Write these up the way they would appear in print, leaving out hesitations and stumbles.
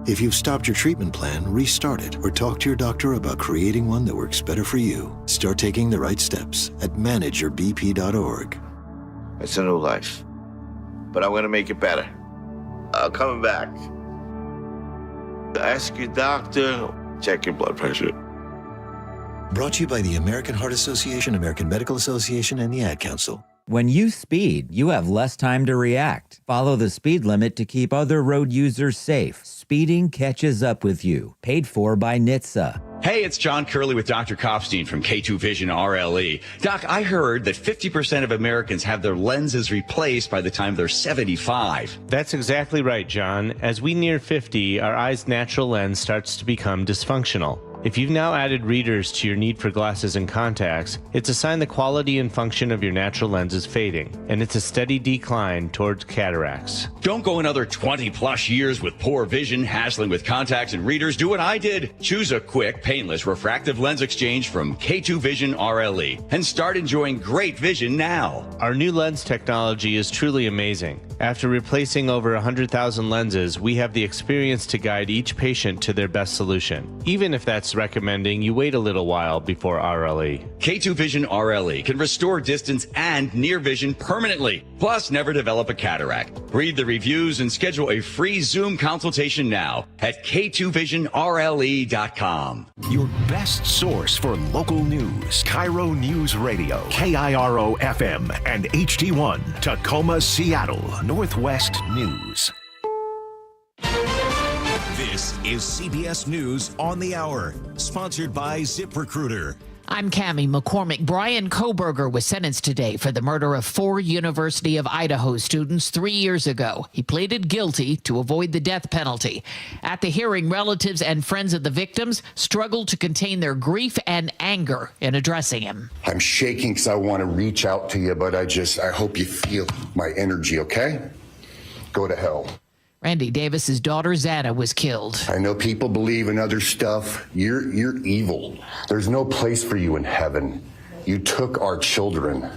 If you've stopped your treatment plan, restart it or talk to your doctor about creating one that works better for you. Start taking the right steps at manageyourbp.org. It's a new life, but I'm going to make it better. I'm coming back. Ask your doctor, check your blood pressure. Brought to you by the American Heart Association, American Medical Association, and the Ad Council. When you speed, you have less time to react. Follow the speed limit to keep other road users safe. Speeding catches up with you. Paid for by NHTSA. Hey, it's John Curley with Dr. Kopstein from K2 Vision RLE. Doc, I heard that 50% of Americans have their lenses replaced by the time they're 75. That's exactly right, John. As we near 50, our eye's natural lens starts to become dysfunctional. If you've now added readers to your need for glasses and contacts, it's a sign the quality and function of your natural lens is fading, and it's a steady decline towards cataracts. Don't go another 20 plus years with poor vision, hassling with contacts and readers. Do what I did. Choose a quick, painless refractive lens exchange from K2 Vision RLE and start enjoying great vision now. Our new lens technology is truly amazing. After replacing over 100,000 lenses, we have the experience to guide each patient to their best solution, even if that's recommending you wait a little while before RLE. K2 Vision RLE can restore distance and near vision permanently, plus never develop a cataract. Read the reviews and schedule a free Zoom consultation now at k2visionrle.com. Your best source for local news. KIRO Newsradio, KIRO FM and HD1, Tacoma, Seattle, Northwest News. This is CBS News on the Hour, sponsored by ZipRecruiter. I'm Cammie McCormick. Brian Kohberger was sentenced today for the murder of 4 University of Idaho students 3 years ago. He pleaded guilty to avoid the death penalty. At the hearing, relatives and friends of the victims struggled to contain their grief and anger in addressing him. I'm shaking because I want to reach out to you, but I hope you feel my energy, okay? Go to hell. Randy Davis's daughter, Zana, was killed. I know people believe in other stuff. You're evil. There's no place for you in heaven. You took our children.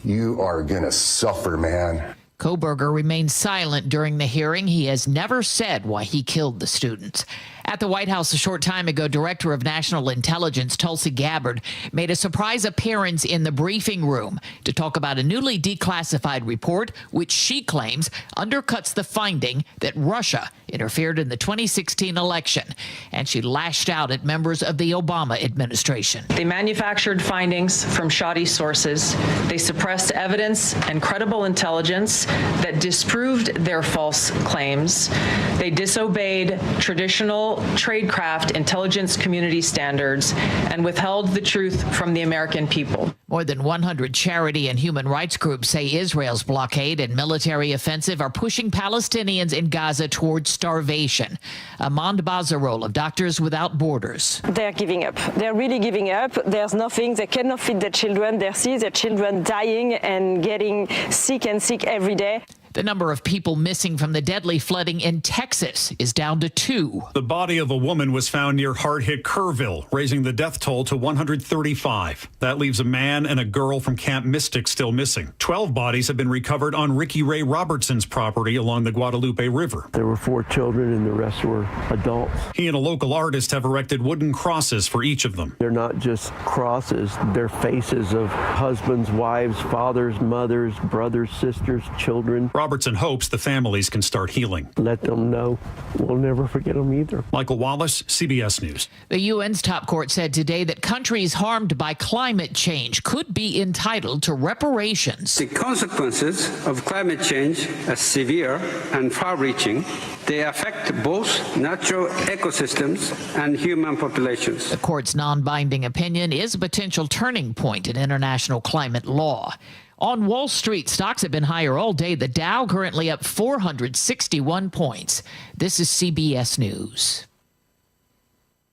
You are going to suffer, man. Kohberger remained silent during the hearing. He has never said why he killed the students. At the White House a short time ago, Director of National Intelligence Tulsi Gabbard made a surprise appearance in the briefing room to talk about a newly declassified report, which she claims undercuts the finding that Russia interfered in the 2016 election. And she lashed out at members of the Obama administration. They manufactured findings from shoddy sources. They suppressed evidence and credible intelligence that disproved their false claims. They disobeyed traditional tradecraft intelligence community standards and withheld the truth from the American people. More than 100 charity and human rights groups say Israel's blockade and military offensive are pushing Palestinians in Gaza towards starvation. Amand Bazarol of Doctors Without Borders. They're giving up. They're really giving up. There's nothing. They cannot feed their children. They see their children dying and getting sick every day. The number of people missing from the deadly flooding in Texas is down to 2. The body of a woman was found near hard-hit Kerrville, raising the death toll to 135. That leaves a man and a girl from Camp Mystic still missing. 12 bodies have been recovered on Ricky Ray Robertson's property along the Guadalupe River. There were 4 children and the rest were adults. He and a local artist have erected wooden crosses for each of them. They're not just crosses, they're faces of husbands, wives, fathers, mothers, brothers, sisters, children. Robertson hopes the families can start healing. Let them know we'll never forget them either. Michael Wallace, CBS News. The UN's top court said today that countries harmed by climate change could be entitled to reparations. The consequences of climate change are severe and far-reaching. They affect both natural ecosystems and human populations. The court's non-binding opinion is a potential turning point in international climate law. On Wall Street, stocks have been higher all day. The Dow currently up 461 points. This is CBS News.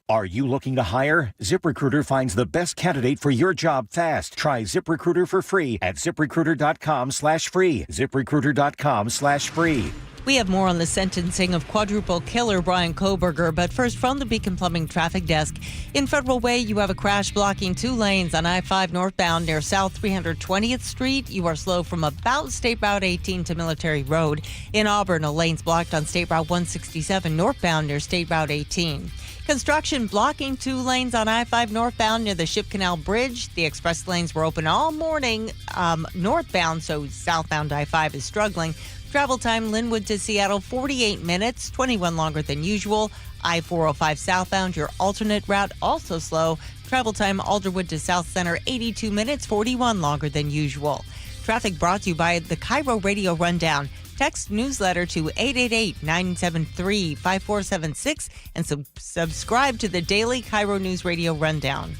Are you looking to hire? ZipRecruiter finds the best candidate for your job fast. Try ZipRecruiter for free at ZipRecruiter.com/free. ZipRecruiter.com/free. We have more on the sentencing of quadruple killer Brian Kohberger, but first from the Beacon Plumbing Traffic Desk. In Federal Way, you have a crash blocking 2 lanes on I-5 northbound near South 320th Street. You are slow from about State Route 18 to Military Road. In Auburn, a lane's blocked on State Route 167 northbound near State Route 18. Construction blocking 2 lanes on I-5 northbound near the Ship Canal Bridge. The express lanes were open all morning northbound, so southbound I-5 is struggling. Travel time, Linwood to Seattle, 48 minutes, 21 longer than usual. I-405 southbound, your alternate route, also slow. Travel time, Alderwood to South Center, 82 minutes, 41 longer than usual. Traffic brought to you by the KIRO Radio Rundown. Text newsletter to 888-973-5476 and subscribe to the daily KIRO News Radio Rundown.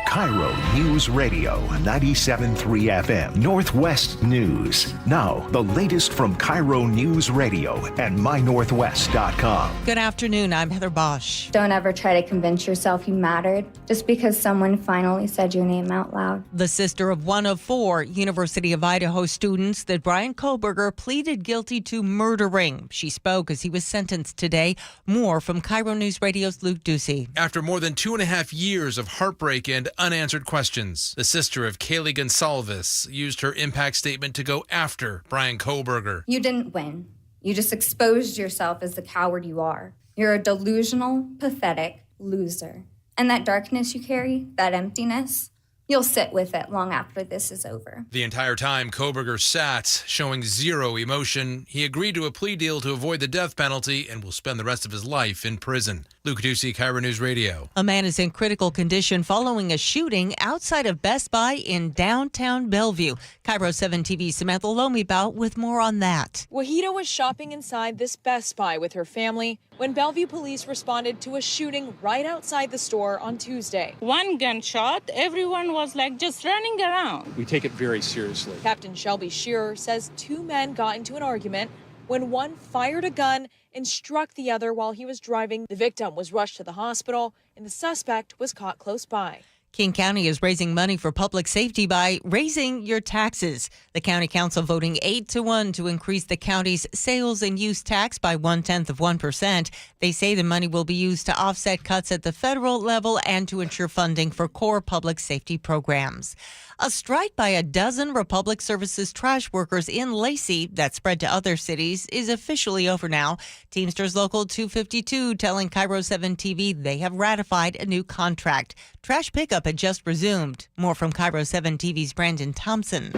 KIRO News Radio 97.3 FM Northwest News. Now, the latest from KIRO News Radio and mynorthwest.com. Good afternoon. I'm Heather Bosch. Don't ever try to convince yourself you mattered just because someone finally said your name out loud. The sister of one of 4 University of Idaho students that Brian Kohberger pleaded guilty to murdering. She spoke as he was sentenced today. More from KIRO News Radio's Luke Ducey. After more than 2.5 years of heartbreak and unanswered questions, the sister of Kaylee Gonsalves used her impact statement to go after Brian Kohberger. You didn't win. You just exposed yourself as the coward you are. You're a delusional, pathetic loser. And that darkness you carry, that emptiness, you'll sit with it long after this is over. The entire time, Kohberger sat, showing zero emotion. He agreed to a plea deal to avoid the death penalty and will spend the rest of his life in prison. Luke Ducey, KIRO News Radio. A man is in critical condition following a shooting outside of Best Buy in downtown Bellevue. KIRO 7 TV's Samantha Lomibaugh with more on that. Wahida was shopping inside this Best Buy with her family when Bellevue police responded to a shooting right outside the store on Tuesday. One gunshot, everyone was just running around. We take it very seriously. Captain Shelby Shearer says 2 men got into an argument when one fired a gun and struck the other while he was driving. The victim was rushed to the hospital and the suspect was caught close by. King County is raising money for public safety by raising your taxes. The county council voting 8-1 to increase the county's sales and use tax by 0.1%. They say the money will be used to offset cuts at the federal level and to ensure funding for core public safety programs. A strike by a dozen Republic Services trash workers in Lacey that spread to other cities is officially over now. Teamsters Local 252 telling KIRO 7 TV they have ratified a new contract. Trash pickup had just resumed. More from KIRO 7 TV's Brandon Thompson.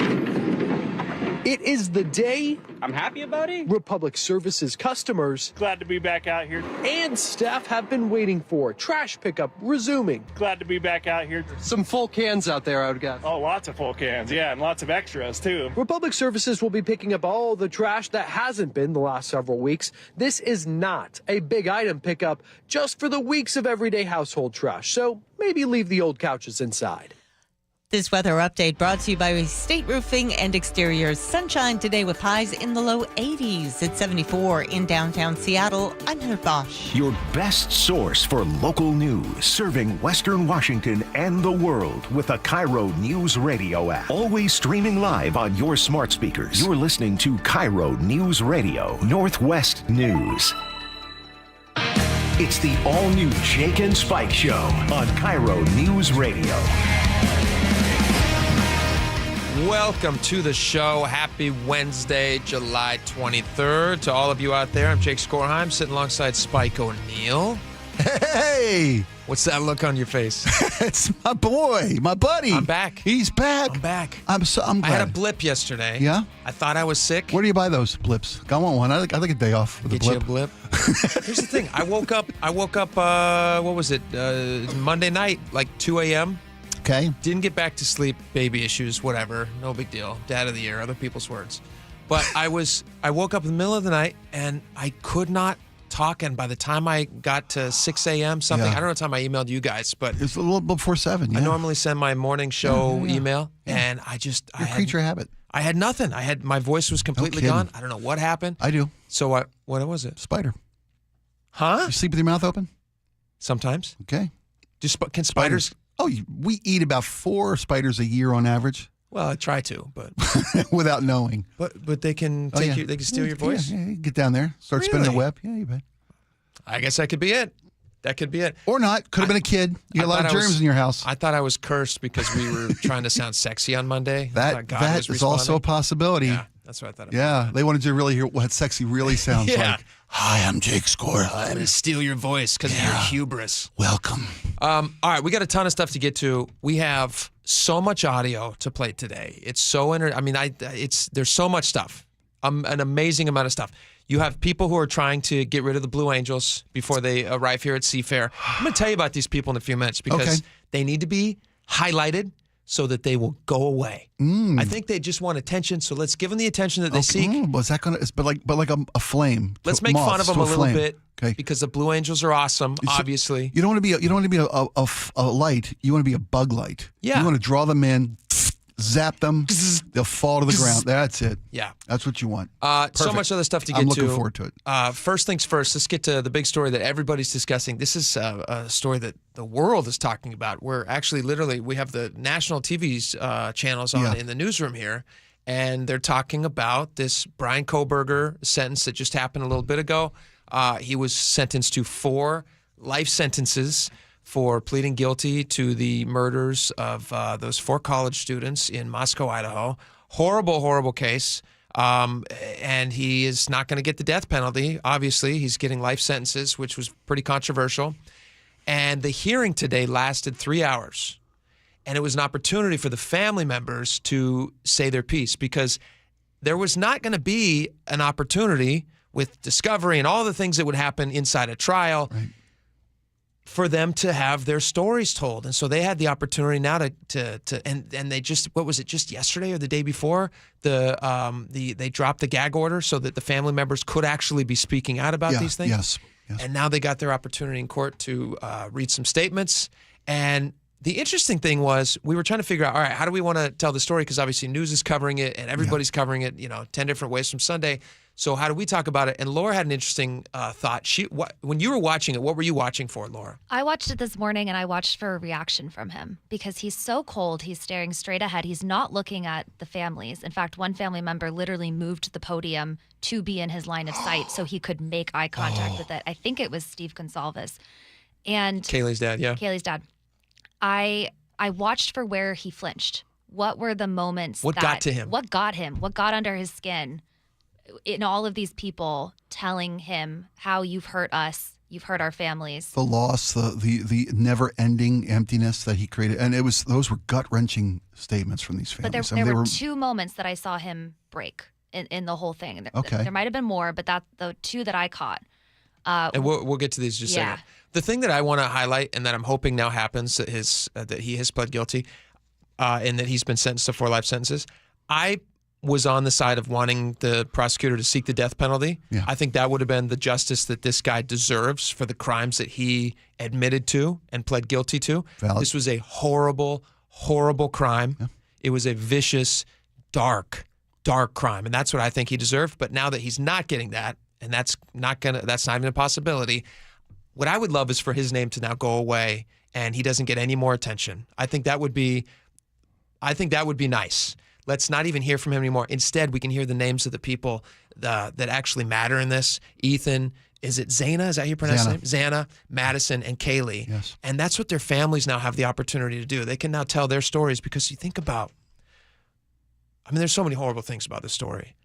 It is the day I'm happy about it. Republic Services customers, Glad to be back out here. and staff have been waiting for. Trash pickup resuming. Glad to be back out here. Some full cans out there, I would guess. Oh, lots of full cans, yeah, and lots of extras too. Republic Services will be picking up all the trash that hasn't been the last several weeks. This is not a big item pickup, just for the weeks of everyday household trash. So maybe leave the old couches inside. This weather update brought to you by State Roofing and Exteriors. Sunshine today with highs in the low 80s at 74 in downtown Seattle. I'm Heather Bosch. Your best source for local news, serving Western Washington and the world with the KIRO News Radio app. Always streaming live on your smart speakers. You're listening to KIRO News Radio, Northwest News. It's the all-new Jake and Spike Show on KIRO News Radio. Welcome to the show. Happy Wednesday, July 23rd. To all of you out there, I'm Jake Skorheim, sitting alongside Spike O'Neill. Hey! What's that look on your face? It's my boy, my buddy. I'm back. He's back. I'm back. I'm glad. I had a blip yesterday. Yeah? I thought I was sick. Where do you buy those blips? I want one. I think a day off with Get a you a blip. Here's the thing. I woke up, what was it? Monday night, like 2 a.m. Okay. Didn't get back to sleep, baby issues, whatever. No big deal. Dad of the year, other people's words. But I woke up in the middle of the night and I could not talk. And by the time I got to 6 a.m. something, I don't know what time I emailed you guys, but it's a little before 7. Yeah. I normally send my morning show email, and Your creature habit. I had nothing. My voice was completely gone. I don't know what happened. I do. So what was it? Spider. Huh? You sleep with your mouth open? Sometimes. Okay. Can spiders? Oh, we eat about 4 spiders a year on average. Well, I try to, but without knowing. But they can take you. They can steal your voice. Yeah, you get down there, start spinning the web. Yeah, you bet. I guess that could be it. That could be it. Or not. Could have been a kid. You got a lot of germs in your house. I thought I was cursed because we were trying to sound sexy on Monday. That is also a possibility. Yeah, that's what I thought. Yeah, they wanted you to really hear what sexy really sounds like. Hi, I'm Jake Skorheim. I'm going to steal your voice because of your hubris. Welcome. All right, we got a ton of stuff to get to. We have so much audio to play today. It's so there's so much stuff. An amazing amount of stuff. You have people who are trying to get rid of the Blue Angels before they arrive here at Seafair. I'm going to tell you about these people in a few minutes because they need to be highlighted so that they will go away. I think they just want attention, so let's give them the attention that they seek. Was that going to, but like a flame? Let's make fun of them a little bit because the Blue Angels are awesome, obviously. You don't want to be a light. You want to be a bug light. Yeah. You want to draw them in. Zap them, they'll fall to the ground. That's it. Yeah. That's what you want. So much other stuff to get to. I'm looking forward to it. First things first, let's get to the big story that everybody's discussing. This is a story that the world is talking about. We're actually we have the national TV's channels on in the newsroom here, and they're talking about this Brian Kohberger sentence that just happened a little bit ago. He was sentenced to 4 life sentences for pleading guilty to the murders of those 4 college students in Moscow, Idaho. Horrible, horrible case. And he is not going to get the death penalty. Obviously, he's getting life sentences, which was pretty controversial. And the hearing today lasted 3 hours. And it was an opportunity for the family members to say their piece because there was not going to be an opportunity with discovery and all the things that would happen inside a trial for them to have their stories told. And so they had the opportunity now and they just, what was it, just yesterday or the day before, they dropped the gag order so that the family members could actually be speaking out about these things. Yes. And now they got their opportunity in court to read some statements. And the interesting thing was we were trying to figure out, all right, how do we want to tell the story? Because obviously news is covering it and everybody's covering it, 10 different ways from Sunday. So how do we talk about it? And Laura had an interesting thought. When you were watching it, what were you watching for, Laura? I watched it this morning, and I watched for a reaction from him because he's so cold. He's staring straight ahead. He's not looking at the families. In fact, one family member literally moved the podium to be in his line of sight so he could make eye contact with it. I think it was Steve Gonsalves. And Kaylee's dad, yeah. Kaylee's dad. I watched for where he flinched. What were the moments What got to him? What got him? What got under his skin? In all of these people telling him how you've hurt us, you've hurt our families. The loss, the never-ending emptiness that he created. And those were gut-wrenching statements from these families. But there were 2 moments that I saw him break in the whole thing. There might have been more, but the 2 that I caught. And we'll get to these in just a second. The thing that I want to highlight and that I'm hoping now happens that he has pled guilty and that he's been sentenced to 4 life sentences. I was on the side of wanting the prosecutor to seek the death penalty. Yeah. I think that would have been the justice that this guy deserves for the crimes that he admitted to and pled guilty to. Valid. This was a horrible, horrible crime. Yeah. It was a vicious, dark crime, and that's what I think he deserved. But now that he's not getting that, and that's not even a possibility, what I would love is for his name to now go away and he doesn't get any more attention. I think that would be nice. Let's not even hear from him anymore. Instead, we can hear the names of the people that actually matter in this. Ethan, is it Zana? Is that how you pronounce his name? Zana, Madison, and Kaylee. Yes. And that's what their families now have the opportunity to do. They can now tell their stories because you think about, there's so many horrible things about this story.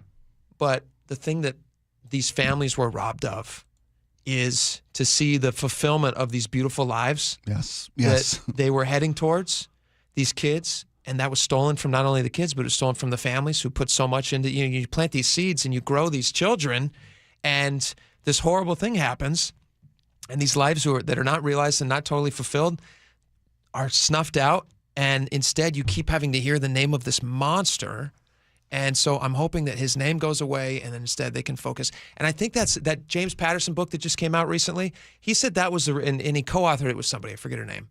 But the thing that these families were robbed of is to see the fulfillment of these beautiful lives that they were heading towards, these kids. And that was stolen from not only the kids, but it was stolen from the families who put so much into, you plant these seeds and you grow these children, and this horrible thing happens, and these lives that are not realized and not totally fulfilled are snuffed out, and instead you keep having to hear the name of this monster. And so I'm hoping that his name goes away and then instead they can focus. And I think that's that James Patterson book that just came out recently. He said that was, and he co-authored it with somebody, I forget her name.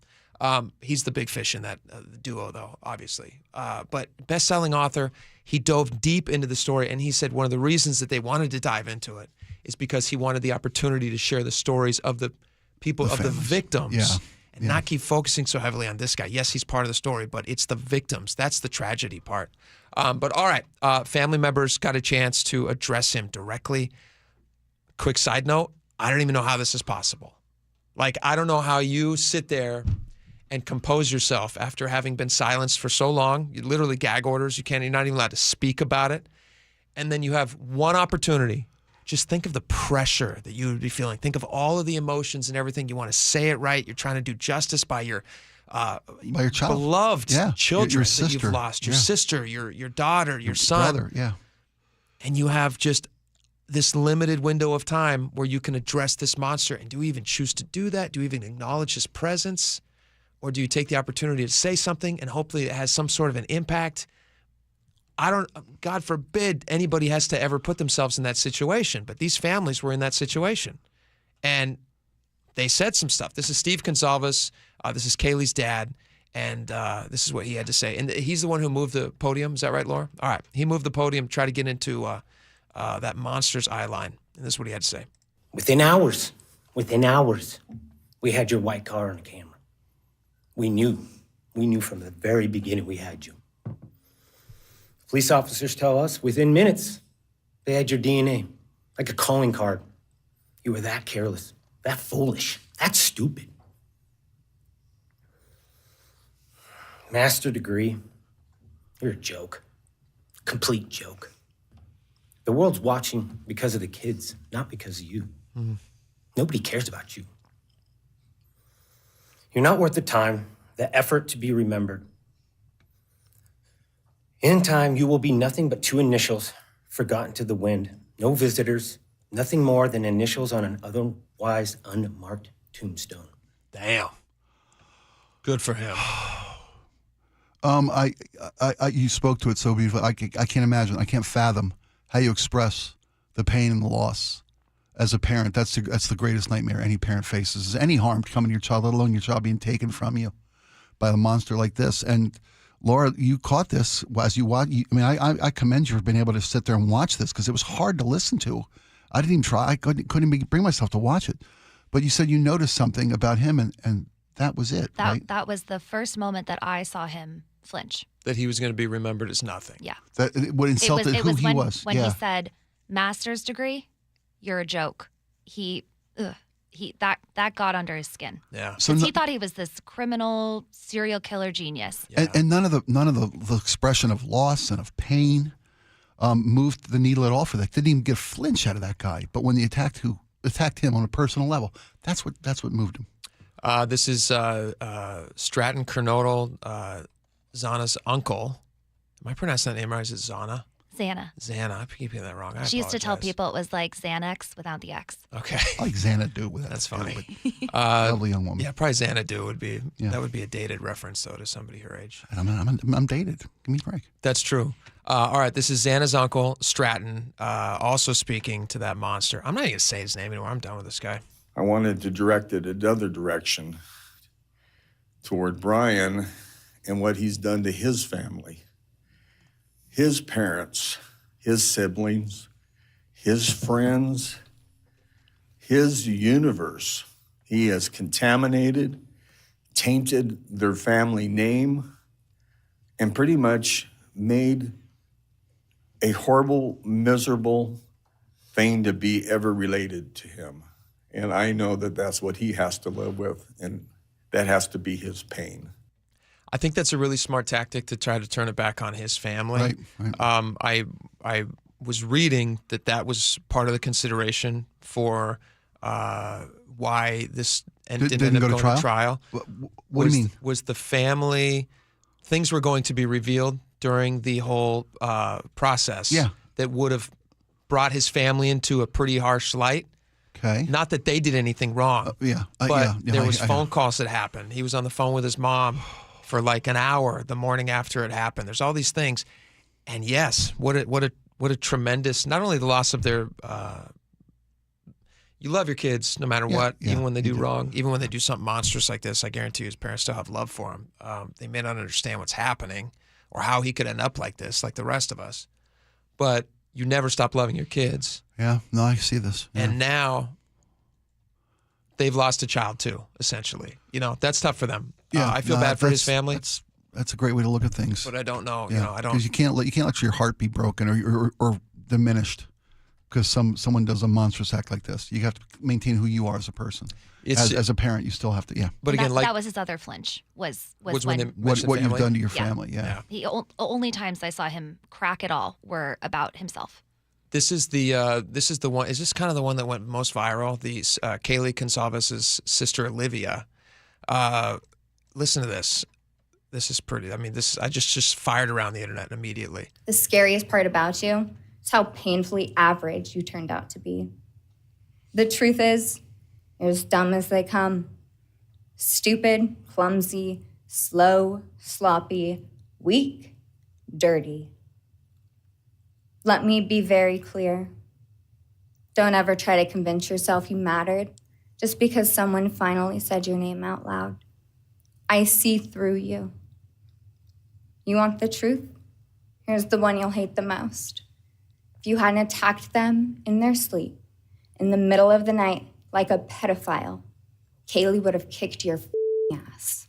He's the big fish in that duo, though, obviously. But best-selling author, he dove deep into the story, and he said one of the reasons that they wanted to dive into it is because he wanted the opportunity to share the stories of the people, of the victims. Yeah. and not keep focusing so heavily on this guy. Yes, he's part of the story, but it's the victims. That's the tragedy part. But all right, family members got a chance to address him directly. Quick side note, I don't even know how this is possible. Like, I don't know how you sit there and compose yourself after having been silenced for so long. You literally gag orders. You're not even allowed to speak about it. And then you have one opportunity. Just think of the pressure that you would be feeling. Think of all of the emotions and everything. You want to say it right. You're trying to do justice by your child. beloved children your that sister. you've lost. Your sister, your daughter, your son. Brother, yeah. And you have just this limited window of time where you can address this monster. And do you even choose to do that? Do you even acknowledge his presence? Or do you take the opportunity to say something and hopefully it has some sort of an impact? God forbid anybody has to ever put themselves in that situation, but these families were in that situation. And they said some stuff. This is Steve Gonsalves. This is Kaylee's dad. And this is what he had to say. And he's the one who moved the podium. Is that right, Laura? All right. He moved the podium, tried to get into that monster's eye line. And this is what he had to say. Within hours, we had your white car on the camera. We knew from the very beginning we had you. Police officers tell us within minutes they had your DNA, like a calling card. You were that careless, that foolish, that stupid. Master degree, you're a joke, complete joke. The world's watching because of the kids, not because of you. Nobody cares about you. You're not worth the time, the effort to be remembered. In time, you will be nothing but two initials forgotten to the wind. No visitors, nothing more than initials on an otherwise unmarked tombstone. Damn. Good for him. You spoke to it so beautifully. I can't imagine. I can't fathom how you express the pain and the loss as a parent. That's the greatest nightmare any parent faces. Is any harm coming to your child, let alone your child being taken from you by a monster like this. And Laura, you caught this as you watch. I commend you for being able to sit there and watch this because it was hard to listen to. I didn't even try. I couldn't even bring myself to watch it. But you said you noticed something about him, and that was it, right? That was the first moment that I saw him flinch. That he was going to be remembered as nothing. Yeah. That what insulted who he was. When he said, master's degree, you're a joke. That got under his skin. Yeah. So he thought he was this criminal serial killer genius. Yeah. And none of the expression of loss and of pain moved the needle at all for that. Didn't even get a flinch out of that guy. But when they attacked him on a personal level, that's what moved him. This is Stratton Kernodle, Zana's uncle. Am I pronouncing that name right? Is it Zana? Xana. I keep getting that wrong. She used to tell people it was like Xanax without the X. Okay. I like Xanadu without That's funny. Lovely young woman. Yeah, probably Xanadu would be. Yeah. That would be a dated reference though to somebody her age. I'm dated. Give me a break. That's true. All right, this is Xana's uncle Stratton, also speaking to that monster. I'm not even gonna say his name anymore. I'm done with this guy. I wanted to direct it another direction toward Brian and what he's done to his family. His parents, his siblings, his friends, his universe. He has contaminated, tainted their family name, and pretty much made a horrible, miserable thing to be ever related to him. And I know that that's what he has to live with, and that has to be his pain. I think that's a really smart tactic to try to turn it back on his family. Right. I was reading that was part of the consideration for why this didn't end up going to trial. What do you mean? Was the family, things were going to be revealed during the whole process that would have brought his family into a pretty harsh light. Okay. Not that they did anything wrong. But there was phone calls that happened. He was on the phone with his mom for like an hour the morning after it happened. There's all these things. And yes, what a tremendous, not only the loss of their, you love your kids no matter what, even when they do wrong, even when they do something monstrous like this. I guarantee you his parents still have love for him. They may not understand what's happening or how he could end up like this, like the rest of us. But you never stop loving your kids. Yeah, no, I see this. Yeah. And now they've lost a child too, essentially. That's tough for them. Yeah, I feel bad for his family. That's a great way to look at things. But I don't know. Yeah, I don't. Because you can't let your heart be broken or diminished because someone does a monstrous act like this. You have to maintain who you are as a person. As a parent, you still have to. Yeah. But again, that was his other flinch. Was when what you've done to your family. Yeah. The only times I saw him crack at all were about himself. This is the one. Is this kind of the one that went most viral? The Kaylee Consalves's sister Olivia. Listen to this. This is pretty. I mean, I just fired around the internet immediately. The scariest part about you is how painfully average you turned out to be. The truth is, you're as dumb as they come. Stupid, clumsy, slow, sloppy, weak, dirty. Let me be very clear. Don't ever try to convince yourself you mattered just because someone finally said your name out loud. I see through you. You want the truth? Here's the one you'll hate the most. If you hadn't attacked them in their sleep, in the middle of the night, like a pedophile, Kaylee would have kicked your ass.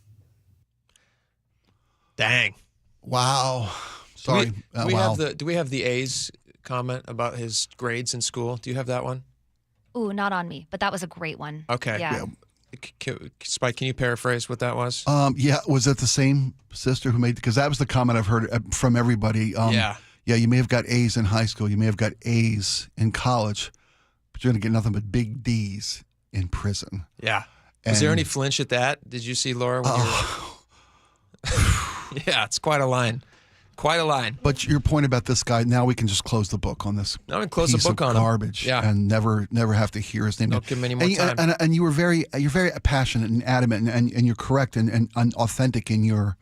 Dang. Wow. Sorry. Do we have the A's comment about his grades in school? Do you have that one? Ooh, not on me, but that was a great one. Okay. Yeah. Spike, can you paraphrase what that was? Was it the same sister who made? Because that was the comment I've heard from everybody. Yeah, you may have got A's in high school, you may have got A's in college, but you're going to get nothing but big D's in prison. Yeah. Was there any flinch at that? Did you see Laura? Yeah, it's quite a line. Quite a line. But your point about this guy, now we can just close the book on this. Now we can close the book on garbage, him. Yeah. And never have to hear his name. Don't give him any more time. And you're very passionate and adamant, and you're correct and authentic in your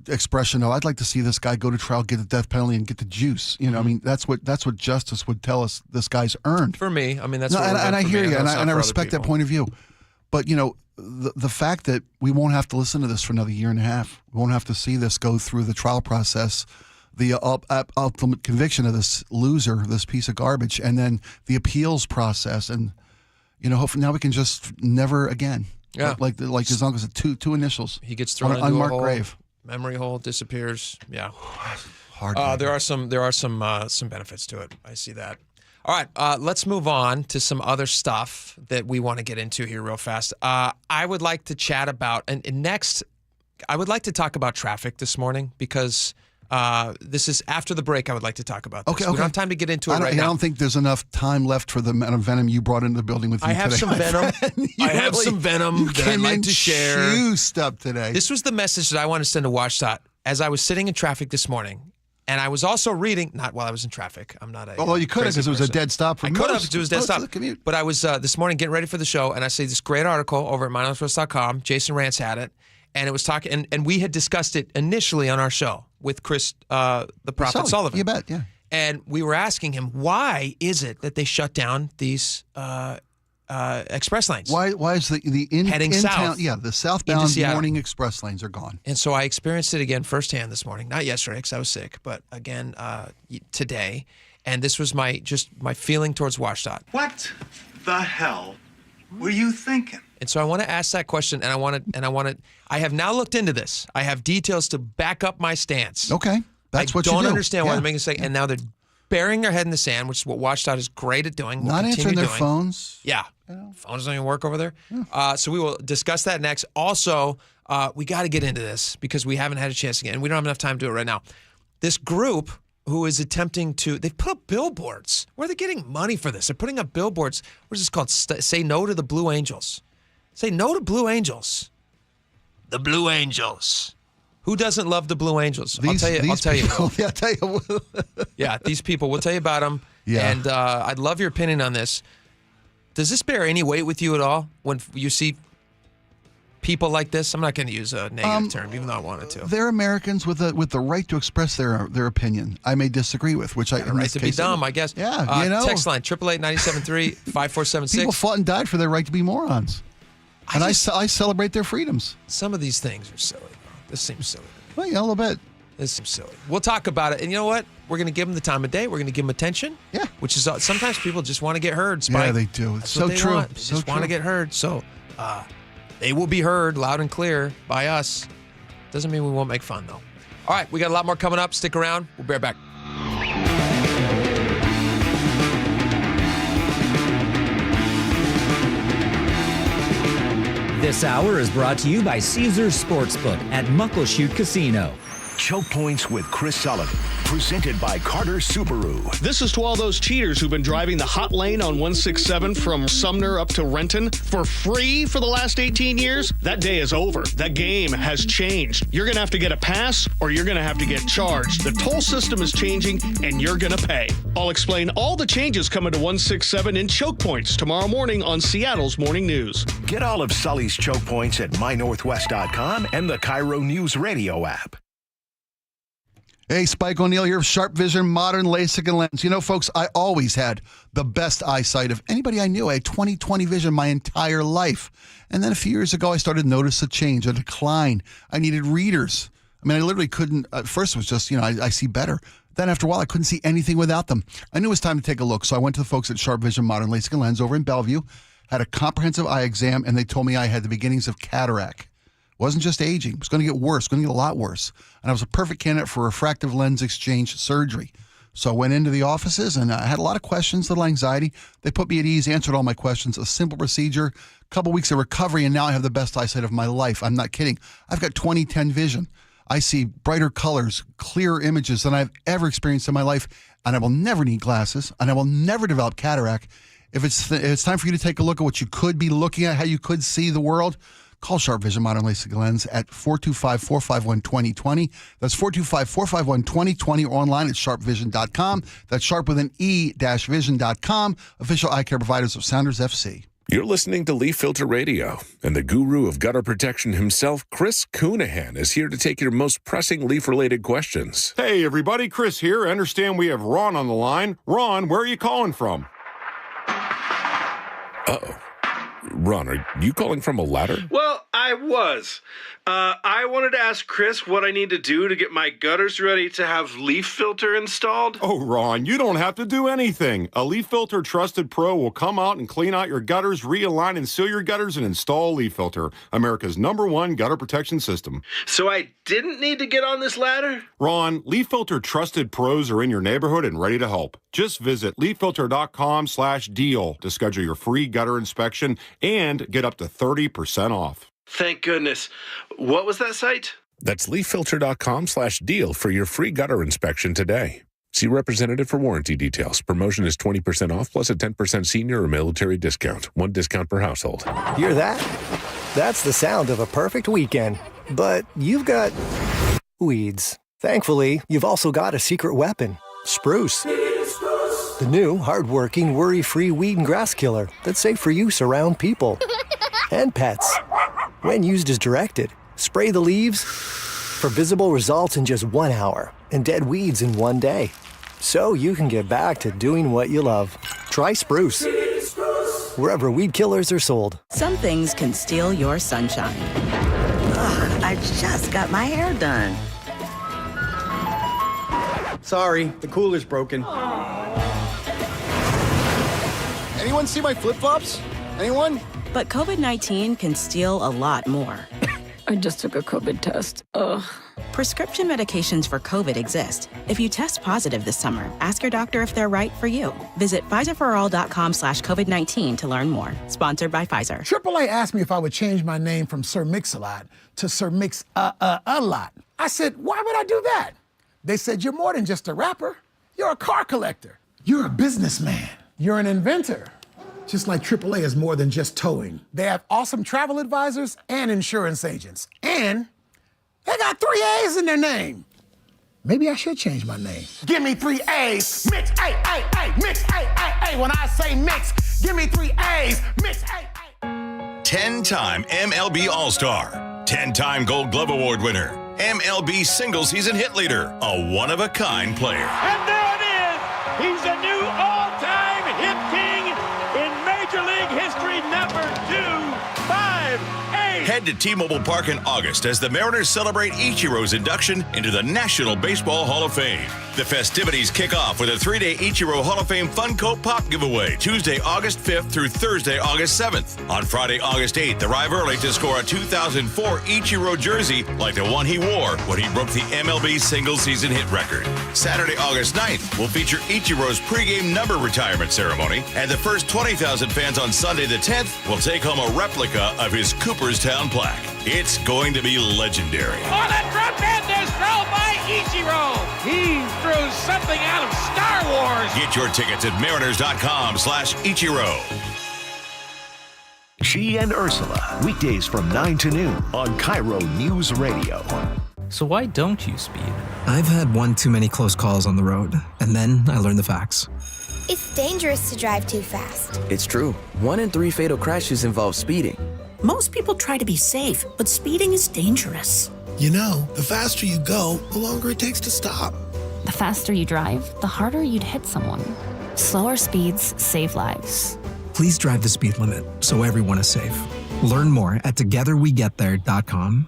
expression. Oh, I'd like to see this guy go to trial, get the death penalty, and get the juice. I mean, that's what justice would tell us this guy's earned. For me, I mean, that's and I hear you, and I respect that point of view. But the fact that we won't have to listen to this for another year and a half, we won't have to see this go through the trial process, the ultimate conviction of this loser, this piece of garbage, and then the appeals process, and hopefully now we can just never again. Yeah, like his uncle said, two initials. He gets thrown into unmarked a hole, grave. Memory hole disappears. Yeah, hard. There are some benefits to it. I see that. All right, let's move on to some other stuff that we want to get into here real fast. I would like to chat about, and next, I would like to talk about traffic this morning because this is after the break. I would like to talk about this. Okay. We don't have time to get into it right now. I don't think there's enough time left for the amount of venom you brought into the building with you today. I have some venom that I'd like to share. Juiced up today. This was the message that I want to send to Washtenaw as I was sitting in traffic this morning. And I was also reading, not while I was in traffic. I'm not a Although you could have, because it was a dead stop for I most. could have, because it was a dead stop. The commute. But I was this morning getting ready for the show, and I see this great article over at MyNorthwest.com. Jason Rance had it, and it was talking, and we had discussed it initially on our show with Chris, the Prophet Sullivan. You bet, yeah. And we were asking him, why is it that they shut down these express lanes? Why is the heading south? Town, yeah, the southbound morning express lanes are gone. And so I experienced it again firsthand this morning. Not yesterday because I was sick, but again today. And this was my feeling towards Washtenaw. What the hell were you thinking? And so I want to ask that question, I have now looked into this. I have details to back up my stance. Okay, that's what you do. I don't understand why they're making a mistake, and now they're burying their head in the sand, which is what Watchdog is great at doing. Not answering their phones. Yeah. Phones don't even work over there. Yeah. So we will discuss that next. Also, we got to get into this because we haven't had a chance to get, and we don't have enough time to do it right now. This group who is attempting to, they've put up billboards. Where are they getting money for this? They're putting up billboards. What is this called? Say no to the Blue Angels. Say no to Blue Angels. The Blue Angels. Who doesn't love the Blue Angels? I'll tell you. Yeah, I'll tell you. Yeah, these people. We'll tell you about them. Yeah. And I'd love your opinion on this. Does this bear any weight with you at all when you see people like this? I'm not going to use a negative term, even though I wanted to. They're Americans with the right to express their opinion. I may disagree with, which I right to be dumb, I guess. Yeah, Text line 888-973-5476. People fought and died for their right to be morons, I celebrate their freedoms. Some of these things are silly. This seems silly. Well, yeah, a little bit. It's silly. We'll talk about it. And you know what? We're going to give them the time of day. We're going to give them attention. Yeah. Which is sometimes people just want to get heard, Spike. Yeah, they do. It's so true. They just want to get heard. So they will be heard loud and clear by us. Doesn't mean we won't make fun, though. All right, we got a lot more coming up. Stick around. We'll be right back. This hour is brought to you by Caesars Sportsbook at Muckleshoot Casino. Choke Points with Chris Sullivan, presented by Carter Subaru. This is to all those cheaters who've been driving the hot lane on 167 from Sumner up to Renton for free for the last 18 years. That day is over. That game has changed. You're going to have to get a pass or you're going to have to get charged. The toll system is changing and you're going to pay. I'll explain all the changes coming to 167 in Choke Points tomorrow morning on Seattle's Morning News. Get all of Sully's Choke Points at mynorthwest.com and the KIRO Newsradio app. Hey, Spike O'Neill here of Sharp Vision, modern LASIK and lens. You know, folks, I always had the best eyesight of anybody I knew. I had 20/20 vision my entire life. And then a few years ago, I started to notice a change, a decline. I needed readers. I mean, I literally couldn't. At first, it was just, I see better. Then after a while, I couldn't see anything without them. I knew it was time to take a look. So I went to the folks at Sharp Vision, modern LASIK and lens over in Bellevue, had a comprehensive eye exam, and they told me I had the beginnings of cataract. It wasn't just aging. It was going to get worse, going to get a lot worse. And I was a perfect candidate for refractive lens exchange surgery. So I went into the offices and I had a lot of questions, little anxiety. They put me at ease, answered all my questions. A simple procedure, a couple weeks of recovery, and now I have the best eyesight of my life. I'm not kidding. I've got 20/10 vision. I see brighter colors, clearer images than I've ever experienced in my life, and I will never need glasses, and I will never develop cataract. If it's time for you to take a look at what you could be looking at, how you could see the world, call Sharp Vision Modern LASIK Lens at 425-451-2020. That's 425-451-2020 or online at sharpvision.com. That's sharp with an e-vision.com. Official eye care providers of Sounders FC. You're listening to Leaf Filter Radio, and the guru of gutter protection himself, Chris Coonahan, is here to take your most pressing leaf-related questions. Hey, everybody, Chris here. I understand we have Ron on the line. Ron, where are you calling from? Uh-oh. Ron, are you calling from a ladder? Well, I was. I wanted to ask Chris what I need to do to get my gutters ready to have leaf filter installed. Oh, Ron, you don't have to do anything. A Leaf Filter Trusted Pro will come out and clean out your gutters, realign and seal your gutters, and install Leaf Filter, America's #1 gutter protection system. So I didn't need to get on this ladder? Ron, Leaf Filter Trusted Pros are in your neighborhood and ready to help. Just visit leaffilter.com/deal to schedule your free gutter inspection and get up to 30% off. Thank goodness. What was that site? That's leaffilter.com/deal for your free gutter inspection today. See representative for warranty details. Promotion is 20% off plus a 10% senior or military discount. One discount per household. Hear that? That's the sound of a perfect weekend. But you've got weeds. Thankfully, you've also got a secret weapon. Spruce. The new, hard-working, worry-free weed and grass killer that's safe for use around people and pets. When used as directed, spray the leaves for visible results in just 1 hour and dead weeds in 1 day. So you can get back to doing what you love. Try Spruce. Wherever weed killers are sold. Some things can steal your sunshine. Ugh, I just got my hair done. Sorry, the cooler's broken. Anyone see my flip-flops? Anyone? But COVID-19 can steal a lot more. I just took a COVID test. Ugh. Prescription medications for COVID exist. If you test positive this summer, ask your doctor if they're right for you. Visit PfizerForAll.com/COVID-19 to learn more. Sponsored by Pfizer. AAA asked me if I would change my name from Sir Mix-a-Lot to Sir Mix-a-Lot. I said, why would I do that? They said, you're more than just a rapper. You're a car collector. You're a businessman. You're an inventor. Just like AAA is more than just towing. They have awesome travel advisors and insurance agents. And they got 3 A's in their name. Maybe I should change my name. Give me 3 A's. Mix, A, mix, A. When I say mix, give me 3 A's. Mix, A. 10-time MLB All-Star, 10-time Gold Glove Award winner, MLB single-season hit leader, a one-of-a-kind player. And there it is! He's a new all-time hit king in Major League history, number 258. Head to T-Mobile Park in August as the Mariners celebrate Ichiro's induction into the National Baseball Hall of Fame. The festivities kick off with a 3-day Ichiro Hall of Fame Funko Pop giveaway Tuesday, August 5th through Thursday, August 7th. On Friday, August 8th, arrive early to score a 2004 Ichiro jersey like the one he wore when he broke the MLB single-season hit record. Saturday, August 9th will feature Ichiro's pregame number retirement ceremony, and the first 20,000 fans on Sunday the 10th will take home a replica of his Cooperstown plaque. It's going to be legendary. On a tremendous throw by Ichiro. He threw something out of Star Wars. Get your tickets at mariners.com/Ichiro. She and Ursula, weekdays from 9 to noon on KIRO News Radio. So why don't you speed? I've had one too many close calls on the road, and then I learned the facts. It's dangerous to drive too fast. It's true. 1 in 3 fatal crashes involve speeding. Most people try to be safe, but speeding is dangerous. You know, the faster you go, the longer it takes to stop. The faster you drive, the harder you'd hit someone. Slower speeds save lives. Please drive the speed limit so everyone is safe. Learn more at togetherwegetthere.com.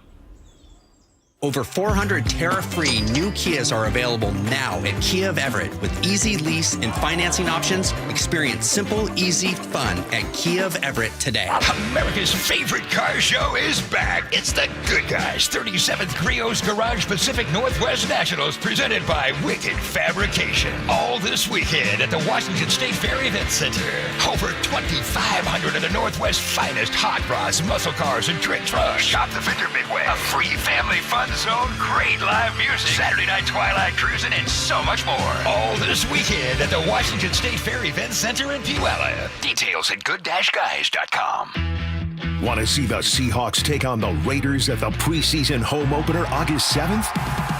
Over 400 tariff-free new Kias are available now at Kia of Everett with easy lease and financing options. Experience simple, easy, fun at Kia of Everett today. America's favorite car show is back. It's the Good Guys 37th Griot's Garage Pacific Northwest Nationals presented by Wicked Fabrication. All this weekend at the Washington State Fair Event Center. Over 2,500 of the Northwest's finest hot rods, muscle cars, and trick trucks. Shop the Vendor Midway. A free family fun zone, great live music, Saturday night twilight cruising, and so much more. All this weekend at the Washington State Fair Event Center in Puyallup. Details at good-guys.com. Want to see the Seahawks take on the Raiders at the preseason home opener August 7th?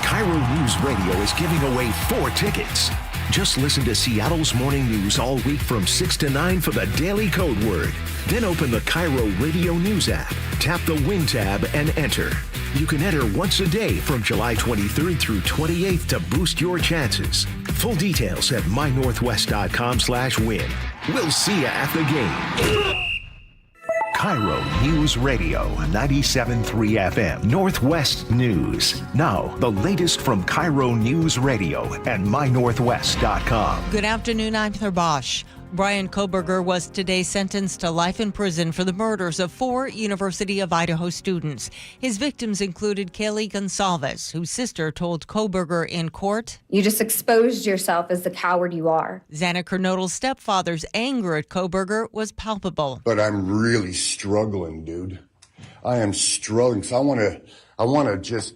KIRO News Radio is giving away 4 tickets. Just listen to Seattle's morning news all week from 6 to 9 for the daily code word. Then open the KIRO Radio News app, tap the Win tab, and enter. You can enter once a day from July 23rd through 28th to boost your chances. Full details at mynorthwest.com/win. We'll see you at the game. KIRO News Radio, 97.3 FM, Northwest News. Now, the latest from KIRO News Radio and mynorthwest.com. Good afternoon, I'm Heather Bosch. Brian Koberger was today sentenced to life in prison for the murders of 4 University of Idaho students. His victims included Kaylee Gonsalves, whose sister told Koberger in court, "You just exposed yourself as the coward you are." Xana Kernodle's stepfather's anger at Koberger was palpable. But I'm really struggling, dude. I am struggling. So I want to just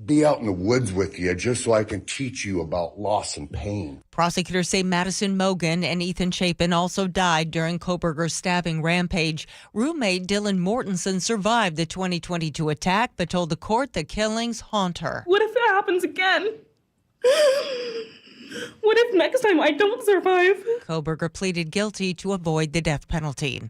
be out in the woods with you just so I can teach you about loss and pain. Prosecutors say Madison Mogan and Ethan Chapin also died during Koberger's stabbing rampage. Roommate Dylan Mortensen survived the 2022 attack, but told the court the killings haunt her. What if it happens again? What if next time I don't survive? Koberger pleaded guilty to avoid the death penalty.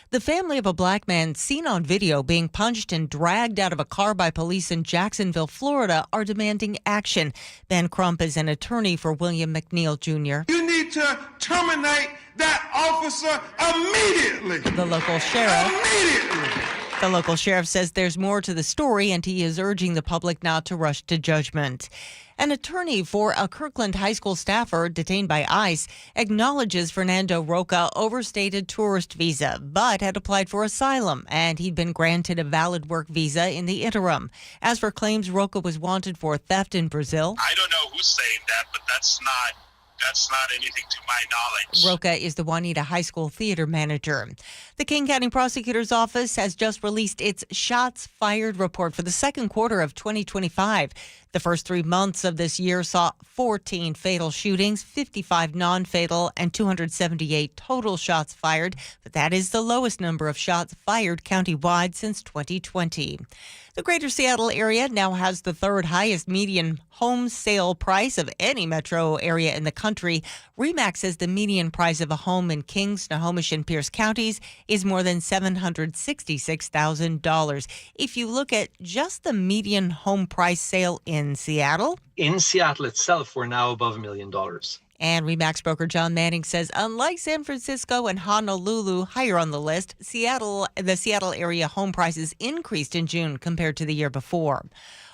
The family of a black man seen on video being punched and dragged out of a car by police in Jacksonville, Florida, are demanding action. Ben Crump is an attorney for William McNeil Jr. You need to terminate that officer immediately. The local sheriff says there's more to the story, and he is urging the public not to rush to judgment. An attorney for a Kirkland High School staffer detained by ICE acknowledges Fernando Roca overstayed a tourist visa, but had applied for asylum, and he'd been granted a valid work visa in the interim. As for claims Roca was wanted for theft in Brazil, I don't know who's saying that, but that's not anything to my knowledge. Roca is the Juanita High School theater manager. The King County Prosecutor's Office has just released its shots fired report for the second quarter of 2025. The first 3 months of this year saw 14 fatal shootings, 55 non-fatal, and 278 total shots fired. But that is the lowest number of shots fired countywide since 2020. The greater Seattle area now has the 3rd highest median home sale price of any metro area in the country. RE/MAX says the median price of a home in King, Snohomish, and Pierce counties is more than $766,000. If you look at just the median home price sale in Seattle. In Seattle itself, we're now above $1 million. And Remax broker John Manning says, unlike San Francisco and Honolulu, higher on the list, the Seattle area home prices increased in June compared to the year before.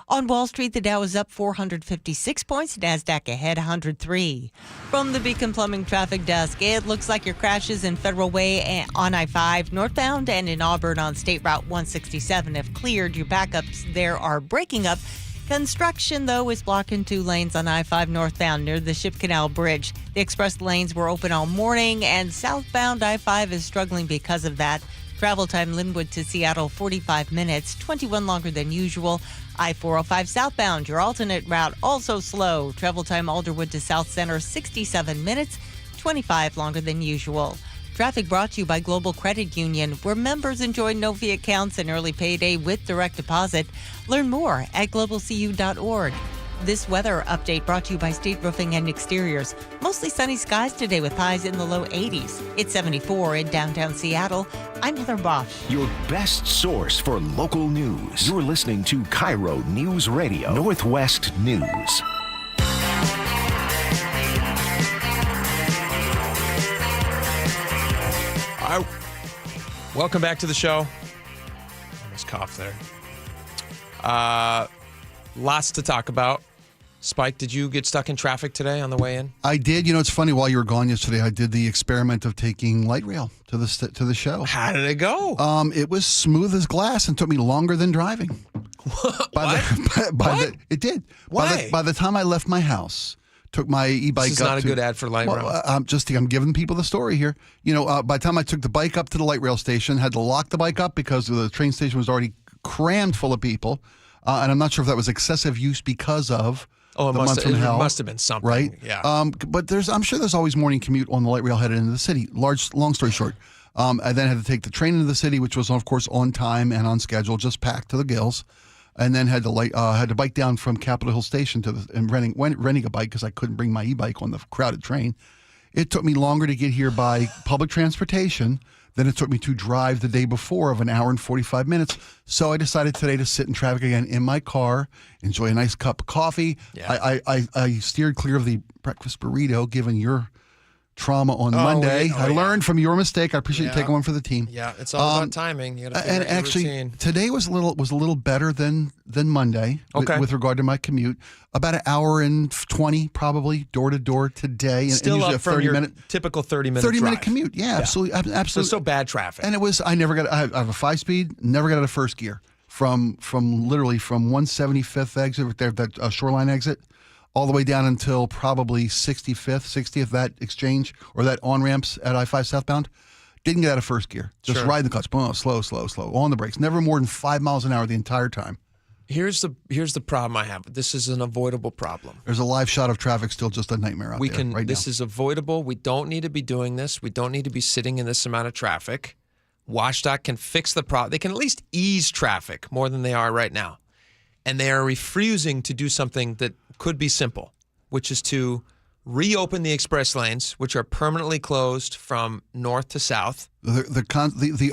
On Wall Street, the Dow is up 456 points, NASDAQ ahead 103. From the Beacon Plumbing Traffic Desk, it looks like your crashes in Federal Way on I-5 northbound and in Auburn on State Route 167 have cleared. Your backups there are breaking up. Construction, though, is blocking 2 lanes on I-5 northbound near the Ship Canal Bridge. The express lanes were open all morning, and southbound I-5 is struggling because of that. Travel time Linwood to Seattle, 45 minutes, 21 longer than usual. I-405 southbound, your alternate route, also slow. Travel time Alderwood to South Center, 67 minutes, 25 longer than usual. Traffic brought to you by Global Credit Union, where members enjoy no-fee accounts and early payday with direct deposit. Learn more at globalcu.org. This weather update brought to you by State Roofing and Exteriors. Mostly sunny skies today with highs in the low 80s. It's 74 in downtown Seattle. I'm Heather Bosch. Your best source for local news. You're listening to KIRO News Radio, Northwest News. Welcome back to the show. Almost cough there. Lots to talk about. Spike, did you get stuck in traffic today on the way in? I did. You know, it's funny. While you were gone yesterday, I did the experiment of taking light rail to the show. How did it go? It was smooth as glass and took me longer than driving. It did. Why? By the time I left my house, took my e-bike. This is not a good ad for light rail. I'm giving people the story here. You know, by the time I took the bike up to the light rail station, had to lock the bike up because the train station was already crammed full of people. And I'm not sure if that was excessive use because of the months from hell. It must have been something, right? Yeah. But I'm sure there's always morning commute on the light rail headed into the city. Long story short, I then had to take the train into the city, which was of course on time and on schedule, just packed to the gills, and then had to bike down from Capitol Hill Station and renting a bike because I couldn't bring my e-bike on the crowded train. It took me longer to get here by public transportation than it took me to drive the day before of an hour and 45 minutes. So I decided today to sit in traffic again in my car, enjoy a nice cup of coffee. Yeah. I steered clear of the breakfast burrito, given your trauma on Monday. I learned from your mistake. I appreciate you taking one for the team. Yeah, it's all about timing. You got to figure out your routine. Today was a little better than Monday with regard to my commute. About an hour and 20 probably door to door today. Still and usually up from your typical 30-minute commute. Yeah, absolutely. So bad traffic. And it was, I have a 5-speed, never got out of first gear from literally from 175th exit, that shoreline exit, all the way down until probably 60th, that exchange or that on-ramps at I-5 southbound. Didn't get out of first gear. Just riding the clutch. Boom, slow, on the brakes. Never more than 5 miles an hour the entire time. Here's the problem I have. This is an avoidable problem. There's a live shot of traffic still just a nightmare out there right This now. is avoidable. We don't need to be doing this. We don't need to be sitting in this amount of traffic. WashDOT can fix the problem. They can at least ease traffic more than they are right now. And they are refusing to do something that could be simple, which is to reopen the express lanes, which are permanently closed from north to south. The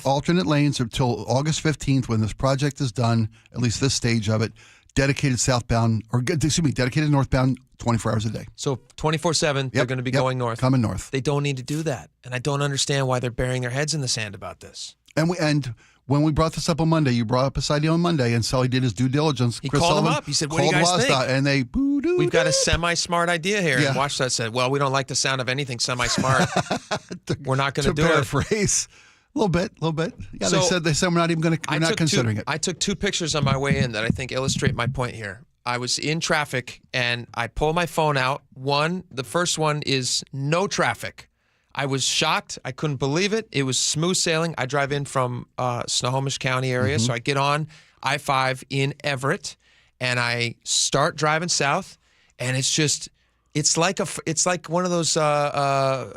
alternate lanes until August 15th, when this project is done, at least this stage of it, dedicated northbound 24 hours a day. So 24/7, they're going to be going north. Coming north. They don't need to do that. And I don't understand why they're burying their heads in the sand about this. And when we brought this up on Monday, you brought up this idea on Monday, and Sully did his due diligence. He called them up. He said, what do you guys think? And they, we've got a semi-smart idea here. Yeah. And WashDOT said, well, we don't like the sound of anything semi-smart. We're not going to do it. To paraphrase, a little bit. Yeah, so they said we're not even going to, we're not considering it. I took 2 pictures on my way in that I think illustrate my point here. I was in traffic, and I pull my phone out. The first one is no traffic. I was shocked. I couldn't believe it. It was smooth sailing. I drive in from Snohomish County area, so I get on I-5 in Everett, and I start driving south, and it's like one of those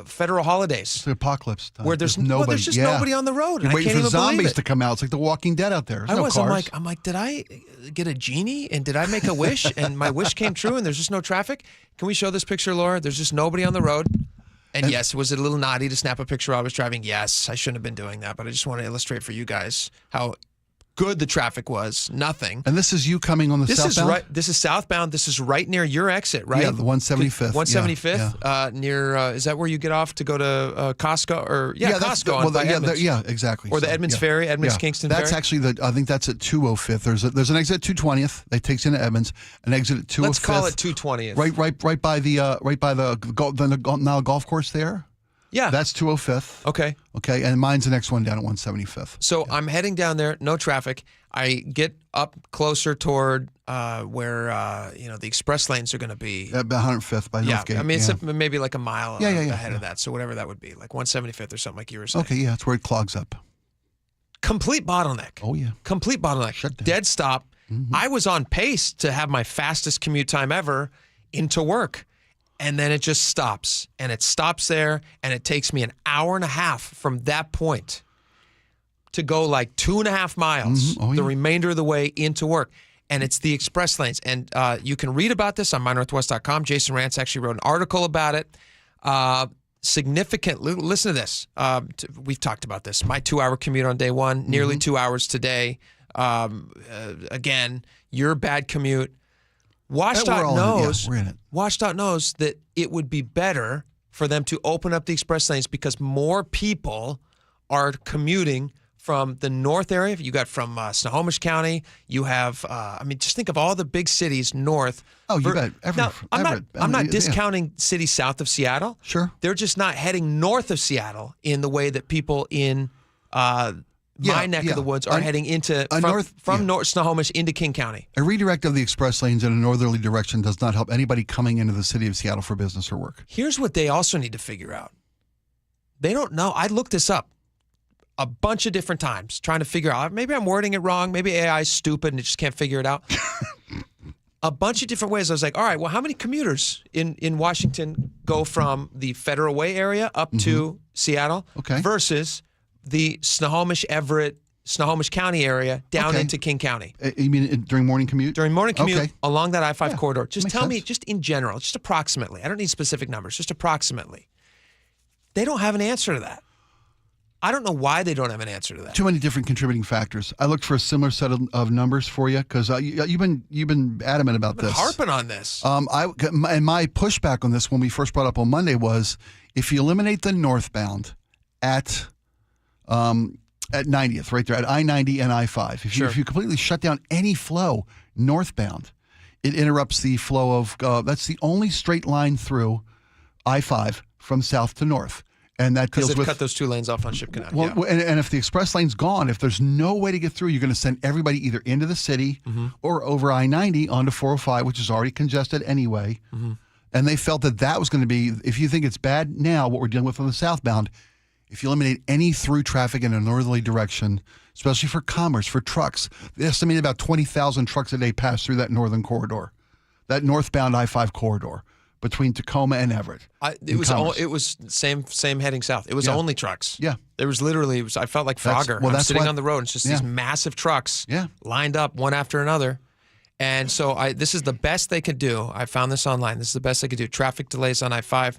federal holidays. It's the apocalypse time. Where there's nobody. There's just nobody on the road. You're waiting for zombies to come out. It's like The Walking Dead out there. There's no cars. I'm like, did I get a genie and did I make a wish and my wish came true and there's just no traffic? Can we show this picture, Laura? There's just nobody on the road. And yes, was it a little naughty to snap a picture while I was driving? Yes, I shouldn't have been doing that, but I just want to illustrate for you guys how good the traffic was. Nothing. And this is you coming on the southbound? This is southbound. This is right near your exit, right? Yeah, the 175th. 175th, near, is that where you get off to go to Costco? Or Costco. Yeah, exactly. Or the Edmonds Ferry, Kingston Ferry? That's actually, I think that's at 205th. There's an exit at 220th that takes you into Edmonds, an exit at 205th. Let's call it 220th. Right by the now golf course there. Yeah. That's 205th. Okay, and mine's the next one down at 175th. So I'm heading down there, no traffic. I get up closer toward where the express lanes are going to be. At 105th by Northgate. Yeah, I mean, it's maybe like a mile ahead of that. So whatever that would be, like 175th or something like you were saying. Okay, yeah, that's where it clogs up. Complete bottleneck. Oh, yeah. Complete bottleneck. Shut down. Dead stop. Mm-hmm. I was on pace to have my fastest commute time ever into work. And then it just stops. And it stops there, and it takes me an hour and a half from that point to go like 2.5 miles the remainder of the way into work. And it's the express lanes. And you can read about this on mynorthwest.com. Jason Rantz actually wrote an article about it. Significant, listen to this. We've talked about this. My 2-hour commute on day one, nearly 2 hours today. Again, your bad commute. WashDOT knows that it would be better for them to open up the express lanes because more people are commuting from the north area. You got from Snohomish County. You have, just think of all the big cities north. Oh, you bet. I'm not discounting cities south of Seattle. Sure. They're just not heading north of Seattle in the way that people in my neck of the woods are heading from North Snohomish into King County. A redirect of the express lanes in a northerly direction does not help anybody coming into the city of Seattle for business or work. Here's what they also need to figure out. They don't know. I looked this up a bunch of different times trying to figure out, maybe I'm wording it wrong. Maybe AI is stupid and it just can't figure it out. A bunch of different ways. I was like, all right, well, how many commuters in Washington go from the Federal Way area up to Seattle versus the Snohomish, Everett, Snohomish County area down into King County? You mean during morning commute? During morning commute along that I-5 corridor. Just tell me, just in general, just approximately. I don't need specific numbers, just approximately. They don't have an answer to that. I don't know why they don't have an answer to that. Too many different contributing factors. I looked for a similar set of numbers for you because you've been adamant about this. Harping on this. And my pushback on this when we first brought up on Monday was if you eliminate the northbound at 90th, right there at I-90 and I-5, if you completely shut down any flow northbound, it interrupts the flow of. That's the only straight line through I-5 from south to north. And that because they've cut those 2 lanes off on Ship Canal. Well, and if the express lane's gone, if there's no way to get through, you're going to send everybody either into the city or over I-90 onto 405, which is already congested anyway. And they felt that was going to be, if you think it's bad now, what we're dealing with on the southbound, if you eliminate any through traffic in a northerly direction, especially for commerce, for trucks, they estimate about 20,000 trucks a day pass through that northern corridor, that northbound I-5 corridor. Between Tacoma and Everett. It was same heading south. It was only trucks. Yeah. There was literally, I felt like Frogger. I'm sitting on the road. It's just these massive trucks lined up one after another. And so this is the best they could do. I found this online. This is the best they could do. Traffic delays on I-5.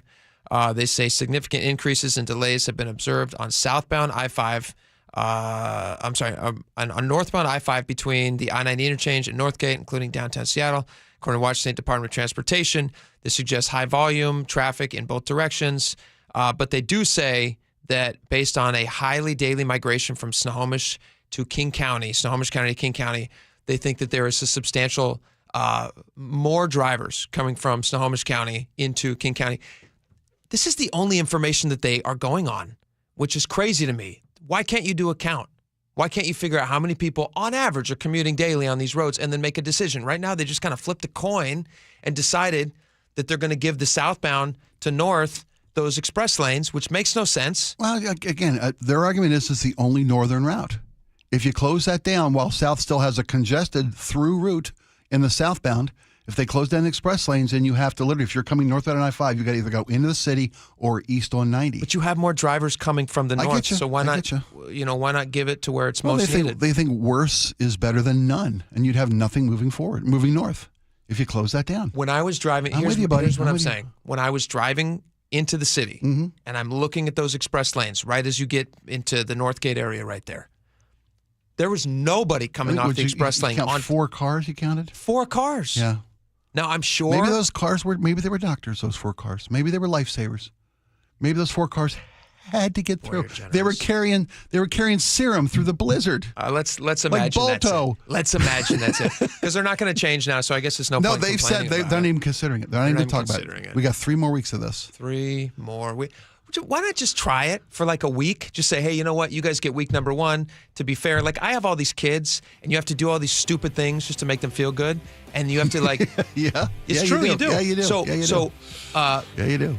They say significant increases in delays have been observed on southbound I-5. On northbound I-5 between the I-90 interchange and Northgate, including downtown Seattle. According to Washington State Department of Transportation, this suggests high volume traffic in both directions. But they do say that based on a highly daily migration from Snohomish to King County, Snohomish County to King County, they think that there is a substantial more drivers coming from Snohomish County into King County. This is the only information that they are going on, which is crazy to me. Why can't you do a count? Why can't you figure out how many people on average are commuting daily on these roads and then make a decision? Right now, they just kind of flipped a coin and decided that they're going to give the southbound to north those express lanes, which makes no sense. Well, again, their argument is it's the only northern route. If you close that down while south still has a congested through route in the southbound, if they close down the express lanes, then you have to literally, if you're coming northbound on I-5, you got to either go into the city or east on 90. But you have more drivers coming from the north, so why not? Why not give it to where it's most needed? They think worse is better than none, and you'd have nothing moving north if you close that down. When I was driving, here's what I'm saying. When I was driving into the city, and I'm looking at those express lanes right as you get into the Northgate area right there, There was nobody coming off the express lane. On 4 cars, you counted? 4 cars. Yeah. Now, I'm sure. Maybe those cars maybe they were doctors, those 4 cars. Maybe they were lifesavers. Maybe those 4 cars had to get through. They were carrying serum through the blizzard. Let's imagine like Bolto. Let's imagine that's it. Because they're not going to change now, so I guess there's no point. No, they've said they're not even considering it. They're not even talking about it. We got 3 more weeks of this. 3 more weeks. Why not just try it for like a week? Just say, hey, you know what? You guys get week number 1. To be fair, like I have all these kids, and you have to do all these stupid things just to make them feel good, and you have to like. It's true. You do. Yeah, you do. Yeah, you do.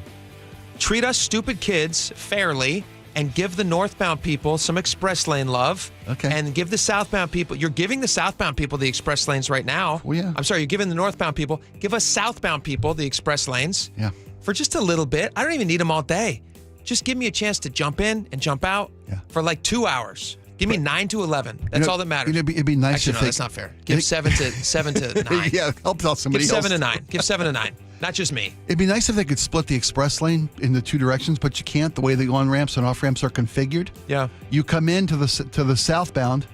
Treat us stupid kids fairly and give the northbound people some express lane love. Okay. And give the southbound people, you're giving the southbound people the express lanes right now. Oh, yeah. I'm sorry, you're giving the northbound people, give us southbound people the express lanes. Yeah. For just a little bit. I don't even need them all day. Just give me a chance to jump in and jump out for like 2 hours. Give me 9 to 11. That's all that matters. It'd be nice Actually, no, that's not fair. Give 7 to 9. Yeah, help out somebody else. Give 7 to 9. Give 7 to 9. Not just me. It'd be nice if they could split the express lane in the 2 directions, but you can't. The way the on-ramps and off-ramps are configured. Yeah. You come in to the southbound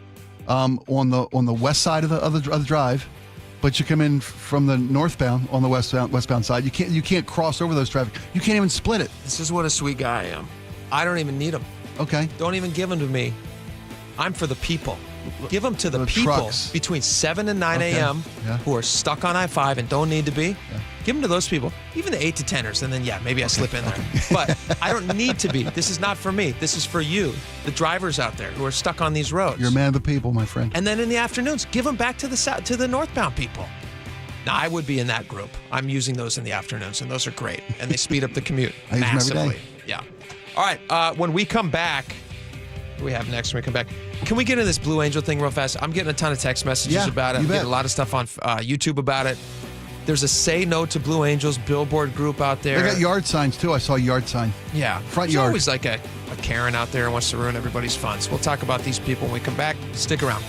on the west side of the drive, but you come in from the northbound on the westbound side. You can't cross over those traffic. You can't even split it. This is what a sweet guy I am. I don't even need them. Okay. Don't even give them to me. I'm for the people. Give them to the people trucks. Between 7 and 9 a.m. who are stuck on I-5 and don't need to be. Yeah. Give them to those people. Even the 8 to 10ers, and then, maybe I slip in there. But I don't need to be. This is not for me. This is for you, the drivers out there who are stuck on these roads. You're a man of the people, my friend. And then in the afternoons, give them back to the northbound people. Now, I would be in that group. I'm using those in the afternoons, and those are great. And they speed up the commute massively. Every day. Yeah. All right. When we come back, what do we have next when we come back? Can we get into this Blue Angel thing real fast? I'm getting a ton of text messages about it. I'm getting a lot of stuff on YouTube about it. There's a Say No to Blue Angels billboard group out there. They got yard signs, too. I saw a yard sign. Yeah. Front There's yard. always like a Karen out there who wants to ruin everybody's fun. So we'll talk about these people when we come back. Stick around.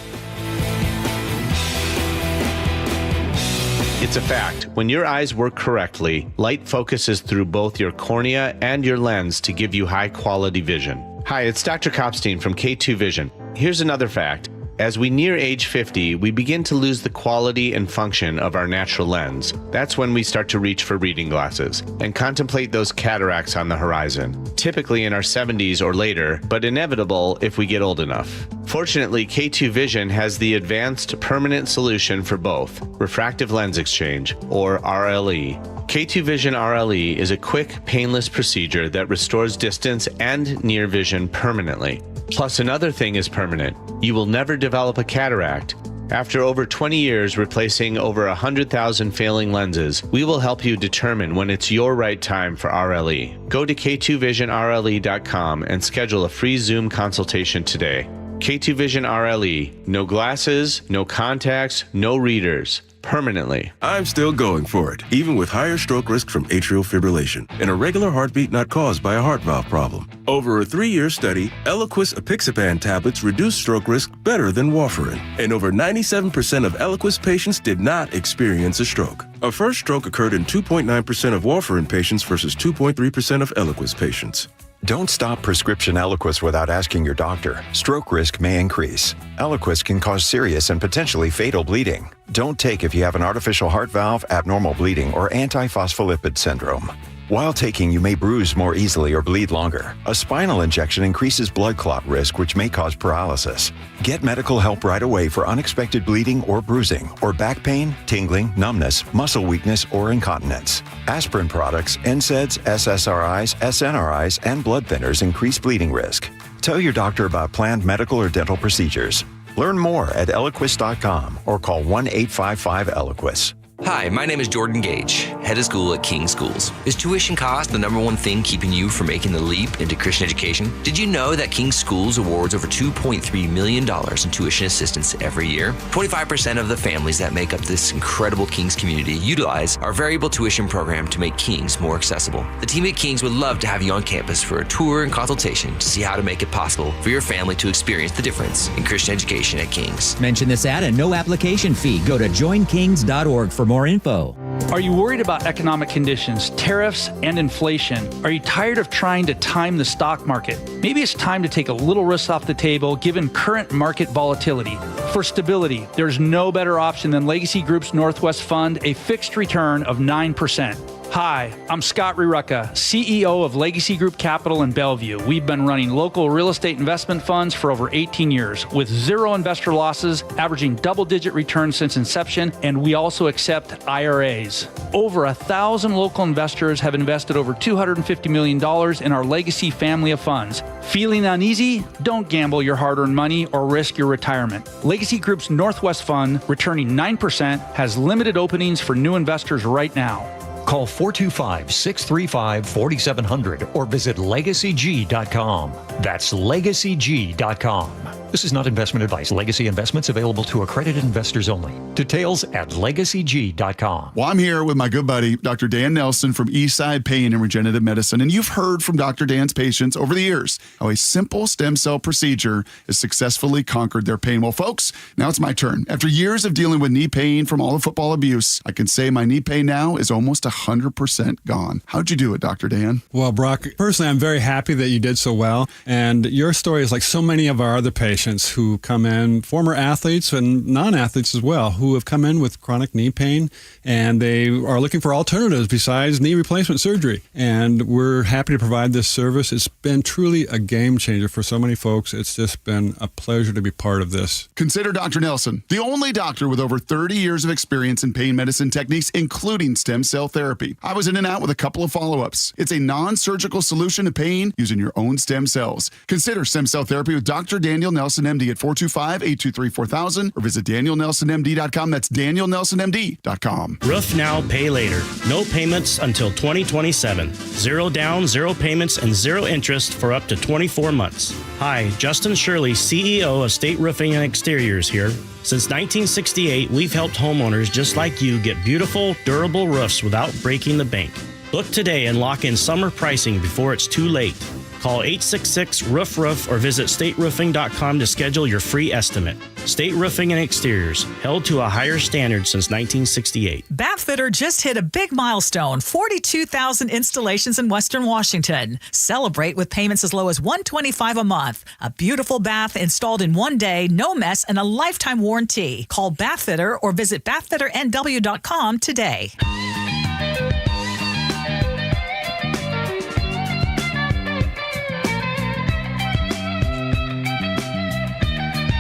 It's a fact. When your eyes work correctly, light focuses through both your cornea and your lens to give you high-quality vision. Hi, it's Dr. Kopstein from K2 Vision. Here's another fact. As we near age 50, we begin to lose the quality and function of our natural lens. That's when we start to reach for reading glasses and contemplate those cataracts on the horizon, typically in our 70s or later, but inevitable if we get old enough. Fortunately, K2 Vision has the advanced permanent solution for both, refractive lens exchange, or RLE. K2 Vision RLE is a quick, painless procedure that restores distance and near vision permanently. Plus, another thing is permanent. You will never develop a cataract. After over 20 years replacing over 100,000 failing lenses, we will help you determine when it's your right time for RLE. Go to k2visionrle.com and schedule a free Zoom consultation today. K2 Vision RLE. No glasses, no contacts, no readers. Permanently. I'm still going for it, even with higher stroke risk from atrial fibrillation, an irregular heartbeat not caused by a heart valve problem. Over a 3-year study, Eliquis apixaban tablets reduce stroke risk better than warfarin, and over 97% of Eliquis patients did not experience a stroke. A first stroke occurred in 2.9% of warfarin patients versus 2.3% of Eliquis patients. Don't stop prescription Eliquis without asking your doctor. Stroke risk may increase. Eliquis can cause serious and potentially fatal bleeding. Don't take if you have an artificial heart valve, abnormal bleeding, or antiphospholipid syndrome. While taking, you may bruise more easily or bleed longer. A spinal injection increases blood clot risk, which may cause paralysis. Get medical help right away for unexpected bleeding or bruising, or back pain, tingling, numbness, muscle weakness, or incontinence. Aspirin products, NSAIDs, SSRIs, SNRIs, and blood thinners increase bleeding risk. Tell your doctor about planned medical or dental procedures. Learn more at Eliquis.com or call 1-855-ELIQUIS. Hi, my name is Jordan Gage, head of school at King Schools. Is tuition cost the number one thing keeping you from making the leap into Christian education? Did you know that King Schools awards over $2.3 million in tuition assistance every year? 25% of the families that make up this incredible Kings community utilize our variable tuition program to make Kings more accessible. The team at Kings would love to have you on campus for a tour and consultation to see how to make it possible for your family to experience the difference in Christian education at Kings. Mention this ad and no application fee. Go to joinkings.org for more info. Are you worried about economic conditions, tariffs, and inflation? Are you tired of trying to time the stock market? Maybe it's time to take a little risk off the table given current market volatility. For stability, there's no better option than Legacy Group's Northwest Fund, a fixed return of 9%. Hi, I'm Scott Rirucka, CEO of Legacy Group Capital in Bellevue. We've been running local real estate investment funds for over 18 years with zero investor losses, averaging double-digit returns since inception, and we also accept IRAs. Over 1,000 local investors have invested over $250 million in our Legacy family of funds. Feeling uneasy? Don't gamble your hard-earned money or risk your retirement. Legacy Group's Northwest Fund, returning 9%, has limited openings for new investors right now. Call 425-635-4700 or visit LegacyG.com. That's LegacyG.com. This is not investment advice. Legacy investments available to accredited investors only. Details at LegacyG.com. Well, I'm here with my good buddy, Dr. Dan Nelson from Eastside Pain and Regenerative Medicine. And you've heard from Dr. Dan's patients over the years how a simple stem cell procedure has successfully conquered their pain. Well, folks, now it's my turn. After years of dealing with knee pain from all the football abuse, I can say my knee pain now is almost 100% gone. How'd you do it, Dr. Dan? Well, Brock, personally, I'm very happy that you did so well. And your story is like so many of our other patients who come in, former athletes and non-athletes as well, who have come in with chronic knee pain, and they are looking for alternatives besides knee replacement surgery. And we're happy to provide this service. It's been truly a game changer for so many folks. It's just been a pleasure to be part of this. Consider Dr. Nelson, the only doctor with over 30 years of experience in pain medicine techniques, including stem cell therapy. I was in and out with a couple of follow-ups. It's a non-surgical solution to pain using your own stem cells. Consider stem cell therapy with Dr. Daniel Nelson, MD at 425-823-4000 or visit DanielNelsonMD.com. That's DanielNelsonMD.com. Roof now, pay later. No payments until 2027. Zero down, zero payments, and zero interest for up to 24 months. Hi, Justin Shirley, CEO of State Roofing and Exteriors here. Since 1968, we've helped homeowners just like you get beautiful, durable roofs without breaking the bank. Book today and lock in summer pricing before it's too late. Call 866-ROOF-ROOF or visit stateroofing.com to schedule your free estimate. State Roofing and Exteriors, held to a higher standard since 1968. Bathfitter just hit a big milestone, 42,000 installations in Western Washington. Celebrate with payments as low as $125 a month. A beautiful bath installed in one day, no mess, and a lifetime warranty. Call Bathfitter or visit bathfitternw.com today.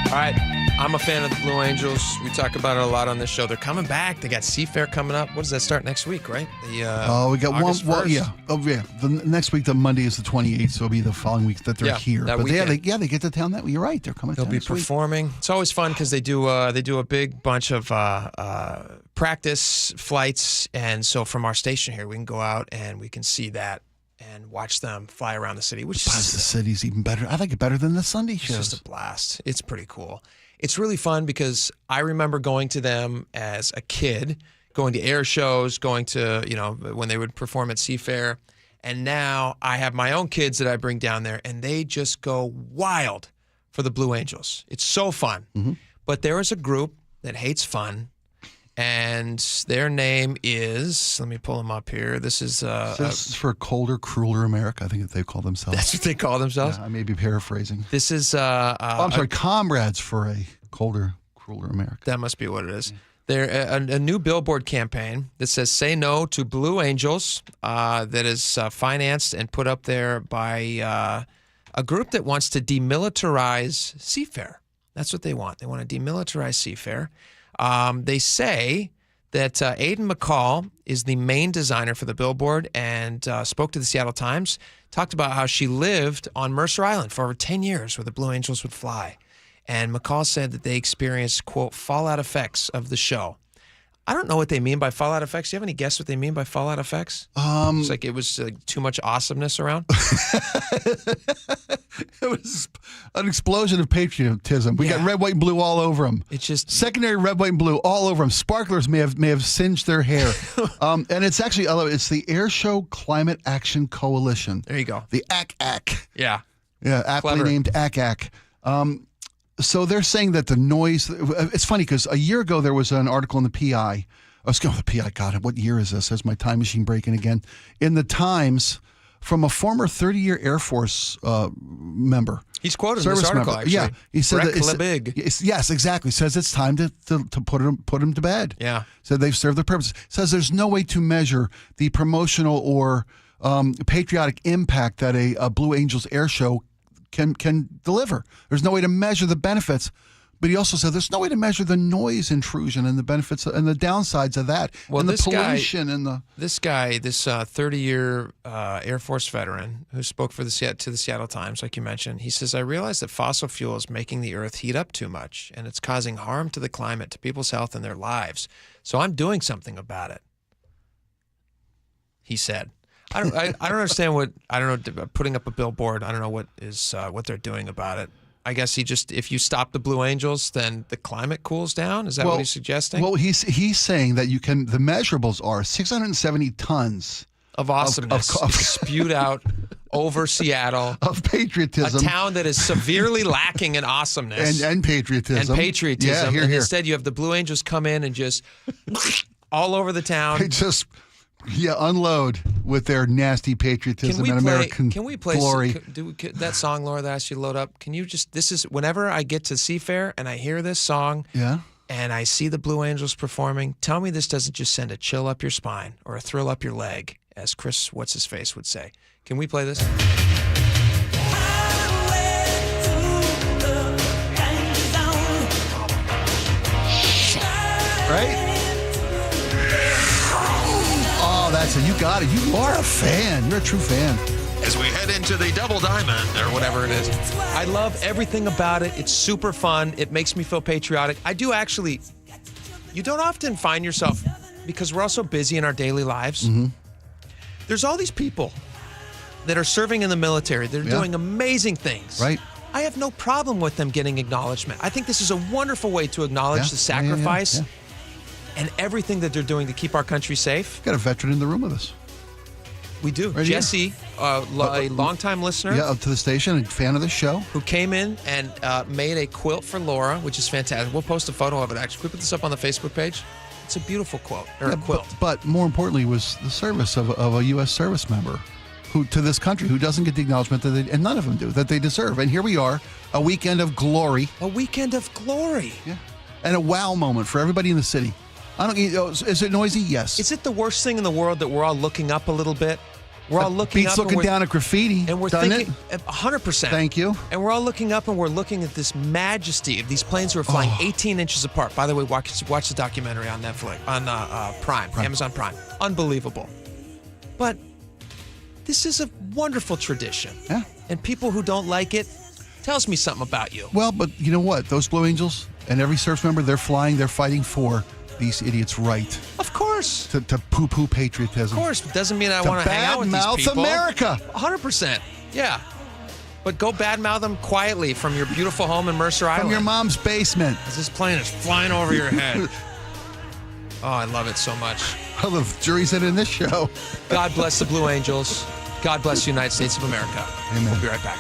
All right, I'm a fan of the Blue Angels. We talk about it a lot on this show. They're coming back. They got Seafair coming up. What does that start next week, right? We got August one. 1st. Yeah. Oh, yeah. The next week, the Monday is the 28th, so it'll be the following week that they're here. That But weekend. they get to town. You're right. They're coming. They'll to town be next week. performing. It's always fun because they do a big bunch of practice flights, and so from our station here, we can go out and we can see that and watch them fly around the city. Which Plus, the city's even better. I like it better than the Sunday shows. It's just a blast. It's pretty cool. It's really fun because I remember going to them as a kid, going to air shows, going to, when they would perform at Seafair. And now I have my own kids that I bring down there, and they just go wild for the Blue Angels. It's so fun. Mm-hmm. But there is a group that hates fun, and their name is, let me pull them up here. This is for Colder, Crueler America, I think that they call themselves. That's what they call themselves? Yeah, I may be paraphrasing. This is... I'm sorry, Comrades for a Colder, Crueler America. That must be what it is. They're a new billboard campaign that says "Say No to Blue Angels," that is financed and put up there by a group that wants to demilitarize Seafair. That's what they want. They want to demilitarize Seafair. They say that Aiden McCall is the main designer for the billboard and spoke to the Seattle Times, talked about how she lived on Mercer Island for over 10 years where the Blue Angels would fly. And McCall said that they experienced, quote, fallout effects of the show. I don't know what they mean by fallout effects. Do you have any guess what they mean by fallout effects? It's like it was too much awesomeness around. It was an explosion of patriotism. We got red, white, and blue all over them. It's just secondary red, white, and blue all over them. Sparklers may have singed their hair. And it's actually, it's the Air Show Climate Action Coalition. There you go. The ACAC. Yeah. Yeah, aptly Clever. named ACAC. So they're saying that the noise, it's funny because a year ago there was an article in the PI let's go with the PI. God, what year is this? Has my time machine breaking again? In the Times, from a former 30-year Air Force member. He's quoted in this article, member. actually. Yeah, he said yes, exactly. Says it's time to put him to bed. Yeah. Said they've served their purpose. Says there's no way to measure the promotional or patriotic impact that a Blue Angels air show can deliver. There's no way to measure the benefits. But he also said there's no way to measure the noise intrusion and the benefits and the downsides of that. Well, and the this pollution and the... This guy, this 30-year Air Force veteran who spoke to the Seattle Times, like you mentioned, he says, I realize that fossil fuel is making the earth heat up too much, and it's causing harm to the climate, to people's health and their lives. So I'm doing something about it, he said. I don't understand putting up a billboard. I don't know what they're doing about it. I guess if you stop the Blue Angels, then the climate cools down? Is that what he's suggesting? Well, he's saying that the measurables are 670 tons of awesomeness spewed out over Seattle. Of patriotism. A town that is severely lacking in awesomeness. And patriotism. Yeah, here. Instead, you have the Blue Angels come in and just all over the town. They just... unload with their nasty patriotism and American glory. That song, Laura, that I asked you to load up, can you just, this is, whenever I get to Seafair and I hear this song and I see the Blue Angels performing, tell me this doesn't just send a chill up your spine or a thrill up your leg, as Chris What's-His-Face would say. Can we play this? Right? Oh, that's it. You got it. You are a fan. You're a true fan. As we head into the Double Diamond, or whatever it is. I love everything about it. It's super fun. It makes me feel patriotic. I do actually, you don't often find yourself, because we're all so busy in our daily lives, there's all these people that are serving in the military. They're doing amazing things. Right. I have no problem with them getting acknowledgement. I think this is a wonderful way to acknowledge the sacrifice and everything that they're doing to keep our country safe. We've got a veteran in the room with us. We do. Right Jesse, a longtime listener. Yeah, up to the station, a fan of the show. Who came in and made a quilt for Laura, which is fantastic. We'll post a photo of it, actually. Can we put this up on the Facebook page? It's a beautiful quilt. But more importantly was the service of a U.S. service member to this country who doesn't get the acknowledgement and none of them do, that they deserve. And here we are, a weekend of glory. A weekend of glory. Yeah. And a wow moment for everybody in the city. Is it noisy? Yes. Is it the worst thing in the world that we're all looking up a little bit? We're all looking Beats up. looking down at graffiti. And we're thinking 100%. Thank you. And we're all looking up and we're looking at this majesty of these planes who are flying 18 inches apart. By the way, watch the documentary on Netflix, on Prime, Amazon Prime. Unbelievable. But this is a wonderful tradition. Yeah. And people who don't like it, tells me something about you. Well, but you know what? Those Blue Angels and every service member, they're fighting for these idiots' right. Of course. To poo-poo patriotism. Of course. It doesn't mean I want to hang out with these people. America. 100%. Yeah. But go badmouth them quietly from your beautiful home in Mercer Island. From your mom's basement. As this plane is flying over your head. Oh, I love it so much. I love jury's in this show. God bless the Blue Angels. God bless the United States of America. Amen. We'll be right back.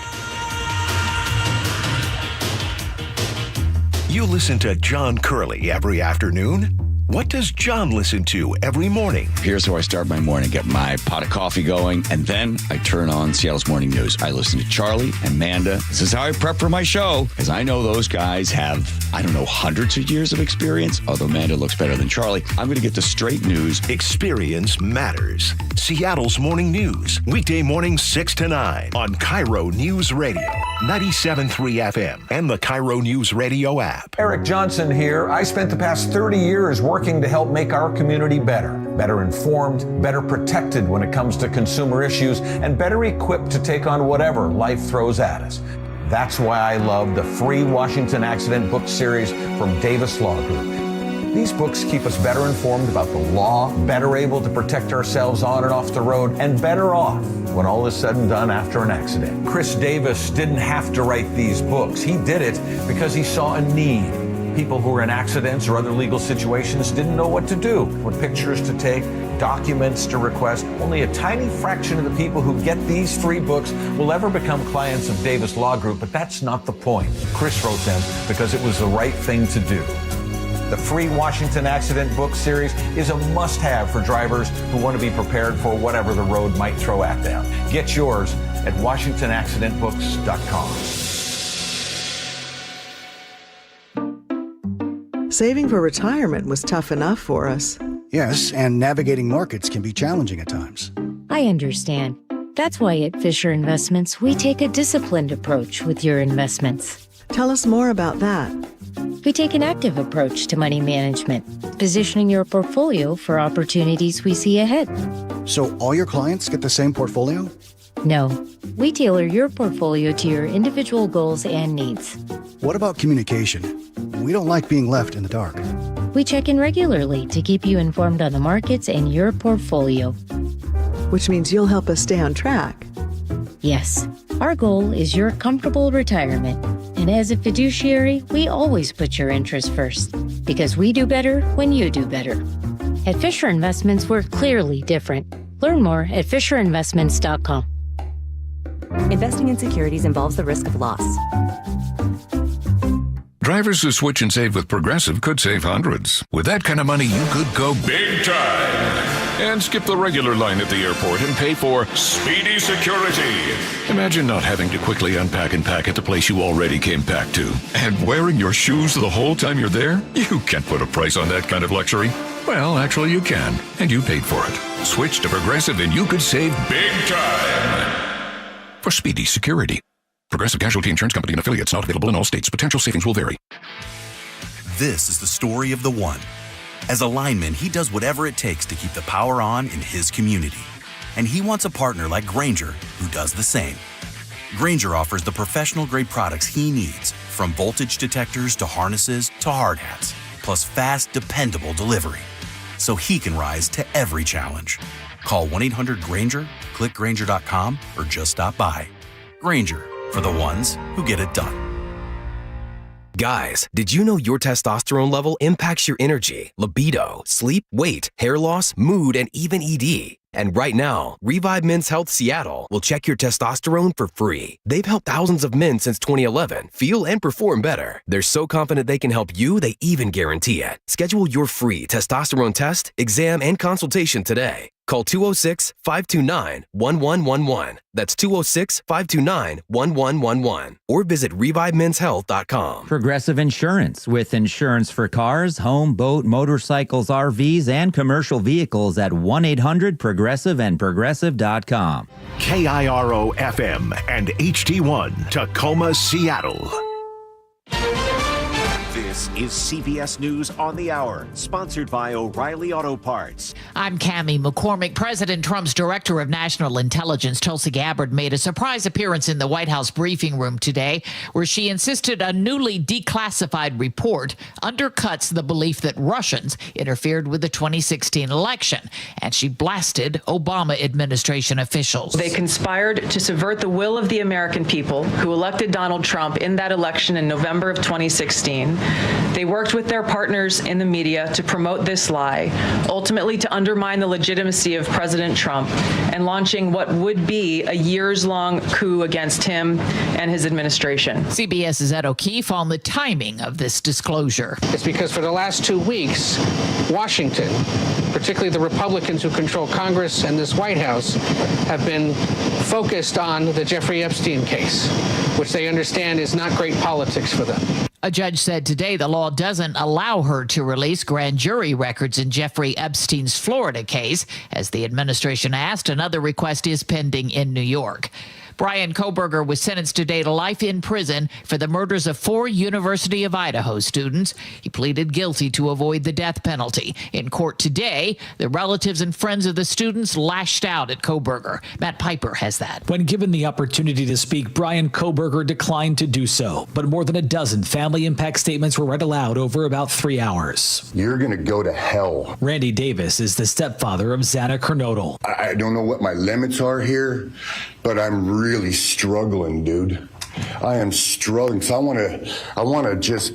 You listen to John Curley every afternoon. What does John listen to every morning? Here's how I start my morning. Get my pot of coffee going, and then I turn on Seattle's Morning News. I listen to Charlie and Amanda. This is how I prep for my show, because I know those guys have, hundreds of years of experience, although Amanda looks better than Charlie. I'm going to get the straight news. Experience matters. Seattle's Morning News, weekday mornings 6 to 9 on KIRO News Radio, 97.3 FM, and the KIRO News Radio app. Eric Johnson here. I spent the past 30 years working to help make our community better informed, better protected when it comes to consumer issues, and better equipped to take on whatever life throws at us. That's why I love the free Washington Accident book series from Davis Law Group. These books keep us better informed about the law, better able to protect ourselves on and off the road, and better off when all is said and done after an accident. Chris Davis didn't have to write these books. He did it because he saw a need. People who were in accidents or other legal situations didn't know what to do, what pictures to take, documents to request. Only a tiny fraction of the people who get these free books will ever become clients of Davis Law Group, but that's not the point. Chris wrote them because it was the right thing to do. The free Washington Accident book series is a must-have for drivers who want to be prepared for whatever the road might throw at them. Get yours at WashingtonAccidentBooks.com. Saving for retirement was tough enough for us. Yes, and navigating markets can be challenging at times. I understand. That's why at Fisher Investments, we take a disciplined approach with your investments. Tell us more about that. We take an active approach to money management, positioning your portfolio for opportunities we see ahead. So all your clients get the same portfolio? No, we tailor your portfolio to your individual goals and needs. What about communication? We don't like being left in the dark. We check in regularly to keep you informed on the markets and your portfolio. Which means you'll help us stay on track. Yes, our goal is your comfortable retirement. And as a fiduciary, we always put your interests first, because we do better when you do better. At Fisher Investments, we're clearly different. Learn more at FisherInvestments.com. Investing in securities involves the risk of loss. Drivers who switch and save with Progressive could save hundreds. With that kind of money, you could go big time and skip the regular line at the airport and pay for speedy security. Imagine not having to quickly unpack and pack at the place you already came packed to. And wearing your shoes the whole time you're there? You can't put a price on that kind of luxury. Well, actually you can, and you paid for it. Switch to Progressive and you could save big time for speedy security. Progressive Casualty Insurance Company and affiliates, not available in all states. Potential savings will vary. This is the story of the one. As a lineman, he does whatever it takes to keep the power on in his community. And he wants a partner like Grainger who does the same. Grainger offers the professional-grade products he needs, from voltage detectors to harnesses to hard hats, plus fast, dependable delivery, so he can rise to every challenge. Call 1-800-GRAINGER, click Grainger.com, or just stop by. Grainger, for the ones who get it done. Guys, did you know your testosterone level impacts your energy, libido, sleep, weight, hair loss, mood, and even ED? And right now, Revive Men's Health Seattle will check your testosterone for free. They've helped thousands of men since 2011 feel and perform better. They're so confident they can help you, they even guarantee it. Schedule your free testosterone test, exam, and consultation today. Call 206-529-1111. That's 206-529-1111. Or visit ReviveMen'sHealth.com. Progressive Insurance, with insurance for cars, home, boat, motorcycles, RVs, and commercial vehicles at 1-800-PROGRESSIVE and Progressive.com. KIRO FM and HD1, Tacoma, Seattle. This is CBS News on the Hour, sponsored by O'Reilly Auto Parts. I'm Cammie McCormick. President Trump's Director of National Intelligence, Tulsi Gabbard, made a surprise appearance in the White House briefing room today, where she insisted a newly declassified report undercuts the belief that Russians interfered with the 2016 election, and she blasted Obama administration officials. They conspired to subvert the will of the American people who elected Donald Trump in that election in November of 2016. They worked with their partners in the media to promote this lie, ultimately to undermine the legitimacy of President Trump and launching what would be a years-long coup against him and his administration. CBS's Ed O'Keefe on the timing of this disclosure. It's because for the last 2 weeks, Washington, particularly the Republicans who control Congress and this White House, have been focused on the Jeffrey Epstein case, which they understand is not great politics for them. A judge said today the law doesn't allow her to release grand jury records in Jeffrey Epstein's Florida case. As the administration asked, another request is pending in New York. Brian Kohberger was sentenced today to life in prison for the murders of 4 University of Idaho students. He pleaded guilty to avoid the death penalty. In court today, the relatives and friends of the students lashed out at Kohberger. Matt Piper has that. When given the opportunity to speak, Brian Kohberger declined to do so, but more than a dozen family impact statements were read aloud over about 3 hours. You're going to go to hell. Randy Davis is the stepfather of Xana Kernodle. I don't know what my limits are here, but I'm really struggling, dude. I am struggling. So I want to just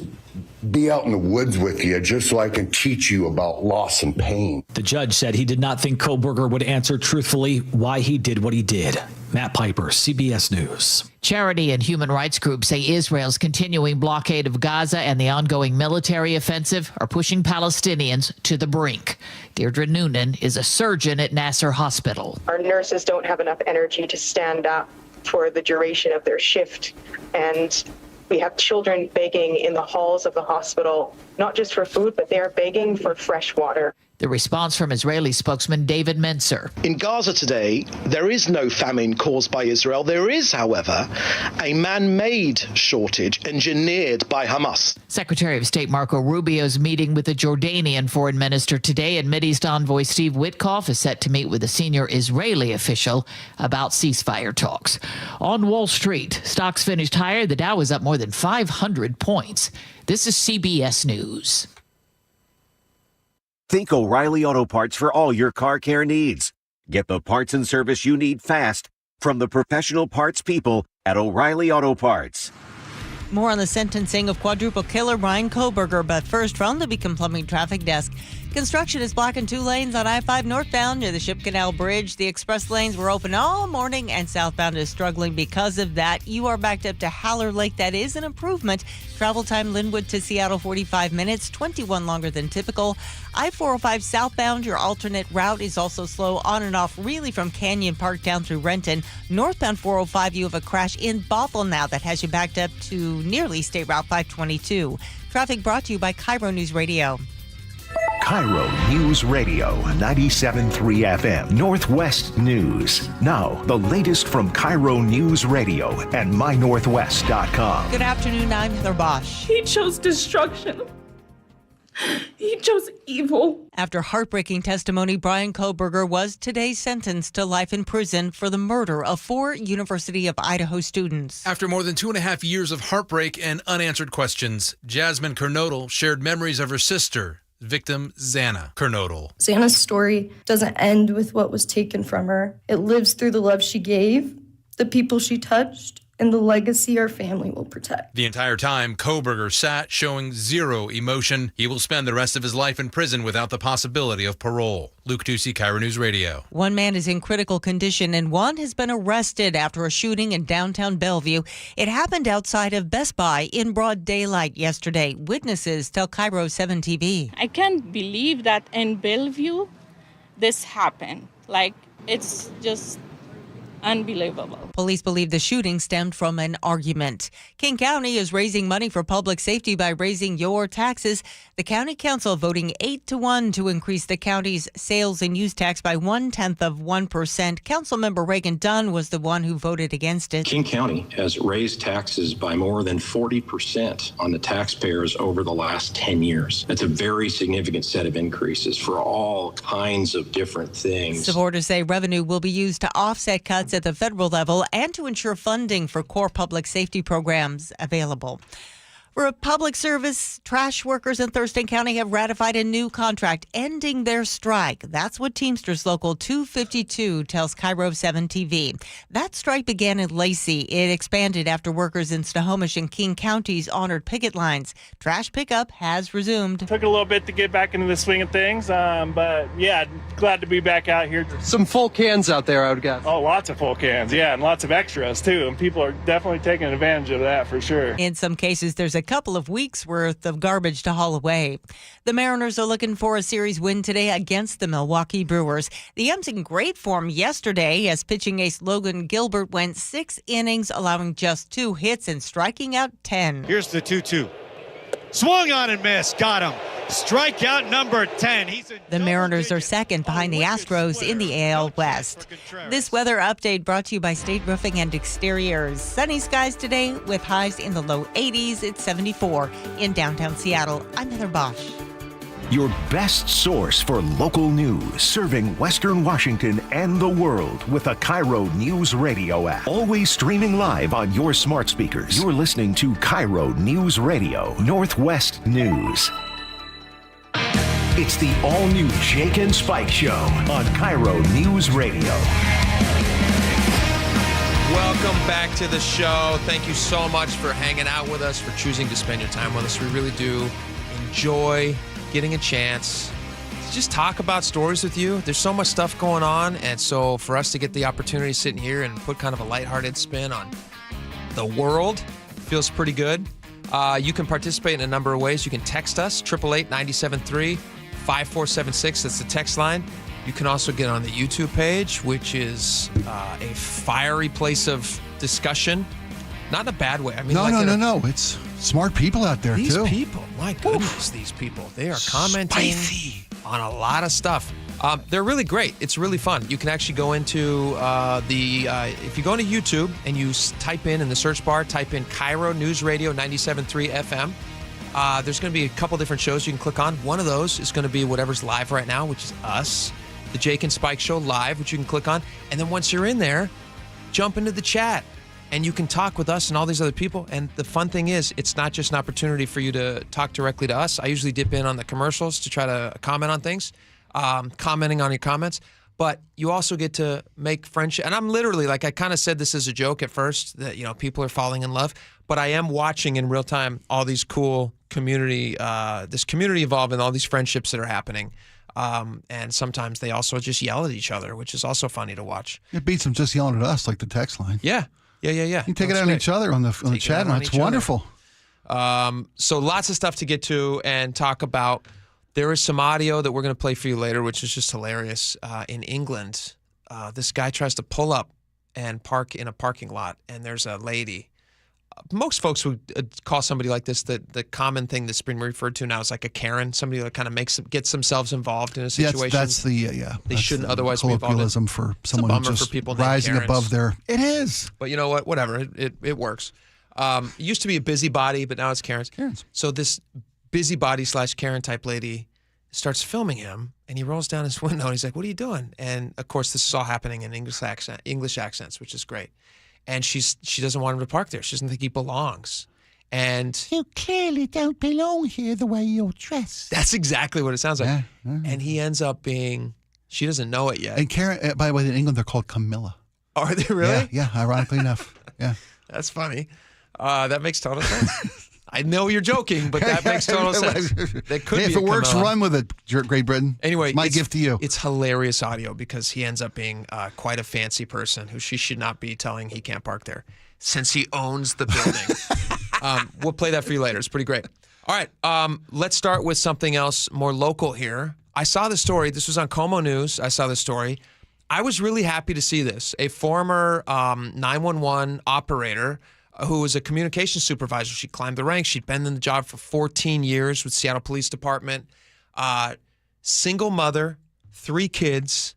be out in the woods with you just so I can teach you about loss and pain. The judge said he did not think Kohberger would answer truthfully why he did what he did. Matt Piper, CBS News. Charity and human rights groups say Israel's continuing blockade of Gaza and the ongoing military offensive are pushing Palestinians to the brink. Deirdre Noonan is a surgeon at Nasser Hospital. Our nurses don't have enough energy to stand up for the duration of their shift, and we have children begging in the halls of the hospital, not just for food, but they are begging for fresh water. The response from Israeli spokesman David Menser. In Gaza today, there is no famine caused by Israel. There is, however, a man-made shortage engineered by Hamas. Secretary of State Marco Rubio's meeting with the Jordanian foreign minister today, and Mideast envoy Steve Witkoff is set to meet with a senior Israeli official about ceasefire talks. On Wall Street, stocks finished higher. The Dow is up more than 500 points. This is CBS News. Think O'Reilly Auto Parts for all your car care needs. Get the parts and service you need fast from the professional parts people at O'Reilly Auto Parts. More on the sentencing of quadruple killer Brian Kohberger, but first from the Beacon Plumbing Traffic Desk. Construction is blocking 2 lanes on I-5 northbound near the Ship Canal Bridge. The express lanes were open all morning, and southbound is struggling because of that. You are backed up to Haller Lake. That is an improvement. Travel time Linwood to Seattle, 45 minutes, 21 longer than typical. I-405 southbound, your alternate route is also slow on and off, really from Canyon Park down through Renton. Northbound 405, you have a crash in Bothell now that has you backed up to nearly State Route 522. Traffic brought to you by KIRO Newsradio. KIRO News Radio 97.3 FM Northwest News. Now, the latest from KIRO News Radio and mynorthwest.com. Good afternoon, I'm Heather Bosch. He chose destruction. He chose evil. After heartbreaking testimony, Brian Kohberger was today sentenced to life in prison for the murder of 4 University of Idaho students. After more than 2.5 years of heartbreak and unanswered questions, Jasmine Kernodle shared memories of her sister, victim Xana Kernodle. Xana's story doesn't end with what was taken from her. It lives through the love she gave, the people she touched, and the legacy our family will protect. The entire time, Kohberger sat showing zero emotion. He will spend the rest of his life in prison without the possibility of parole. Luke Ducey, KIRO News Radio. 1 man is in critical condition and 1 has been arrested after a shooting in downtown Bellevue. It happened outside of Best Buy in broad daylight yesterday. Witnesses tell KIRO 7 TV. I can't believe that in Bellevue this happened. Like, it's just unbelievable. Police believe the shooting stemmed from an argument. King County is raising money for public safety by raising your taxes. The county council voting 8-1 to increase the county's sales and use tax by 0.1%. Councilmember Reagan Dunn was the one who voted against it. King County has raised taxes by more than 40% on the taxpayers over the last 10 years. That's a very significant set of increases for all kinds of different things. Supporters say revenue will be used to offset cuts at the federal level and to ensure funding for core public safety programs available. For a public service, trash workers in Thurston County have ratified a new contract ending their strike. That's what Teamsters Local 252 tells KIRO 7 TV. That strike began in Lacey. It expanded after workers in Snohomish and King counties honored picket lines. Trash pickup has resumed. Took a little bit to get back into the swing of things, but yeah, glad to be back out here. Some full cans out there, I would guess. Oh, lots of full cans, yeah, and lots of extras too. And people are definitely taking advantage of that for sure. In some cases, there's a couple of weeks worth of garbage to haul away. The Mariners are looking for a series win today against the Milwaukee Brewers. The M's in great form yesterday as pitching ace Logan Gilbert went 6 innings, allowing just 2 hits and striking out 10. Here's the 2-2. Swung on and missed. Got him. Strikeout number 10. The Mariners are second behind the Astros in the AL West. This weather update brought to you by State Roofing and Exteriors. Sunny skies today with highs in the low 80s. It's 74 in downtown Seattle. I'm Heather Bosch. Your best source for local news, serving Western Washington and the world with a KIRO News Radio app. Always streaming live on your smart speakers. You're listening to KIRO News Radio, Northwest News. It's the all-new Jake and Spike Show on KIRO News Radio. Welcome back to the show. Thank you so much for hanging out with us, for choosing to spend your time with us. We really do enjoy getting a chance just talk about stories with you. There's so much stuff going on, and so for us to get the opportunity to sit in here and put kind of a lighthearted spin on the world feels pretty good. You can participate in a number of ways. You can text us, 888-973-5476. That's the text line. You can also get on the YouTube page, which is a fiery place of discussion. Not in a bad way. I mean, no. It's smart people out there, these too. These people, my goodness, these people. They are commenting on a lot of stuff. They're really great. It's really fun. You can actually go into if you go into YouTube and you type in the search bar, type in KIRO Newsradio 97.3 FM. There's going to be a couple different shows you can click on. One of those is going to be whatever's live right now, which is us. The Jake and Spike Show live, which you can click on. And then once you're in there, jump into the chat. And you can talk with us and all these other people. And the fun thing is, it's not just an opportunity for you to talk directly to us. I usually dip in on the commercials to try to comment on things, commenting on your comments. But you also get to make friendship. And I'm literally, I kind of said this as a joke at first, that, people are falling in love. But I am watching in real time all these cool community, this community evolve and all these friendships that are happening. And sometimes they also just yell at each other, which is also funny to watch. It beats them just yelling at us like the text line. Yeah. Yeah. You can take it out on each other on the chat, and it's wonderful. So lots of stuff to get to and talk about. There is some audio that we're going to play for you later, which is just hilarious. In England, this guy tries to pull up and park in a parking lot, and there's a lady. Most folks would call somebody like this the common thing that's been referred to now is like a Karen, somebody that kind of gets themselves involved in a situation. That's the They shouldn't otherwise be involved in. Colloquialism for someone who's just for people rising above their. It is. But you know what? Whatever. It works. It used to be a busybody, but now it's Karen's. So this busybody / Karen type lady starts filming him, and he rolls down his window, and he's like, "What are you doing?" And of course, this is all happening in English accents, which is great. And she doesn't want him to park there. She doesn't think he belongs. And you clearly don't belong here the way you're dressed. That's exactly what it sounds like. Yeah. And he ends up being, she doesn't know it yet. And Karen, by the way, in England, they're called Camilla. Oh, are they really? Yeah, ironically enough. Yeah. That's funny. That makes total sense. I know you're joking, but that makes total sense. That could be if it works, Camilla. run with it, Great Britain. Anyway, it's my gift to you. It's hilarious audio because he ends up being quite a fancy person who she should not be telling he can't park there since he owns the building. We'll play that for you later. It's pretty great. All right, let's start with something else more local here. I saw the story. This was on Como News. I saw the story. I was really happy to see this. A former 911 operator who was a communications supervisor. She climbed the ranks. She'd been in the job for 14 years with Seattle Police Department. Single mother, 3 kids.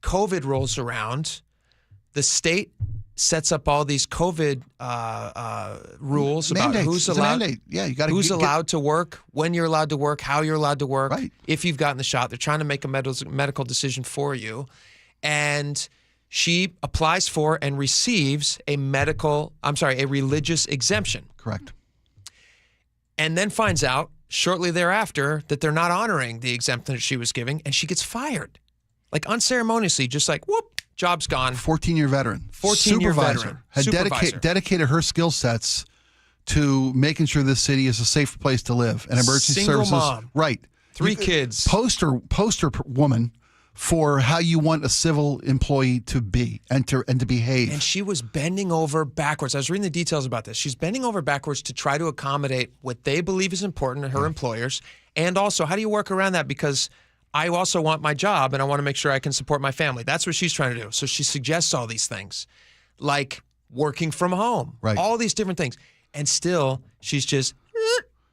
COVID rolls around. The state sets up all these COVID rules about who's allowed. Yeah, you got to who's allowed to work, when you're allowed to work, how you're allowed to work. Right. If you've gotten the shot, they're trying to make a medical decision for you, and she applies for and receives a religious exemption. Correct. And then finds out shortly thereafter that they're not honoring the exemption that she was giving, and she gets fired. Like unceremoniously, just like, whoop, job's gone. 14-year veteran. 14-year veteran. Had dedicated her skill sets to making sure this city is a safe place to live. And emergency Single services. mom. Right. 3 kids. Poster woman for how you want a civil employee to be and to behave. And she was bending over backwards. I was reading the details about this. She's bending over backwards to try to accommodate what they believe is important to her employers. And also, how do you work around that? Because I also want my job and I want to make sure I can support my family. That's what she's trying to do. So she suggests all these things, like working from home, right? All these different things. And still, she's just,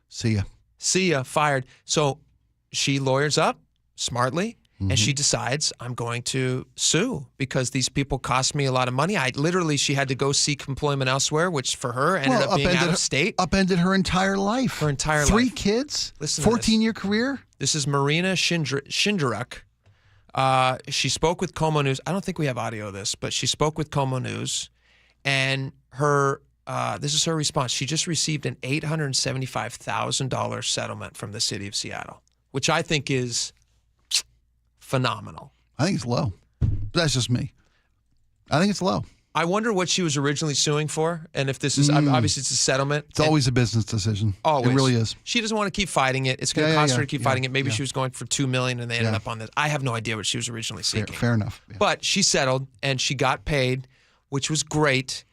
see ya, fired. So she lawyers up smartly. And she decides, I'm going to sue because these people cost me a lot of money. She had to go seek employment elsewhere, which for her ended up being out of state. Upended her entire life. 3 kids, 14-year career. This is Marina Shindaruk. She spoke with Como News. I don't think we have audio of this, but she spoke with Como News. And this is her response. She just received an $875,000 settlement from the city of Seattle, which I think is phenomenal. I think it's low. That's just me. I think it's low. I wonder what she was originally suing for, and if this is obviously it's a settlement. It's always a business decision. Always. It really is. She doesn't want to keep fighting it. It's going to cost her to keep fighting it. Maybe she was going for $2 million, and they ended up on this. I have no idea what she was originally seeking. Fair enough. Yeah. But she settled, and she got paid, which was great.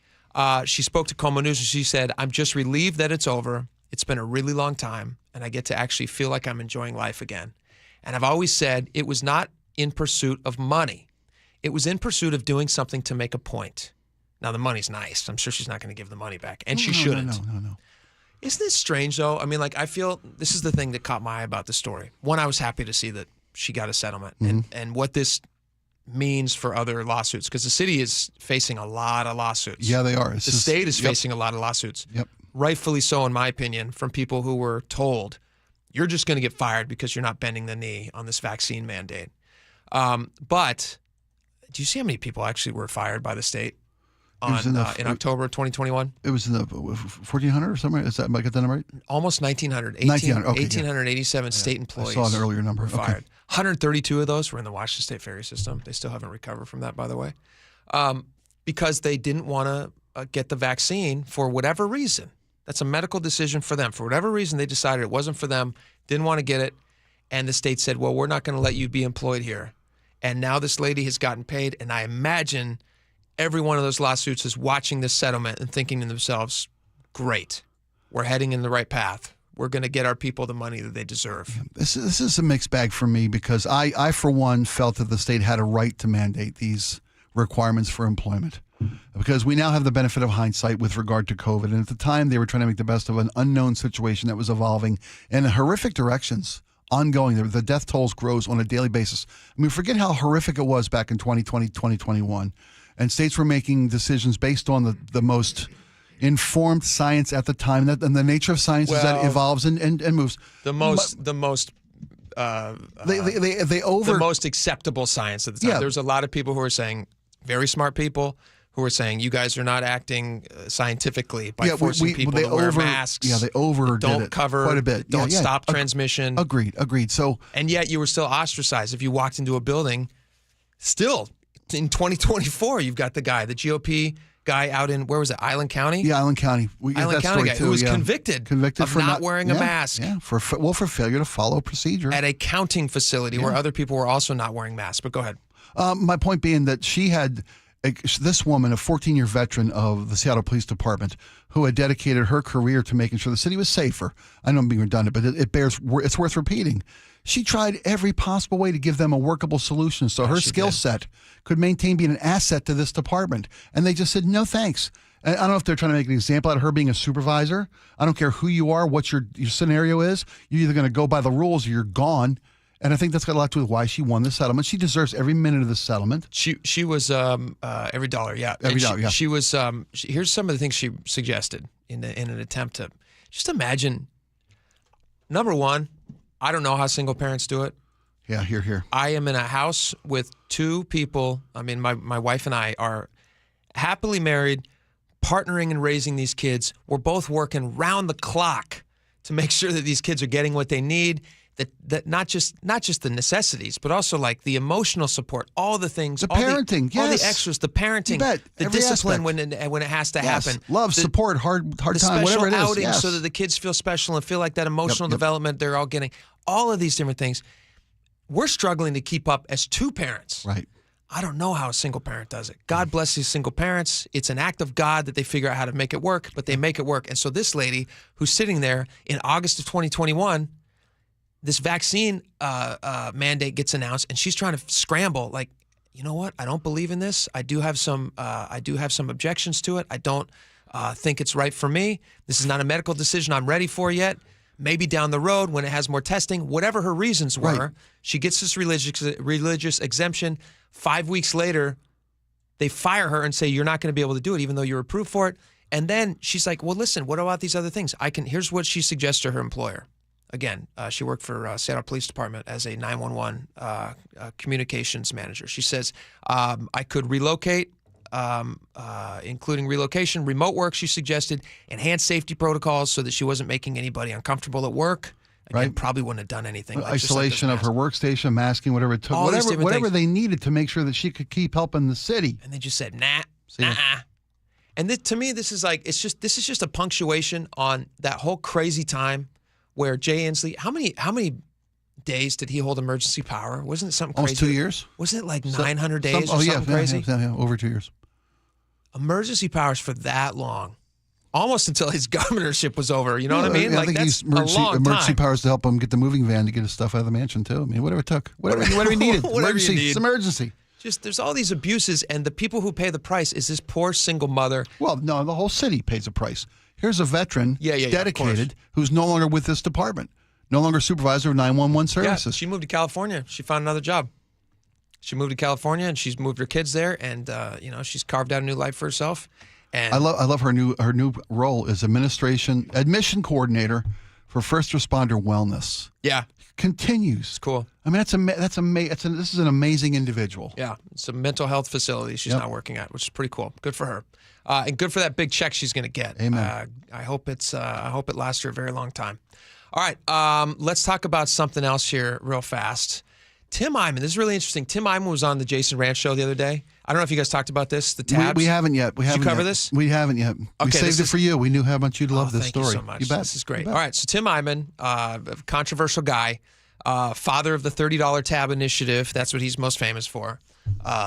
She spoke to KIRO News, and she said, "I'm just relieved that it's over. It's been a really long time, and I get to actually feel like I'm enjoying life again." And I've always said it was not in pursuit of money. It was in pursuit of doing something to make a point. Now, the money's nice. I'm sure she's not going to give the money back, and she shouldn't. No. Isn't this strange, though? I mean, like, I feel this is the thing that caught my eye about the story. One, I was happy to see that she got a settlement, and what this means for other lawsuits, because the city is facing a lot of lawsuits. Yeah, they are. The state is facing a lot of lawsuits. Yep. Rightfully so, in my opinion, from people who were told, you're just going to get fired because you're not bending the knee on this vaccine mandate. But do you see how many people actually were fired by the state in October of 2021? It was in the 1,400 or something? Is that, am I get that number right? Almost 1,900. 1,887 state employees I saw an earlier number. were fired. 132 of those were in the Washington State ferry system. They still haven't recovered from that, by the way, because they didn't want to get the vaccine for whatever reason. That's a medical decision for them. For whatever reason, they decided it wasn't for them, didn't want to get it, and the state said, well, we're not going to let you be employed here. And now this lady has gotten paid, and I imagine every one of those lawsuits is watching this settlement and thinking to themselves, great, we're heading in the right path. We're going to get our people the money that they deserve. This is a mixed bag for me, because I, for one, felt that the state had a right to mandate these requirements for employment, because we now have the benefit of hindsight with regard to COVID. And at the time, they were trying to make the best of an unknown situation that was evolving in horrific directions. Ongoing, the death tolls grows on a daily basis. I mean, forget how horrific it was back in 2020, 2021. And states were making decisions based on the most informed science at the time, and the nature of science is that it evolves and moves. The most acceptable science at the time. Yeah. There's a lot of people who are saying, very smart people, who are saying, you guys are not acting scientifically by forcing people to wear masks. Yeah, they overdid don't it cover quite a bit. Don't stop transmission. Agreed. So, and yet you were still ostracized if you walked into a building. Still, in 2024, you've got the GOP guy out in, where was it, Island County? Yeah, Island County. Island County guy who was convicted of for not wearing a mask. Yeah, for failure to follow procedure. At a counting facility where other people were also not wearing masks. But go ahead. My point being that she had this woman, a 14-year veteran of the Seattle Police Department, who had dedicated her career to making sure the city was safer. I know I'm being redundant, but it's worth repeating. She tried every possible way to give them a workable solution so her skill set could maintain being an asset to this department. And they just said, no, thanks. And I don't know if they're trying to make an example out of her being a supervisor. I don't care who you are, what your scenario is. You're either going to go by the rules or you're gone. And I think that's got a lot to do with why she won the settlement. She deserves every minute of the settlement. She was every dollar, yeah. Every dollar, yeah. She was. Here's some of the things she suggested in an attempt to just imagine. Number one, I don't know how single parents do it. Yeah, here. I am in a house with two people. I mean, my wife and I are happily married, partnering and raising these kids. We're both working round the clock to make sure that these kids are getting what they need. That not just the necessities, but also like the emotional support, all the things, the parenting, all the extras, the parenting, the discipline when it has to happen, love, support, hard time, whatever it is, outings so that the kids feel special and feel like that emotional development they're all getting. All of these different things, we're struggling to keep up as two parents. Right. I don't know how a single parent does it. God bless these single parents. It's an act of God that they figure out how to make it work, but they make it work. And so this lady who's sitting there in August of 2021. This vaccine mandate gets announced, and she's trying to scramble. Like, you know what? I don't believe in this. I do have some objections to it. I don't think it's right for me. This is not a medical decision I'm ready for yet. Maybe down the road when it has more testing, whatever her reasons were, she gets this religious exemption. 5 weeks later, they fire her and say you're not going to be able to do it, even though you're approved for it. And then she's like, well, listen, what about these other things? Here's what she suggests to her employer. Again, she worked for Seattle Police Department as a 911 communications manager. She says, I could relocate, including relocation, remote work, she suggested, enhanced safety protocols so that she wasn't making anybody uncomfortable at work. Again, probably wouldn't have done anything. Like isolation of her workstation, masking, whatever it took, whatever they needed to make sure that she could keep helping the city. And they just said, nah, See ya. And to me, this is just a punctuation on that whole crazy time where Jay Inslee. How many days did he hold emergency power? Wasn't it something crazy? Almost 2 years. Wasn't it like 900 days or something crazy? Yeah, over 2 years. Emergency powers for that long, almost until his governorship was over. You know what I mean? I Like think that's he's emergency time. powers to help him get the moving van to get his stuff out of the mansion too. I mean, whatever it took, whatever he needed. Whatever you Emergency. need. It's emergency. Just there's all these abuses, and the people who pay the price is this poor single mother. Well, no, the whole city pays a price. Here's a veteran, Yeah, dedicated, who's no longer with this department, no longer supervisor of 911 Yeah, services. she moved to California. She found another job. She moved to California, and she's moved her kids there, and she's carved out a new life for herself. And I love her new role as admission coordinator for first responder wellness. Yeah, continues. It's cool. I mean, this is an amazing individual. Yeah, it's a mental health facility she's now working at, which is pretty cool. Good for her, and good for that big check she's going to get. Amen. I hope it lasts her a very long time. All right, let's talk about something else here real fast. Tim Eyman, this is really interesting. Tim Eyman was on the Jason Ranch show the other day. I don't know if you guys talked about this, the tabs. We haven't yet. Did you cover this? We haven't yet. We Okay, saved it for you. We knew how much you'd love this story. Thank you so much. You bet. This is great. All right, so Tim Eyman, controversial guy, father of the $30 tab initiative. That's what he's most famous for.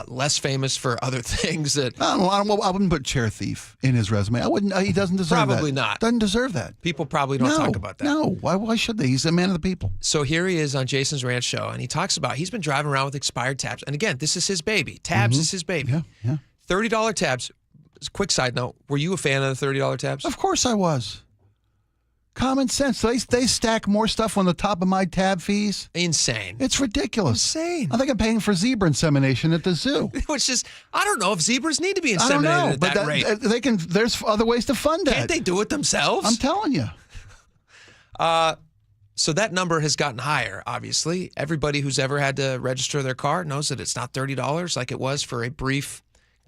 Less famous for other things that. I wouldn't put chair thief in his resume. I wouldn't. He doesn't deserve that. Probably not. Doesn't deserve that. People probably don't talk about that. No. Why should they? He's a man of the people. So here he is on Jason's Ranch show, and he talks about he's been driving around with expired tabs. And again, this is his baby. Tabs is his baby. Yeah. $30 tabs. Quick side note: were you a fan of the $30 tabs? Of course I was. Common sense. They stack more stuff on the top of my tab fees. Insane. It's ridiculous. Insane. I think I'm paying for zebra insemination at the zoo. Which is, I don't know if zebras need to be inseminated at that rate. They can. There's other ways to fund that. Can't they do it themselves? I'm telling you. So that number has gotten higher, obviously. Everybody who's ever had to register their car knows that it's not $30 like it was for a brief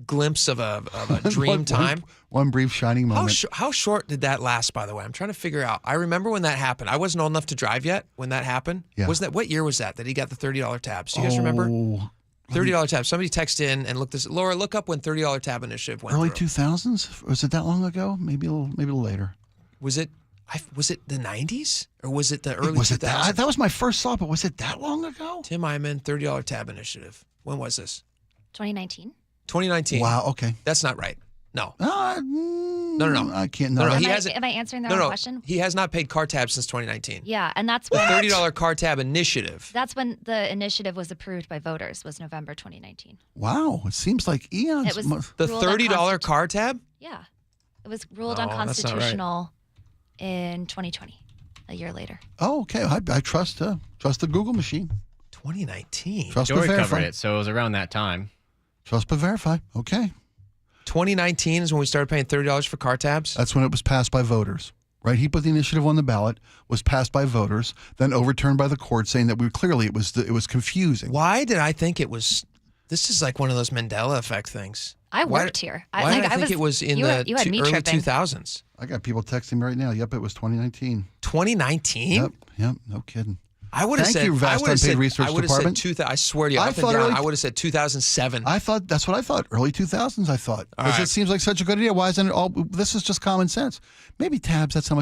glimpse of a dream time. One brief shining moment. How short did that last, by the way? I'm trying to figure out. I remember when that happened. I wasn't old enough to drive yet when that happened. Yeah. What year was that he got the $30 tabs? Do you guys remember? $30 tabs. Somebody texted in and looked this. Laura, look up when $30 tab initiative went Early through. 2000s? Was it that long ago? Maybe a little later. Was it the 90s or was it the early 2000s? That was my first thought, but was it that long ago? Tim Eyman, $30 tab initiative. When was this? 2019. 2019. Wow, okay. That's not right. No. No. I can't. No, Am I answering the wrong question? He has not paid car tabs since 2019. Yeah, and that's the when $30 car tab initiative. That's when the initiative was approved by voters. Was November 2019. Wow, it seems like eons. It was the $30 car tab. Yeah, it was ruled that's not right. unconstitutional in 2020, a year later. Oh, okay. I trust the Google machine. 2019. Trust but Story verify. covered it, so it was around that time. Trust but verify. Okay. 2019 is when we started paying $30 for car tabs. That's when it was passed by voters, right? He put the initiative on the ballot, was passed by voters, then overturned by the court, saying that it was confusing. Why did I think it was? This is like one of those Mandela effect things. I worked here. Why did I think it was in the early 2000s? I got people texting me right now. Yep, it was 2019. 2019? Yep, no kidding. I would have said. Thank you, Vast Unpaid Research Department. I swear to you, up and down, I would have said 2007. That's what I thought. Early 2000s, I thought. Right. It seems like such a good idea. Why isn't it all? This is just common sense. Maybe tabs. That's how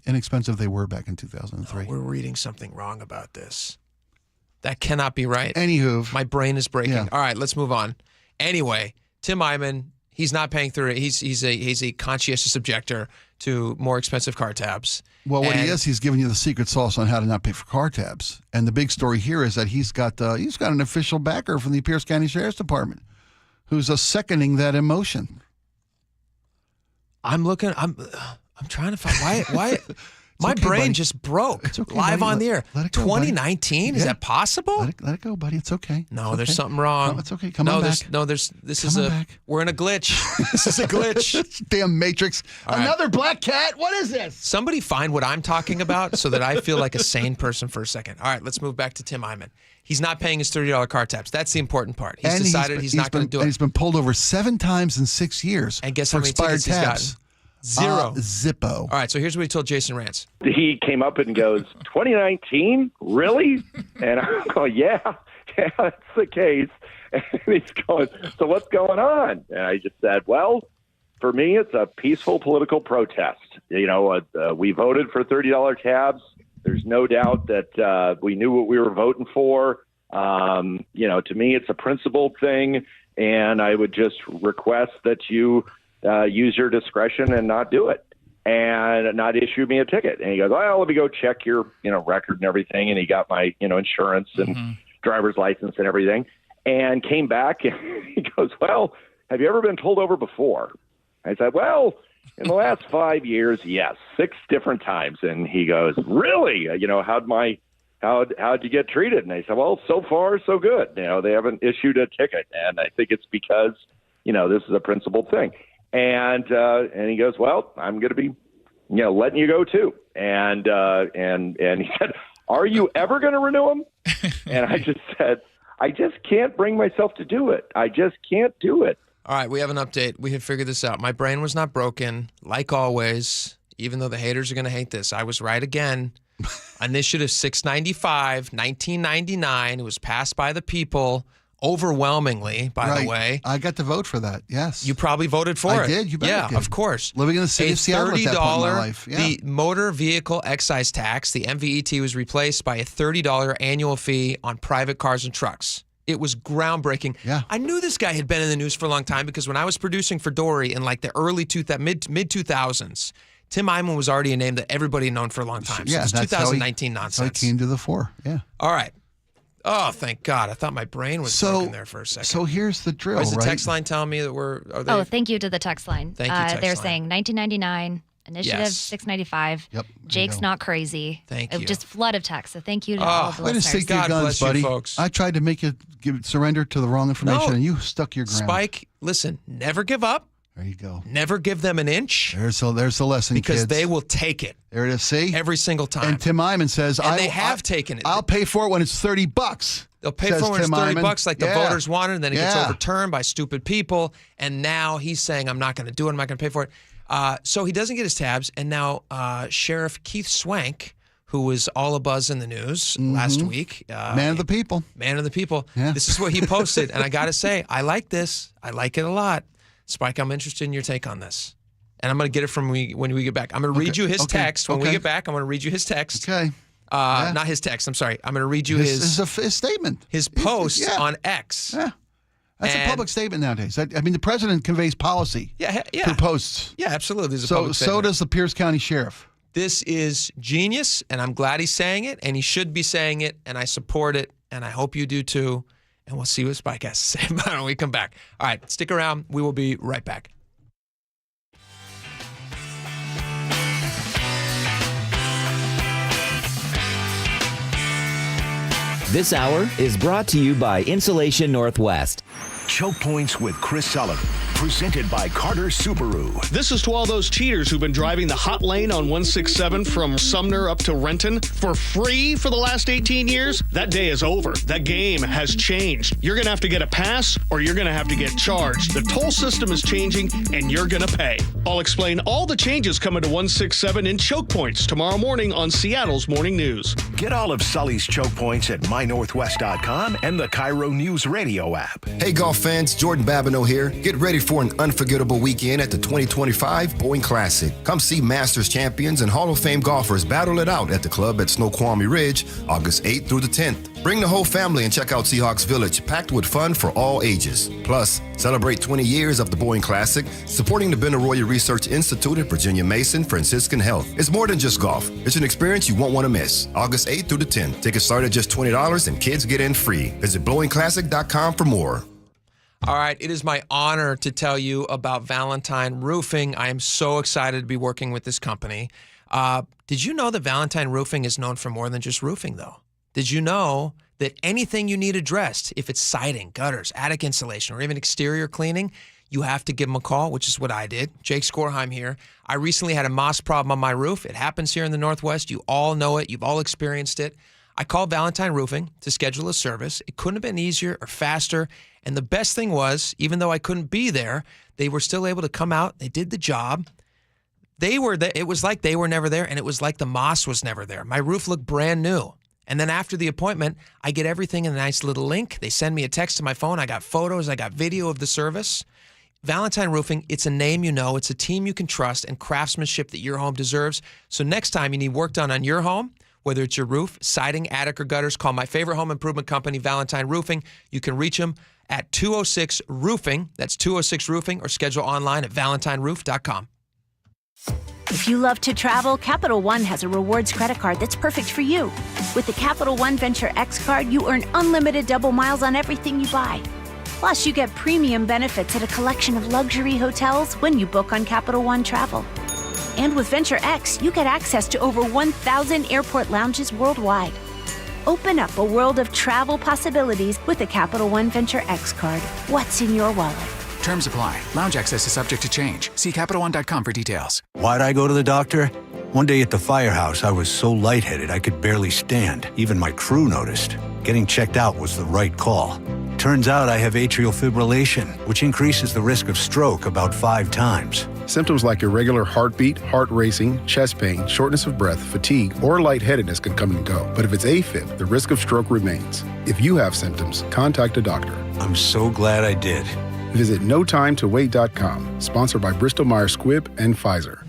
inexpensive they were back in 2003. No, we're reading something wrong about this. That cannot be right. Anywho, my brain is breaking. Yeah. All right, let's move on. Anyway, Tim Eyman, he's not paying through it. He's a conscientious objector to more expensive car tabs. Well, what he is, he's giving you the secret sauce on how to not pay for car tabs. And the big story here is that he's got an official backer from the Pierce County Sheriff's Department, who's seconding that emotion. I'm trying to find why. My brain buddy. just broke. It's okay, live buddy. on the air. Let it go, 2019? buddy. Is Yeah. that possible? Let it go, buddy. It's okay. No, It's there's okay. something wrong. No, it's okay. Come on back. We're in a glitch. This is a glitch. Damn Matrix. All right. Another black cat. What is this? Somebody find what I'm talking about so that I feel like a sane person for a second. All right, let's move back to Tim Eyman. He's not paying his $30 car tabs. That's the important part. He's decided he's not going to do And it. he's been pulled over 7 times in 6 years. And guess for how many expired tickets he's tabs. gotten? Zero. Zippo. All right, so here's what he told Jason Rantz. He came up and goes, 2019? Really? And I'm going, yeah. yeah, that's the case. And he's going, so what's going on? And I just said, well, for me, it's a peaceful political protest. You know, we voted for $30 tabs. There's no doubt that we knew what we were voting for. You know, to me, it's a principled thing. And I would just request that you use your discretion and not do it and not issue me a ticket. And he goes, well, let me go check your, record and everything. And he got my, insurance and driver's license and everything, and came back and he goes, well, have you ever been pulled over before? I said, well, in the last 5 years, yes, 6 different times. And he goes, really? How'd you get treated? And I said, well, so far, so good. They haven't issued a ticket. And I think it's because, this is a principled thing. And he goes, well, I'm going to be, letting you go too. And he said, are you ever going to renew them? And I just said, I just can't bring myself to do it. I just can't do it. All right, we have an update. We have figured this out. My brain was not broken, like always, even though the haters are going to hate this. I was right again. Initiative 695, 1999. It was passed by the people overwhelmingly, by the way. I got to vote for that, yes. You probably voted for it. I did, you bet I did. Of course. Living in the city of Seattle at that point in my life. Yeah. The motor vehicle excise tax, the MVET, was replaced by a $30 annual fee on private cars and trucks. It was groundbreaking. Yeah. I knew this guy had been in the news for a long time because when I was producing for Dory in like the early mid-2000s, Tim Eyman was already a name that everybody had known for a long time. So yeah, it's 2019 nonsense. nonsense. So he came to the fore, yeah. All right. Oh, thank God. I thought my brain was broken there for a second. So here's the drill, Is the text line telling me that thank you to the text line. Thank you, text they're line. saying 1999, Initiative Yes. 695. Yep. Jake's not crazy. Thank It you. Just flood of text. So thank you to all the Way to listeners. stick to your guns, buddy. folks. I tried to make you surrender to the wrong information, No. and you stuck your ground. Spike, listen, never give up. There you go. Never give them an inch. There's the lesson, because kids. they will take it. There it is. See? Every single time. And Tim Eyman says, And they have taken it. I'll pay for it when it's $30. They'll pay says for it when it's Tim $30 Eyman. like the voters wanted, and then it gets Yeah. overturned by stupid people. And now he's saying, I'm not going to do it. I'm not going to pay for it. So he doesn't get his tabs. And now Sheriff Keith Swank, who was all abuzz in the news last week. Man of the people. Man of the people. Yeah. This is what he posted. And I got to say, I like this. I like it a lot. Spike, I'm interested in your take on this. And I'm going to get it from when we get back. I'm going to read you his text. When we get back, I'm going to read you his text. Okay. Not his text. I'm sorry. I'm going to read you his statement. His post on X. Yeah. That's a public statement nowadays. I mean, the president conveys policy through posts. Yeah, absolutely. There's a So public statement. does the Pierce County Sheriff. This is genius, and I'm glad he's saying it, and he should be saying it, and I support it, and I hope you do too. And we'll see what Spike has to say about it when we come back. All right, stick around. We will be right back. This hour is brought to you by Insulation Northwest. Choke Points with Chris Sullivan, presented by Carter Subaru. This is to all those cheaters who've been driving the hot lane on 167 from Sumner up to Renton for free for the last 18 years. That day is over. That game has changed. You're going to have to get a pass or you're going to have to get charged. The toll system is changing and you're going to pay. I'll explain all the changes coming to 167 in Choke Points tomorrow morning on Seattle's Morning News. Get all of Sully's Choke Points at mynorthwest.com and the KIRO Newsradio app. Hey, golf fans, Jordan Babineau here. Get ready for an unforgettable weekend at the 2025 Boeing Classic. Come see Masters champions and Hall of Fame golfers battle it out at the club at Snoqualmie Ridge, August 8th through the 10th. Bring the whole family and check out Seahawks Village, packed with fun for all ages. Plus, celebrate 20 years of the Boeing Classic, supporting the Benaroya Research Institute at Virginia Mason Franciscan Health. It's more than just golf. It's an experience you won't want to miss. August 8th through the 10th. Tickets start at just $20 and kids get in free. Visit blowingclassic.com for more. All right, it is my honor to tell you about Valentine Roofing. I am so excited to be working with this company. Did you know that Valentine Roofing is known for more than just roofing, though? Did you know that anything you need addressed, if it's siding, gutters, attic insulation, or even exterior cleaning, you have to give them a call, which is what I did. Jake Skorheim here. I recently had a moss problem on my roof. It happens here in the Northwest. You all know it. You've all experienced it. I called Valentine Roofing to schedule a service. It couldn't have been easier or faster. And the best thing was, even though I couldn't be there, they were still able to come out. They did the job. It was like they were never there, and it was like the moss was never there. My roof looked brand new. And then after the appointment, I get everything in a nice little link. They send me a text to my phone. I got photos. I got video of the service. Valentine Roofing, it's a name you know. It's a team you can trust and craftsmanship that your home deserves. So next time you need work done on your home, whether it's your roof, siding, attic, or gutters, call my favorite home improvement company, Valentine Roofing. You can reach them at 206-ROOFING. That's 206-ROOFING, or schedule online at valentineroof.com. If you love to travel, Capital One has a rewards credit card that's perfect for you. With the Capital One Venture X card, you earn unlimited double miles on everything you buy. Plus, you get premium benefits at a collection of luxury hotels when you book on Capital One Travel. And with Venture X, you get access to over 1,000 airport lounges worldwide. Open up a world of travel possibilities with the Capital One Venture X card. What's in your wallet? Terms apply. Lounge access is subject to change. See CapitalOne.com for details. Why'd I go to the doctor? One day at the firehouse, I was so lightheaded I could barely stand. Even my crew noticed. Getting checked out was the right call. Turns out I have atrial fibrillation, which increases the risk of stroke about 5 times. Symptoms like irregular heartbeat, heart racing, chest pain, shortness of breath, fatigue, or lightheadedness can come and go. But if it's AFib, the risk of stroke remains. If you have symptoms, contact a doctor. I'm so glad I did. Visit NoTimeToWait.com, sponsored by Bristol-Myers Squibb and Pfizer.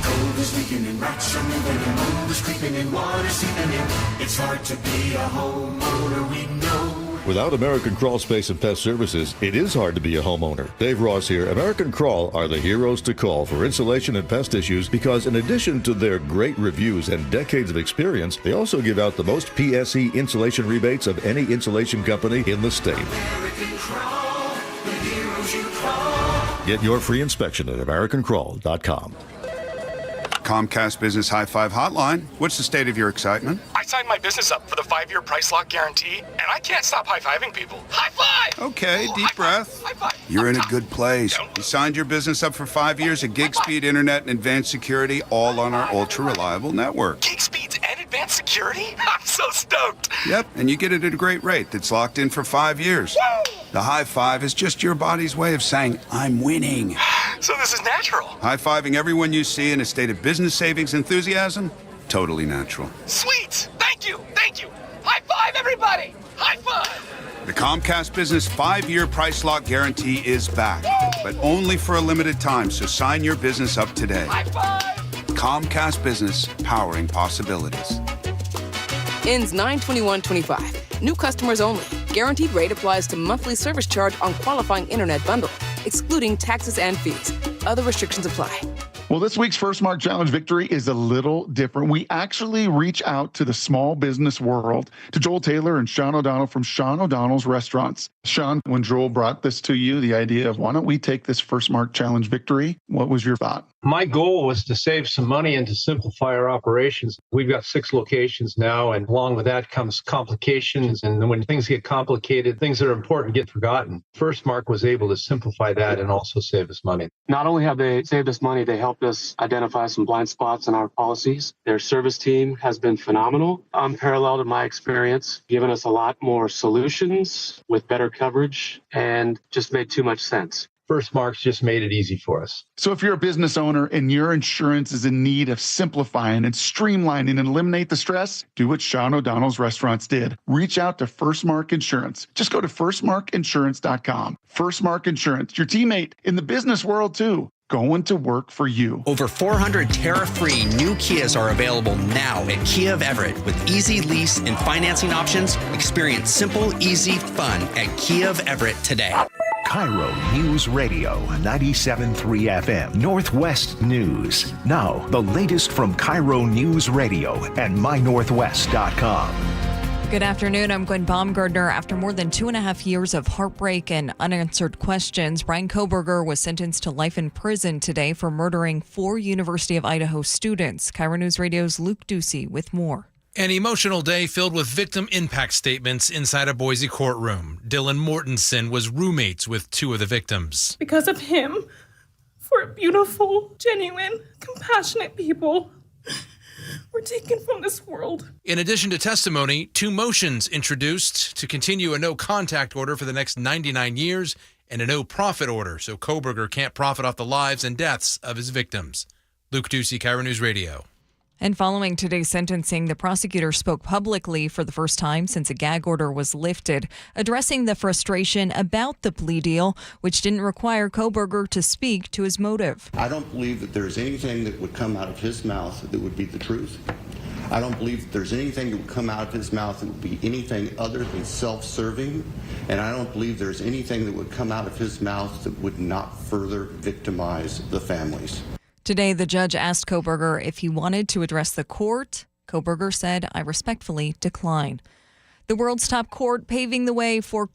Cold is weakening, rocks are moving, the moon is creeping in, water seeping in. It's hard to be a homeowner, we know. Without American Crawl Space and Pest Services, it is hard to be a homeowner. Dave Ross here. American Crawl are the heroes to call for insulation and pest issues because in addition to their great reviews and decades of experience, they also give out the most PSE insulation rebates of any insulation company in the state. American Crawl, the heroes you call. Get your free inspection at AmericanCrawl.com. Comcast Business High Five Hotline. What's the state of your excitement? I signed my business up for the 5-year price lock guarantee, and I can't stop high-fiving people. High five! Okay, deep breath. High five. You're in a good place. You signed your business up for 5 years of gig speed internet and advanced security, all on our ultra-reliable network. Gig speeds and advanced security? I'm so stoked. Yep, and you get it at a great rate that's locked in for 5 years. Woo! The high five is just your body's way of saying, I'm winning. So this is natural. High-fiving everyone you see in a state of business savings enthusiasm? Totally natural. Sweet! Thank you! Thank you! High five, everybody! High five! The Comcast Business 5-year price lock guarantee is back, but only for a limited time, so sign your business up today. High five! Comcast Business, powering possibilities. Ends 9/21/25. New customers only. Guaranteed rate applies to monthly service charge on qualifying internet bundle, excluding taxes and fees. Other restrictions apply. Well, this week's First Mark Challenge victory is a little different. We actually reach out to the small business world, to Joel Taylor and Sean O'Donnell from Sean O'Donnell's Restaurants. Sean, when Joel brought this to you, the idea of why don't we take this First Mark Challenge victory, what was your thought? My goal was to save some money and to simplify our operations. We've got 6 locations now, and along with that comes complications. And when things get complicated, things that are important get forgotten. First Mark was able to simplify that and also save us money. Not only have they saved us money, they helped us identify some blind spots in our policies. Their service team has been phenomenal, unparalleled in my experience, given us a lot more solutions with better coverage, and just made too much sense. First Mark's just made it easy for us. So if you're a business owner and your insurance is in need of simplifying and streamlining and eliminate the stress, do what Sean O'Donnell's Restaurants did. Reach out to First Mark Insurance. Just go to firstmarkinsurance.com. First Mark Insurance, your teammate in the business world too. Going to work for you. Over 400 tariff-free new Kias are available now at Kia of Everett with easy lease and financing options. Experience simple, easy fun at Kia of Everett today. KIRO News Radio 97.3 FM Northwest News. Now, the latest from KIRO News Radio and mynorthwest.com. Good afternoon. I'm Gwen Baumgardner. After more than 2.5 years of heartbreak and unanswered questions, Brian Koberger was sentenced to life in prison today for murdering 4 University of Idaho students. KIRO News Radio's Luke Ducey with more. An emotional day filled with victim impact statements inside a Boise courtroom. Dylan Mortensen was roommates with 2 of the victims. Because of him, 4 beautiful, genuine, compassionate people were taken from this world. In addition to testimony, 2 motions introduced to continue a no-contact order for the next 99 years and a no-profit order so Koberger can't profit off the lives and deaths of his victims. Luke Ducey, KIRO News Radio. And following today's sentencing, the prosecutor spoke publicly for the first time since a gag order was lifted, addressing the frustration about the plea deal, which didn't require Kohberger to speak to his motive. I don't believe that there's anything that would come out of his mouth that would be the truth. I don't believe that there's anything that would come out of his mouth that would be anything other than self-serving. And I don't believe there's anything that would come out of his mouth that would not further victimize the families. Today, the judge asked Kohberger if he wanted to address the court. Kohberger said, "I respectfully decline." The world's top court paving the way for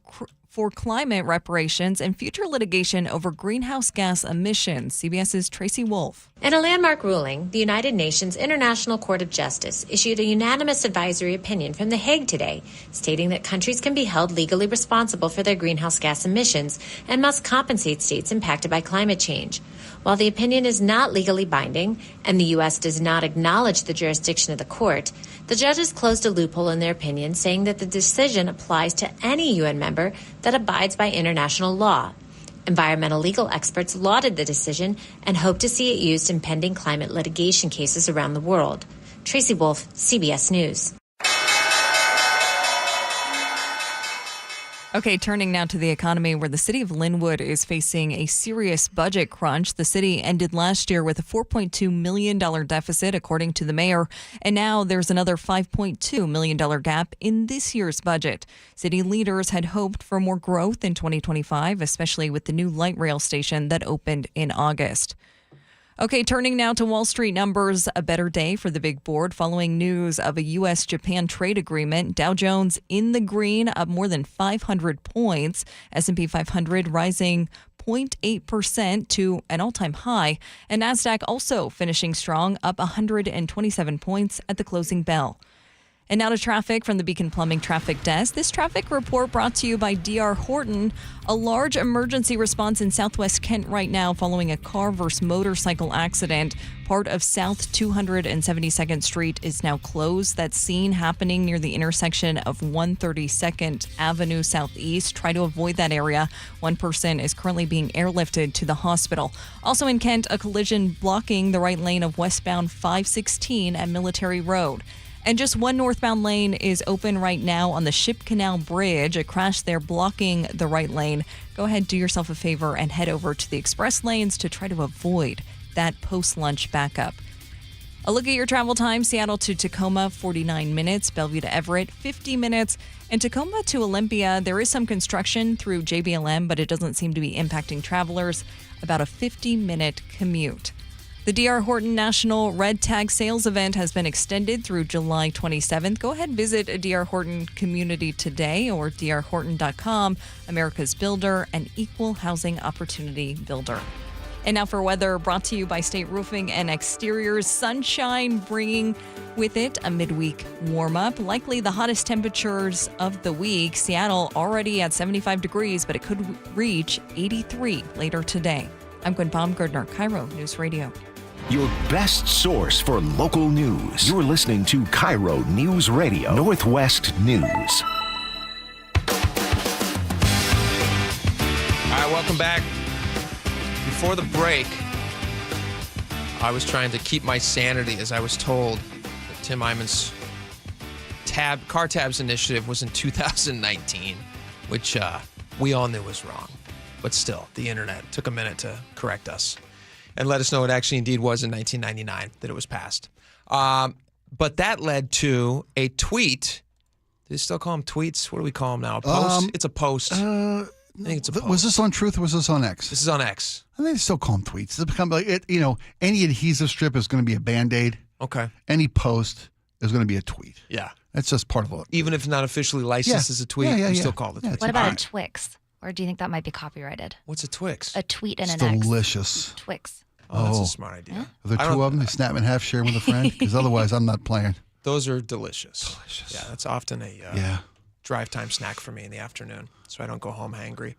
climate reparations and future litigation over greenhouse gas emissions. CBS's Tracy Wolf. In a landmark ruling, the United Nations International Court of Justice issued a unanimous advisory opinion from The Hague today, stating that countries can be held legally responsible for their greenhouse gas emissions and must compensate states impacted by climate change. While the opinion is not legally binding and the U.S. does not acknowledge the jurisdiction of the court, the judges closed a loophole in their opinion, saying that the decision applies to any UN member that abides by international law. Environmental legal experts lauded the decision and hope to see it used in pending climate litigation cases around the world. Tracy Wolf, CBS News. Okay, turning now to the economy, where the city of Linwood is facing a serious budget crunch. The city ended last year with a $4.2 million deficit, according to the mayor, and now there's another $5.2 million gap in this year's budget. City leaders had hoped for more growth in 2025, especially with the new light rail station that opened in August. Okay, turning now to Wall Street numbers, a better day for the big board following news of a U.S.-Japan trade agreement. Dow Jones in the green, up more than 500 points. S&P 500 rising 0.8% to an all-time high. And NASDAQ also finishing strong, up 127 points at the closing bell. And now to traffic from the Beacon Plumbing Traffic Desk. This traffic report brought to you by D.R. Horton. A large emergency response in southwest Kent right now following a car versus motorcycle accident. Part of South 272nd Street is now closed. That scene happening near the intersection of 132nd Avenue Southeast. Try to avoid that area. One person is currently being airlifted to the hospital. Also in Kent, a collision blocking the right lane of westbound 516 at Military Road. And just one northbound lane is open right now on the Ship Canal Bridge. A crash there blocking the right lane. Go ahead, do yourself a favor and head over to the express lanes to try to avoid that post-lunch backup. A look at your travel time. Seattle to Tacoma, 49 minutes. Bellevue to Everett, 50 minutes. And Tacoma to Olympia, there is some construction through JBLM, but it doesn't seem to be impacting travelers. About a 50-minute commute. The D.R. Horton National Red Tag Sales Event has been extended through July 27th. Go ahead and visit a D.R. Horton community today or drhorton.com, America's builder and equal housing opportunity builder. And now for weather, brought to you by State Roofing and Exteriors. Sunshine bringing with it a midweek warm-up. Likely the hottest temperatures of the week. Seattle already at 75 degrees, but it could reach 83 later today. I'm Gwen Baumgartner, KIRO News Radio. Your best source for local news. You're listening to KIRO News Radio, Northwest News. All right, welcome back. Before the break, I was trying to keep my sanity as I was told that Tim Eyman's car tabs initiative was in 2019, which we all knew was wrong. But still, the internet took a minute to correct us and let us know it actually indeed was in 1999 that it was passed. But that led to a tweet. Do they still call them tweets? What do we call them now? A post? It's a post. I think it's a post. Was this on Truth or was this on X? This is on X. I think they still call them tweets. It's become like any adhesive strip is going to be a Band-Aid. Okay. Any post is going to be a tweet. Yeah. That's just part of it. Even if it's not officially licensed as a tweet, you still call it a tweet. What about a Twix? Or do you think that might be copyrighted? What's a Twix? A tweet and It's an X. delicious. Twix. Oh, that's a smart idea. Are there two of them? They snap in half, share with a friend? Because otherwise, I'm not playing. Those are delicious. Delicious. Yeah, that's often a drive time snack for me in the afternoon, so I don't go home hangry.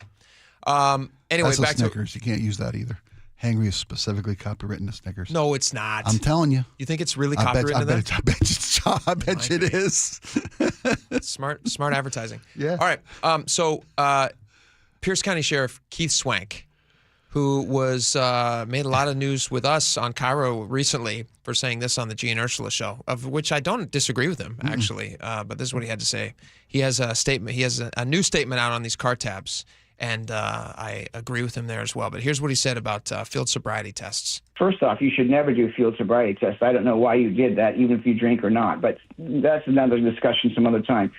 Anyway, that's back a Snickers. You can't use that either. Hangry is specifically copywritten to Snickers. No, it's not. I'm telling you. You think it's really copywritten to that? I bet you it is. Smart advertising. Yeah. All right. So Pierce County Sheriff Keith Swank, who was made a lot of news with us on KIRO recently for saying this on the G and Ursula show, of which I don't disagree with him, actually. But this is what he had to say. He has a statement. He has a new statement out on these car tabs, and I agree with him there as well. But here's what he said about field sobriety tests. First off, you should never do field sobriety tests. I don't know why you did that, even if you drink or not. But that's another discussion some other time.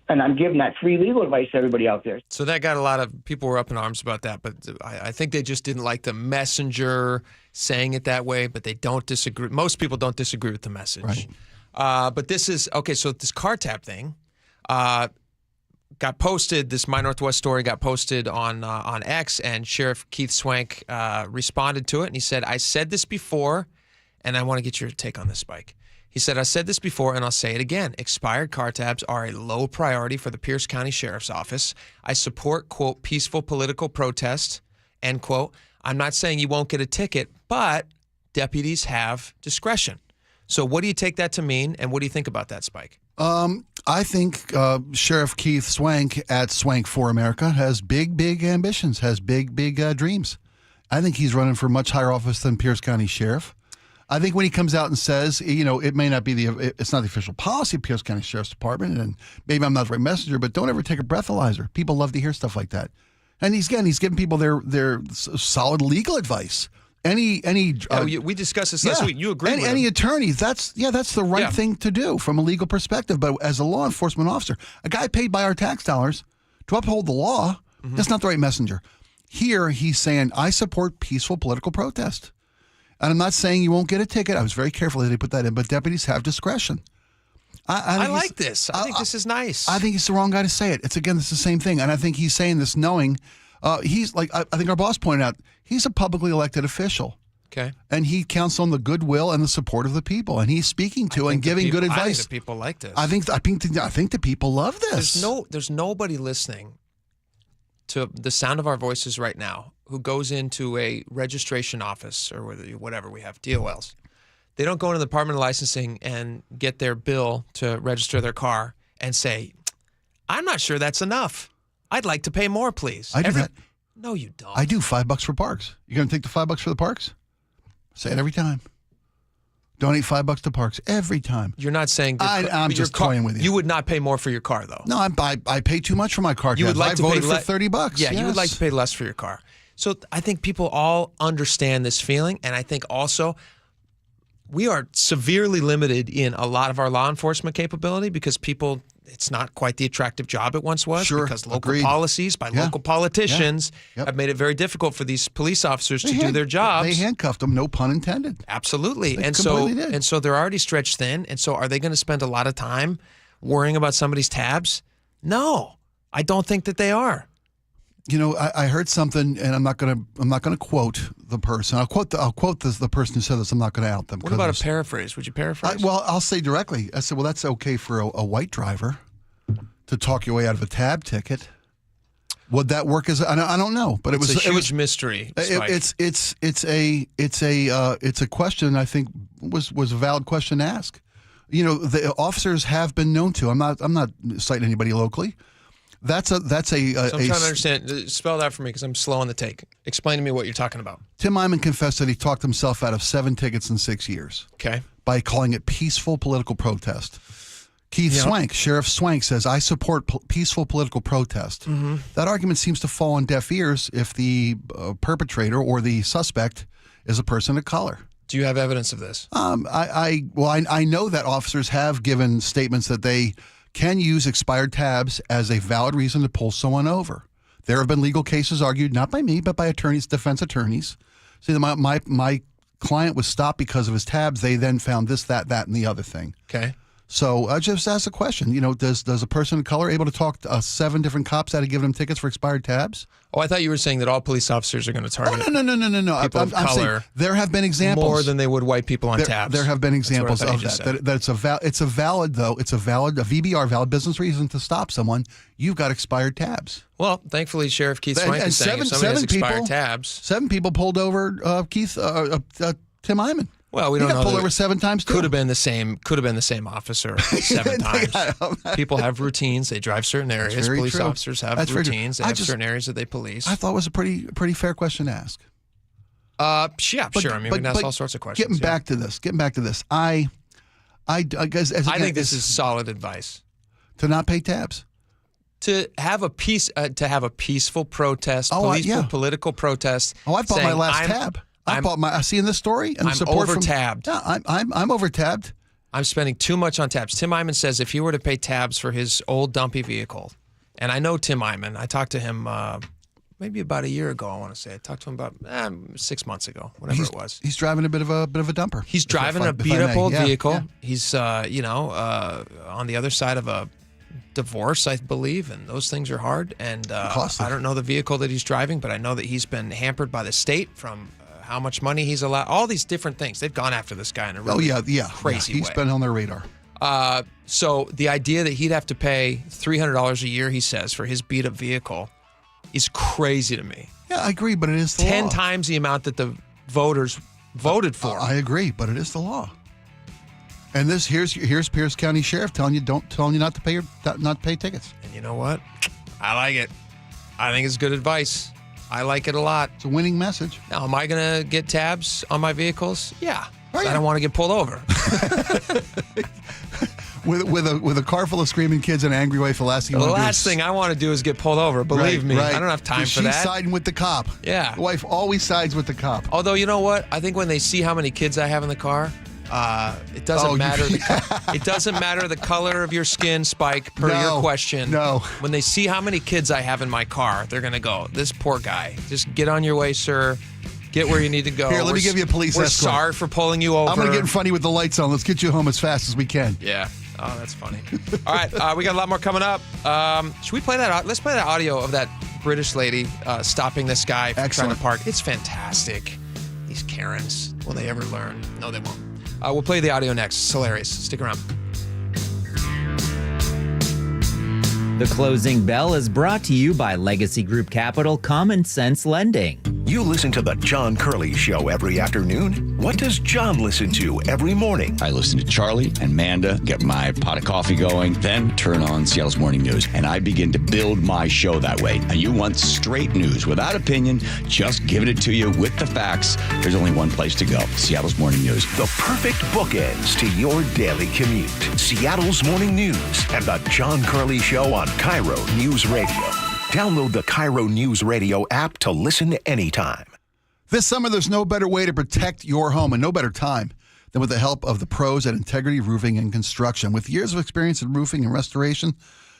And I'm giving that free legal advice to everybody out there. So that got a lot of people were up in arms about that, but I think they just didn't like the messenger saying it that way, but they don't disagree. Most people don't disagree with the message. Right. But this is, okay, so this car tab thing got posted, this My Northwest story got posted on X, and Sheriff Keith Swank responded to it, and he said, I said this before, and I want to get your take on this, Spike. He said, I said this before, and I'll say it again. Expired car tabs are a low priority for the Pierce County Sheriff's Office. I support, quote, peaceful political protest, end quote. I'm not saying you won't get a ticket, but deputies have discretion. So what do you take that to mean, and what do you think about that, Spike? I think Sheriff Keith Swank at Swank for America has big, big ambitions, has big, big dreams. I think he's running for much higher office than Pierce County Sheriff. I think when he comes out and says, it may not be it's not the official policy of Pierce County Sheriff's Department, and maybe I'm not the right messenger, but don't ever take a breathalyzer. People love to hear stuff like that. And he's giving people their solid legal advice. We discussed this last week. You agree with any attorney, that's the right thing to do from a legal perspective. But as a law enforcement officer, a guy paid by our tax dollars to uphold the law, that's not the right messenger. Here, he's saying, I support peaceful political protest. And I'm not saying you won't get a ticket. I was very careful that they put that in, but deputies have discretion. I like this. I think this is nice. I think he's the wrong guy to say it. It's the same thing. And I think he's saying this knowing he's like, I think our boss pointed out, he's a publicly elected official. Okay. And he counts on the goodwill and the support of the people. And he's speaking to and giving good advice. I think the people like this. I think the people love this. There's nobody listening to the sound of our voices right now who goes into a registration office or whatever we have, DOLs. They don't go into the Department of Licensing and get their bill to register their car and say, I'm not sure that's enough. I'd like to pay more, please. I do that. No, you don't. I do $5 for parks. You going to take the $5 for the parks? Say it every time. Donate $5 to parks every time. You're not saying I'm just toying with you. You would not pay more for your car, though. No, I pay too much for my car. You would like to pay for $30. Yeah, you would like to pay less for your car. So I think people all understand this feeling, and I think also we are severely limited in a lot of our law enforcement capability because it's not quite the attractive job it once was because local policies by local politicians have made it very difficult for these police officers to do their jobs. They handcuffed them, no pun intended. Absolutely. They and so they're already stretched thin. And so are they going to spend a lot of time worrying about somebody's tabs? No, I don't think that they are. I heard something, and I'm not gonna quote the person. I'll quote the person who said this. I'm not going to out them. What about a paraphrase? Would you paraphrase? I'll say directly. I said, well, that's okay for a white driver to talk your way out of a tab ticket. Would that work as I don't know, but it was a huge mystery. It's a question I think was a valid question to ask. The officers have been known to. I'm not citing anybody locally. So I'm trying to understand. Spell that for me because I'm slow on the take. Explain to me what you're talking about. Tim Eyman confessed that he talked himself out of 7 tickets in 6 years. Okay. By calling it peaceful political protest. Keith Swank, Sheriff Swank, says, I support peaceful political protest. Mm-hmm. That argument seems to fall on deaf ears if the perpetrator or the suspect is a person of color. Do you have evidence of this? I know that officers have given statements that they can use expired tabs as a valid reason to pull someone over. There have been legal cases argued, not by me, but by defense attorneys. See, my client was stopped because of his tabs. They then found this, that, and the other thing. Okay. So I just asked the question, does a person of color able to talk to 7 different cops out of giving them tickets for expired tabs? Oh, I thought you were saying that all police officers are going to target no. people of color. There have been examples. More than they would white people on tabs. There have been examples of that. It's a valid VBR, valid business reason to stop someone. You've got expired tabs. Well, thankfully, Sheriff Keith Swank is saying if somebody has expired tabs. 7 people pulled over Tim Eyman. Well, we He don't got know. pulled that- over 7 times too. Could have been the same officer 7 times. People have routines. They drive certain areas. very Police true. officers have That's very true. routines. They have certain areas that they police. I thought it was a pretty fair question to ask. Yeah, sure. I mean, we can ask all sorts of questions. Getting back to this, I guess I think this is solid advice. To not pay tabs. To have a peaceful protest, political protest. Oh, I bought my last tab. I see in this story. And I'm support over-tabbed. I'm over-tabbed. I'm spending too much on tabs. Tim Eyman says if he were to pay tabs for his old dumpy vehicle, and I know Tim Eyman. I talked to him maybe about a year ago, I want to say. I talked to him about 6 months ago, whatever it was. He's driving a bit of a dumper. He's driving a beat-up old vehicle. Yeah. He's, on the other side of a divorce, I believe, and those things are hard. And I don't know the vehicle that he's driving, but I know that he's been hampered by the state from how much money he's allowed. All these different things. They've gone after this guy in a really crazy way. He's been on their radar. So the idea that he'd have to pay $300 a year, he says, for his beat-up vehicle is crazy to me. Yeah, I agree, but it is the 10 law. times the amount that the voters voted for. I agree, but it is the law. And here's Pierce County Sheriff telling you not to pay tickets. And you know what? I like it. I think it's good advice. I like it a lot. It's a winning message. Now, am I going to get tabs on my vehicles? Yeah. I don't want to get pulled over. with a car full of screaming kids and an angry wife, the last thing you The want to do last thing I want to do is get pulled over. Believe me, I don't have time for that. She's siding with the cop. Yeah. The wife always sides with the cop. Although, you know what? I think when they see how many kids I have in the car, it doesn't matter. It doesn't matter the color of your skin, Spike, per your question. No. When they see how many kids I have in my car, they're going to go, this poor guy. Just get on your way, sir. Get where you need to go. Here, let me give you a police escort. We're sorry for pulling you over. I'm going to get in front of you with the lights on. Let's get you home as fast as we can. Yeah. Oh, that's funny. All right, we got a lot more coming up. Should we play that? Let's play that audio of that British lady stopping this guy from trying to park. It's fantastic. These Karens, will they ever learn? No, they won't. We'll play the audio next. It's hilarious. Stick around. The Closing Bell is brought to you by Legacy Group Capital Common Sense Lending. You listen to the John Curley Show every afternoon? What does John listen to every morning? I listen to Charlie and Amanda, get my pot of coffee going, then turn on Seattle's Morning News. And I begin to build my show that way. And you want straight news without opinion, just giving it to you with the facts. There's only one place to go, Seattle's Morning News. The perfect bookends to your daily commute. Seattle's Morning News and the John Curley Show on KIRO News Radio. Download the KIRO News Radio app to listen anytime. This summer, there's no better way to protect your home and no better time than with the help of the pros at Integrity Roofing and Construction. With years of experience in roofing and restoration,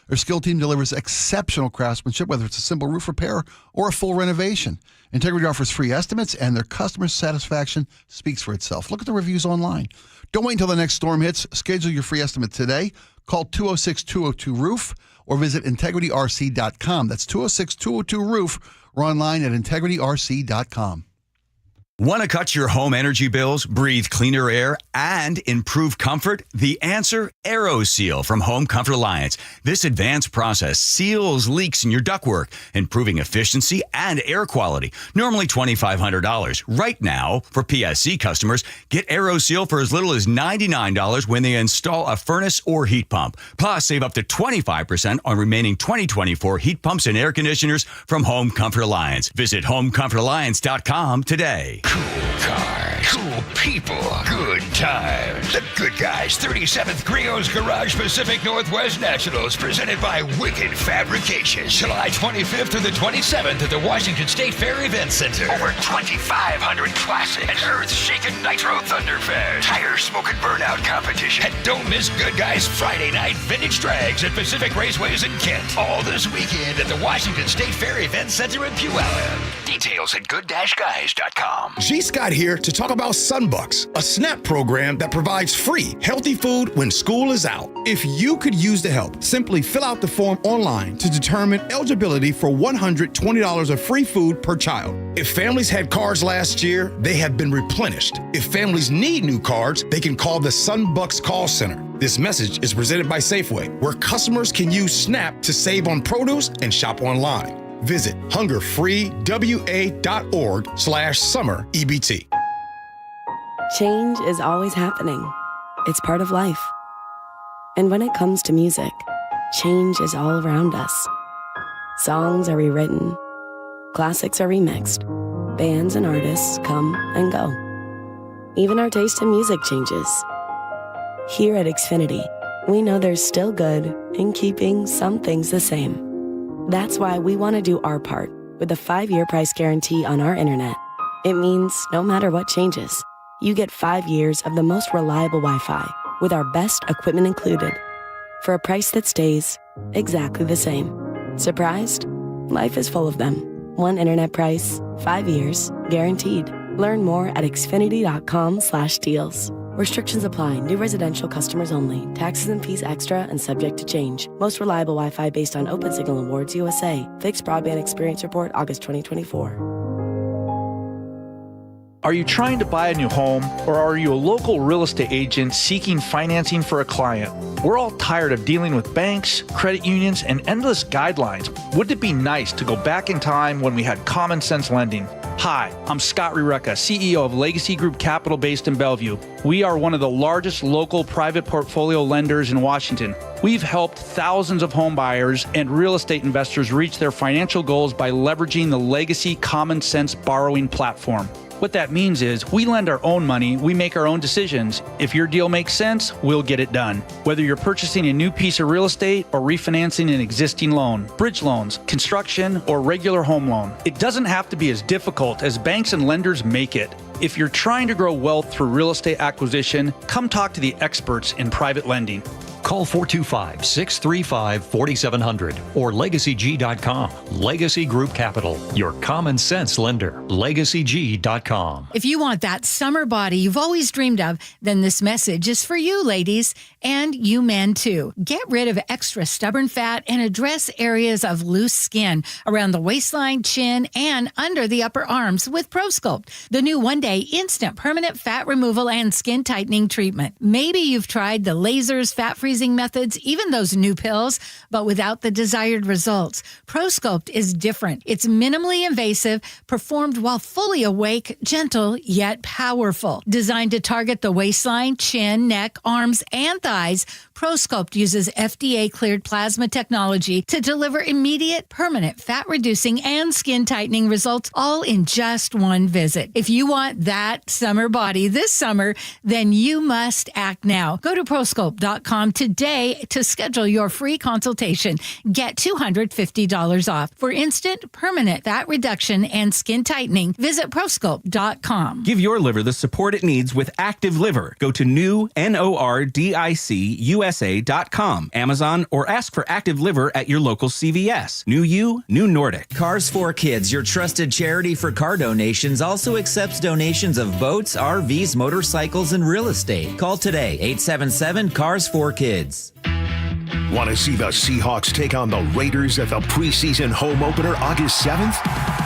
their skilled team delivers exceptional craftsmanship, whether it's a simple roof repair or a full renovation. Integrity offers free estimates, and their customer satisfaction speaks for itself. Look at the reviews online. Don't wait until the next storm hits. Schedule your free estimate today. Call 206-202-ROOF or visit integrityrc.com. That's 206-202-ROOF or online at integrityrc.com. Want to cut your home energy bills, breathe cleaner air, and improve comfort? The answer, AeroSeal from Home Comfort Alliance. This advanced process seals leaks in your ductwork, improving efficiency and air quality. Normally $2,500. Right now, for PSC customers, get AeroSeal for as little as $99 when they install a furnace or heat pump. Plus, save up to 25% on remaining 2024 heat pumps and air conditioners from Home Comfort Alliance. Visit homecomfortalliance.com today. Cool cars, cool people, good times. The Good Guys 37th Grio's Garage Pacific Northwest Nationals presented by Wicked Fabrications. July 25th through the 27th at the Washington State Fair Event Center. Over 2,500 classics. An earth-shaking Nitro Thunderfest. Tire smoke and burnout competition. And don't miss Good Guys Friday night vintage drags at Pacific Raceways in Kent. All this weekend at the Washington State Fair Event Center in Puyallup. Details at good-guys.com. G. Scott here to talk about Sunbucks, a SNAP program that provides free, healthy food when school is out. If you could use the help, simply fill out the form online to determine eligibility for $120 of free food per child. If families had cards last year, they have been replenished. If families need new cards, they can call the Sunbucks call center. This message is presented by Safeway, where customers can use SNAP to save on produce and shop online. Visit hungerfreewa.org/summer EBT. Change is always happening. It's part of life. And when it comes to music, change is all around us. Songs are rewritten. Classics are remixed. Bands and artists come and go. Even our taste in music changes. Here at Xfinity, we know there's still good in keeping some things the same. That's why we want to do our part with a 5-year price guarantee on our internet. It means no matter what changes, you get 5 years of the most reliable Wi-Fi with our best equipment included for a price that stays exactly the same. Surprised? Life is full of them. One internet price, 5 years, guaranteed. Learn more at xfinity.com/deals. Restrictions apply. New residential customers only. Taxes and fees extra and subject to change. Most reliable Wi-Fi based on Open Signal Awards USA. Fixed Broadband Experience Report, August 2024. Are you trying to buy a new home, or are you a local real estate agent seeking financing for a client? We're all tired of dealing with banks, credit unions, and endless guidelines. Wouldn't it be nice to go back in time when we had common sense lending? Hi, I'm Scott Rireka, CEO of Legacy Group Capital based in Bellevue. We are one of the largest local private portfolio lenders in Washington. We've helped thousands of home buyers and real estate investors reach their financial goals by leveraging the Legacy Common Sense borrowing platform. What that means is we lend our own money, we make our own decisions. If your deal makes sense, we'll get it done. Whether you're purchasing a new piece of real estate or refinancing an existing loan, bridge loans, construction, or regular home loan, it doesn't have to be as difficult as banks and lenders make it. If you're trying to grow wealth through real estate acquisition, come talk to the experts in private lending. Call 425-635-4700 or LegacyG.com. Legacy Group Capital, your common sense lender. LegacyG.com. If you want that summer body you've always dreamed of, then this message is for you, ladies, and you men too. Get rid of extra stubborn fat and address areas of loose skin around the waistline, chin, and under the upper arms with ProSculpt, the new one-day instant permanent fat removal and skin tightening treatment. Maybe you've tried the lasers, fat freezing methods, even those new pills, but without the desired results. ProSculpt is different. It's minimally invasive, performed while fully awake, gentle, yet powerful. Designed to target the waistline, chin, neck, arms, and thighs, ProSculpt uses FDA-cleared plasma technology to deliver immediate, permanent fat-reducing and skin-tightening results, all in just one visit. If you want that summer body this summer, then you must act now. Go to ProSculpt.com today to schedule your free consultation. Get $250 off. For instant, permanent fat reduction and skin tightening, visit ProSculpt.com. Give your liver the support it needs with Active Liver. Go to NORDICUSA.com, Amazon, or ask for Active Liver at your local CVS. New you, new Nordic. Cars for Kids, your trusted charity for car donations, also accepts donations of boats, RVs, motorcycles, and real estate. Call today, 877-CARS4KIDS. Want to see the Seahawks take on the Raiders at the preseason home opener August 7th?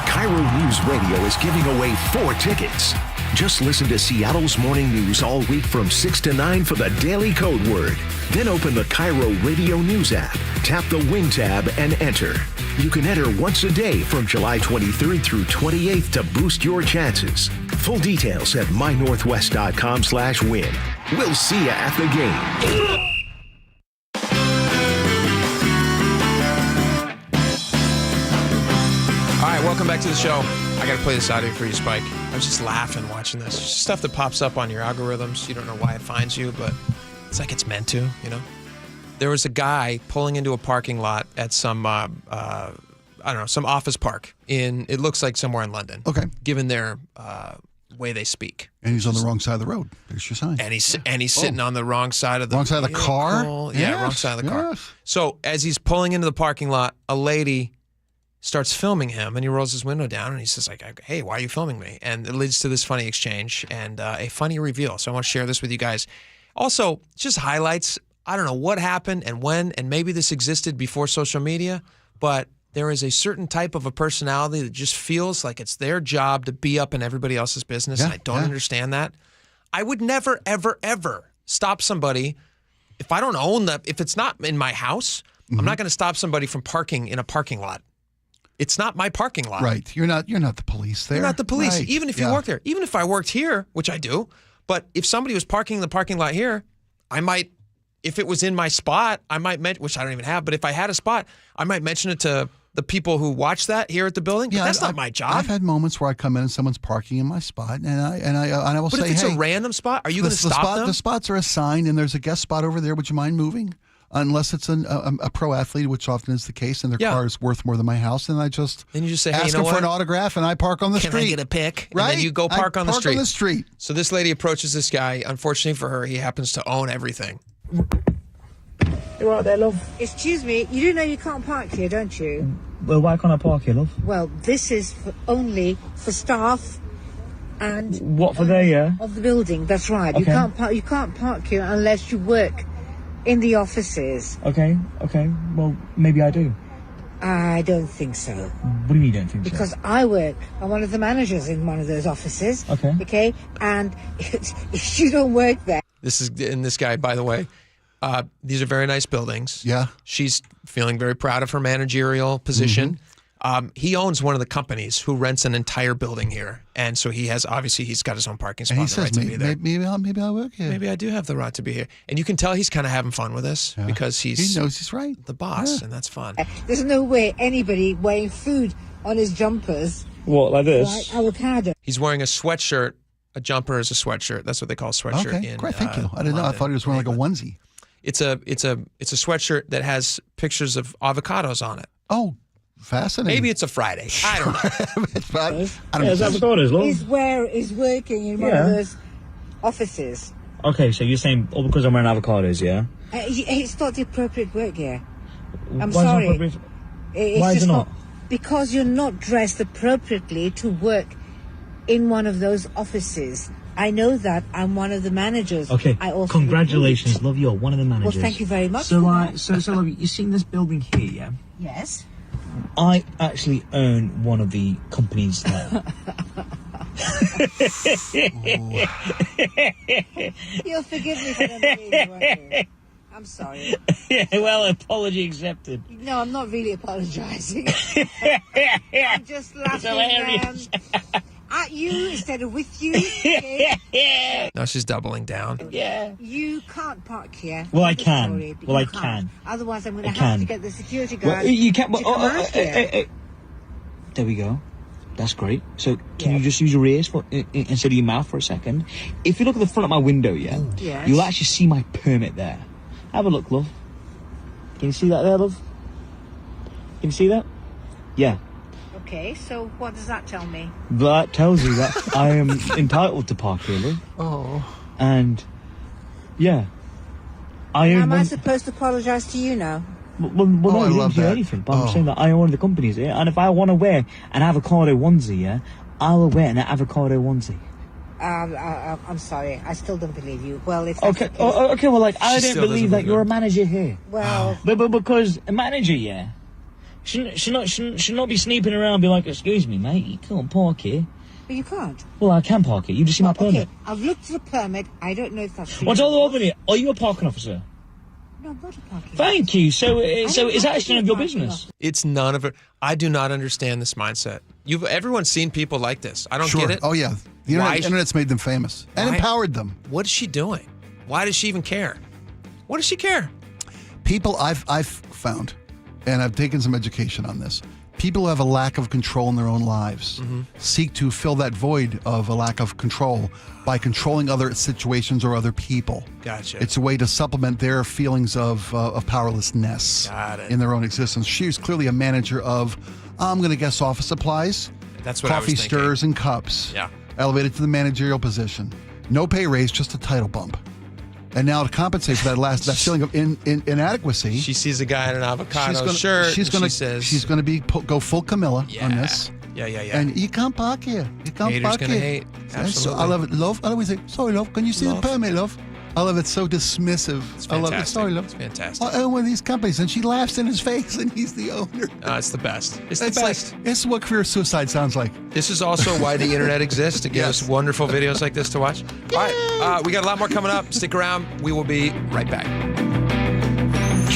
KIRO Newsradio is giving away 4 tickets. Just listen to Seattle's morning news all week from 6 to 9 for the daily code word. Then open the KIRO Radio News app, tap the Win tab, and enter. You can enter once a day from July 23rd through 28th to boost your chances. Full details at mynorthwest.com/win. We'll see you at the game. All right, welcome back to the show. I got to play this audio for you, Spike. I was just laughing watching this. It's just stuff that pops up on your algorithms. You don't know why it finds you, but it's like it's meant to, you know? There was a guy pulling into a parking lot at some, some office park it looks like somewhere in London. Okay. Given their way they speak. And he's on the wrong side of the road. There's your sign. And he's sitting on the wrong side of the wrong side of the car? Yeah, wrong side of the car. Yes. So as he's pulling into the parking lot, a lady starts filming him, and he rolls his window down, and he says, like, hey, why are you filming me? And it leads to this funny exchange and a funny reveal. So I want to share this with you guys. Also, just highlights. I don't know what happened and when, and maybe this existed before social media, but there is a certain type of a personality that just feels like it's their job to be up in everybody else's business, and I don't understand that. I would never, ever, ever stop somebody if I don't own if it's not in my house, I'm not going to stop somebody from parking in a parking lot. It's not my parking lot. Right. You're not the police there. You're not the police, right. even if you work there. Even if I worked here, which I do, But if somebody was parking in the parking lot here, I might, if it was in my spot, I might mention, which I don't even have, but if I had a spot, I might mention it to the people who watch that here at the building. But that's not my job. I've had moments where I come in and someone's parking in my spot, and I will say, But if it's hey, a random spot, are you going to stop them? The spots are assigned, and there's a guest spot over there. Would you mind moving? Unless it's a pro athlete, which often is the case, and their car is worth more than my house, and I just then you just say, hey, ask you know them for what? an autograph, and I park on the street. Can I get a pic? Right? And then you go park on the street. On the street. So this lady approaches this guy. Unfortunately for her, he happens to own everything. You're right there, love. Excuse me, you do know you can't park here, don't you? Well, why can't I park here, love? Well, this is only for staff and What for there, yeah? of the building. That's right. Okay. You can't park here unless you work in the offices. Okay. Well, maybe I do. I don't think so. What do you mean you don't think Because I work. I'm one of the managers in one of those offices. Okay. Okay, and if you don't work there. This guy, by the way, these are very nice buildings. Yeah. She's feeling very proud of her managerial position. He owns one of the companies who rents an entire building here. And so he's got his own parking spot. And he says, to be there. maybe I'll work here. Maybe I do have the right to be here. And you can tell he's kind of having fun with this because he knows he's right. The boss, and that's fun. There's no way anybody wearing food on his jumpers. What, like this? Like avocado. He's wearing a sweatshirt. A jumper is a sweatshirt. That's what they call a sweatshirt. Okay, in, great, thank you. I didn't know. I thought he was wearing like a onesie. It's a sweatshirt that has pictures of avocados on it. Oh, fascinating. Maybe it's a Friday. I don't know. I don't know. Avocados, love. He's working in one of those offices. Okay, so you're saying all because I'm wearing avocados, yeah? It's not the appropriate work here. I'm Why sorry. Is it appropriate? It's Why is just it not? Because you're not dressed appropriately to work in one of those offices. I know that. I'm one of the managers. Okay, I also congratulations, love. You're one of the managers. Well, thank you very much. So, for that. so love, you seen this building here, yeah? Yes. I actually own one of the companies there. You'll forgive me if I don't believe you, won't you? I'm sorry. Yeah, well, apology accepted. No, I'm not really apologising. I'm just laughing hilarious. At you instead of with you. Okay? Now she's doubling down. Yeah. You can't park here. Well, I I'm can. sorry, but Well, you I can't. can. Otherwise, I'm going I to have can. to get the security guard. Well, you can't. to come out here. There we go. That's great. So, can you just use your ears instead of your mouth for a second? If you look at the front of my window, Yes. you'll actually see my permit there. Have a look, love. Can you see that there, love? Can you see that? Yeah. Okay, so what does that tell me? That tells you that I am entitled to park here, love. Oh. And, yeah. Am I supposed to apologise to you now? Well, no, I you love didn't do that. anything. But I'm saying that I own one of the companies here, and if I want to wear an avocado onesie, yeah, I'll wear an avocado onesie. I'm sorry. I still don't believe you. Well, if Okay, okay. Well, like I She don't still believe doesn't that believe you're her. a manager here. Well, But because a manager, yeah, should not be sneaking around and be like, excuse me, mate, you can't park here. but you can't. Well, I can park here. You just see my permit. Okay, I've looked at the permit. I don't know if that's true. What's all over here? Are you a parking officer? No, I'm not a parking. Thank you. So don't it's have to actually be none a of your parking business. It's none of it. I do not understand this mindset. Everyone's seen people like this. I don't Sure. get it. Oh, yeah. The internet's made them famous and empowered them. What is she doing? Why does she even care? What does she care? People I've found, and I've taken some education on this, people who have a lack of control in their own lives seek to fill that void of a lack of control by controlling other situations or other people. Gotcha. It's a way to supplement their feelings of powerlessness in their own existence. She was clearly a manager of, I'm going to guess, office supplies, That's what I was coffee thinking. stirrers and cups. Yeah. Elevated to the managerial position. No pay raise, just a title bump. And now to compensate for that feeling of inadequacy, She sees a guy in an avocado shirt. She's and going she says, she's going to go full Camilla on this. Yeah. And you can't park here. You can't Haters park gonna here. hate. So Absolutely. I love it. Love. I always say, sorry, love. Can you see Love. the permit, love? I love it. So dismissive. It's I love it. fantastic. Sorry, love. It's fantastic. I own one of these companies, and she laughs in his face, and he's the owner. It's the best. It's the It's best. like this is what career suicide sounds like. This is also why the internet exists, to give us wonderful videos like this to watch. All right, we got a lot more coming up. Stick around. We will be right back.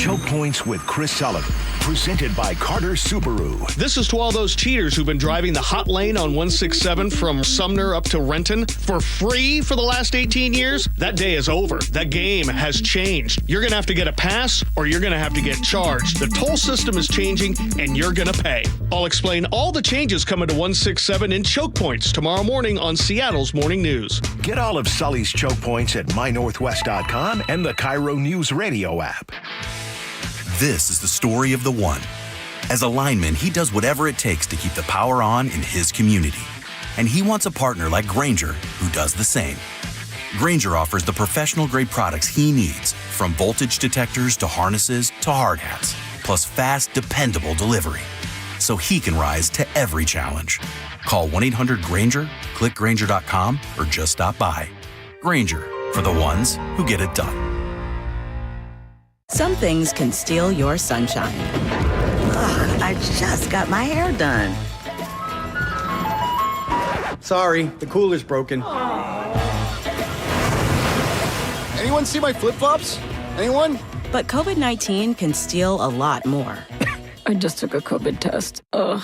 Choke Points with Chris Sullivan, presented by Carter Subaru. This is to all those cheaters who've been driving the hot lane on 167 from Sumner up to Renton for free for the last 18 years. That day is over. That game has changed. You're going to have to get a pass or you're going to have to get charged. The toll system is changing and you're going to pay. I'll explain all the changes coming to 167 in Choke Points tomorrow morning on Seattle's Morning News. Get all of Sully's Choke Points at mynorthwest.com and the KIRO Newsradio app. This is the story of the one. As a lineman, he does whatever it takes to keep the power on in his community. And he wants a partner like Grainger who does the same. Grainger offers the professional-grade products he needs, from voltage detectors to harnesses to hard hats, plus fast, dependable delivery, so he can rise to every challenge. Call 1-800-GRAINGER, click Grainger.com, or just stop by. Grainger, for the ones who get it done. Some things can steal your sunshine. Ugh, I just got my hair done. Sorry, the cooler's broken. Anyone see my flip-flops? Anyone? But COVID-19 can steal a lot more. I just took a COVID test. Ugh.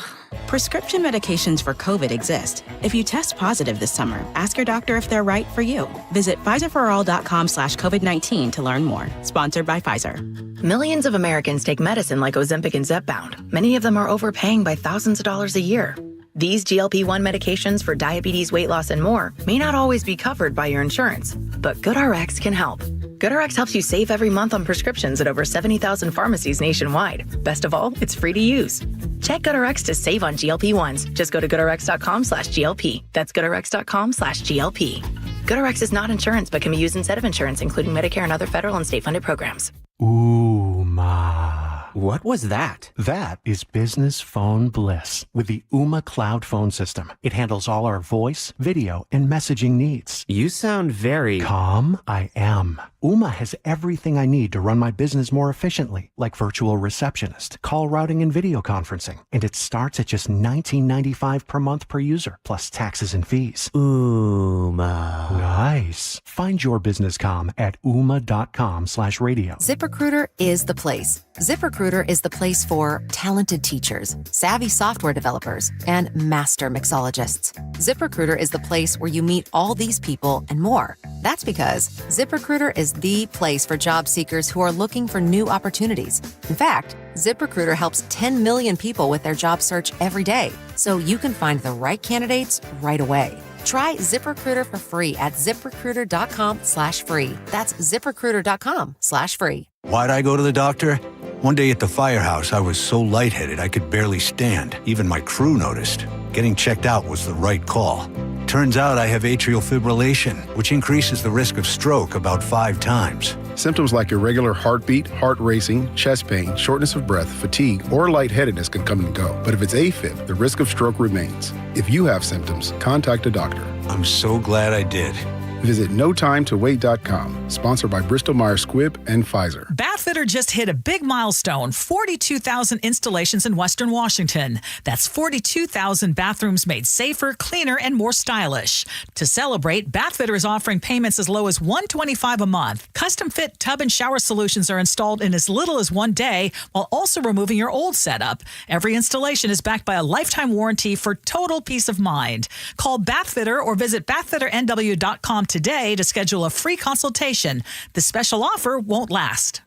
Prescription medications for COVID exist. If you test positive this summer, ask your doctor if they're right for you. Visit PfizerForAll.com/COVID-19 to learn more. Sponsored by Pfizer. Millions of Americans take medicine like Ozempic and Zepbound. Many of them are overpaying by thousands of dollars a year. These GLP-1 medications for diabetes, weight loss, and more may not always be covered by your insurance, but GoodRx can help. GoodRx helps you save every month on prescriptions at over 70,000 pharmacies nationwide. Best of all, it's free to use. Check GoodRx to save on GLP-1s. Just go to GoodRx.com/GLP. That's GoodRx.com/GLP. GoodRx is not insurance, but can be used instead of insurance, including Medicare and other federal and state-funded programs. Ooh, ma. What was that? That is business phone bliss with the Ooma Cloud phone system. It handles all our voice, video, and messaging needs. You sound very calm. I am. Ooma has everything I need to run my business more efficiently, like virtual receptionist, call routing, and video conferencing. And it starts at just $19.95 per month per user, plus taxes and fees. Ooma. Nice. Find your business comm at ooma.com/radio. ZipRecruiter is the place. ZipRecruiter is the place for talented teachers, savvy software developers, and master mixologists. ZipRecruiter is the place where you meet all these people and more. That's because ZipRecruiter is the place for job seekers who are looking for new opportunities. In fact, ZipRecruiter helps 10 million people with their job search every day, so you can find the right candidates right away. Try ZipRecruiter for free at ZipRecruiter.com/free. That's ZipRecruiter.com/free. Why'd I go to the doctor? One day at the firehouse, I was so lightheaded I could barely stand. Even my crew noticed. Getting checked out was the right call. Turns out I have atrial fibrillation, which increases the risk of stroke about 5 times. Symptoms like irregular heartbeat, heart racing, chest pain, shortness of breath, fatigue, or lightheadedness can come and go. But if it's AFib, the risk of stroke remains. If you have symptoms, contact a doctor. I'm so glad I did. Visit NoTimeToWait.com, sponsored by Bristol-Myers Squibb and Pfizer. Bathfitter just hit a big milestone, 42,000 installations in Western Washington. That's 42,000 bathrooms made safer, cleaner, and more stylish. To celebrate, Bathfitter is offering payments as low as $125 a month. Custom-fit tub and shower solutions are installed in as little as 1 day, while also removing your old setup. Every installation is backed by a lifetime warranty for total peace of mind. Call Bathfitter or visit BathfitterNW.com today to schedule a free consultation. The special offer won't last.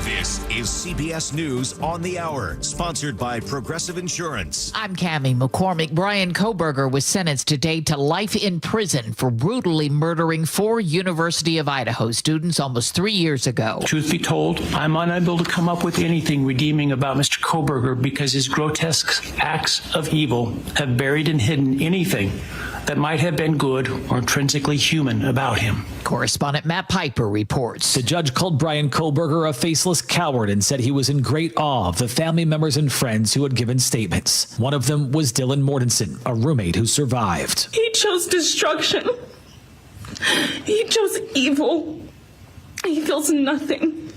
This is CBS News on the Hour, sponsored by Progressive Insurance. I'm Cammie McCormick. Brian Kohberger was sentenced today to life in prison for brutally murdering 4 University of Idaho students almost 3 years ago. Truth be told, I'm unable to come up with anything redeeming about Mr. Kohberger because his grotesque acts of evil have buried and hidden anything that might have been good or intrinsically human about him. Correspondent Matt Piper reports. The judge called Brian Kohberger a faceless coward and said he was in great awe of the family members and friends who had given statements. One of them was Dylan Mortensen, a roommate who survived. He chose destruction. He chose evil. He feels nothing.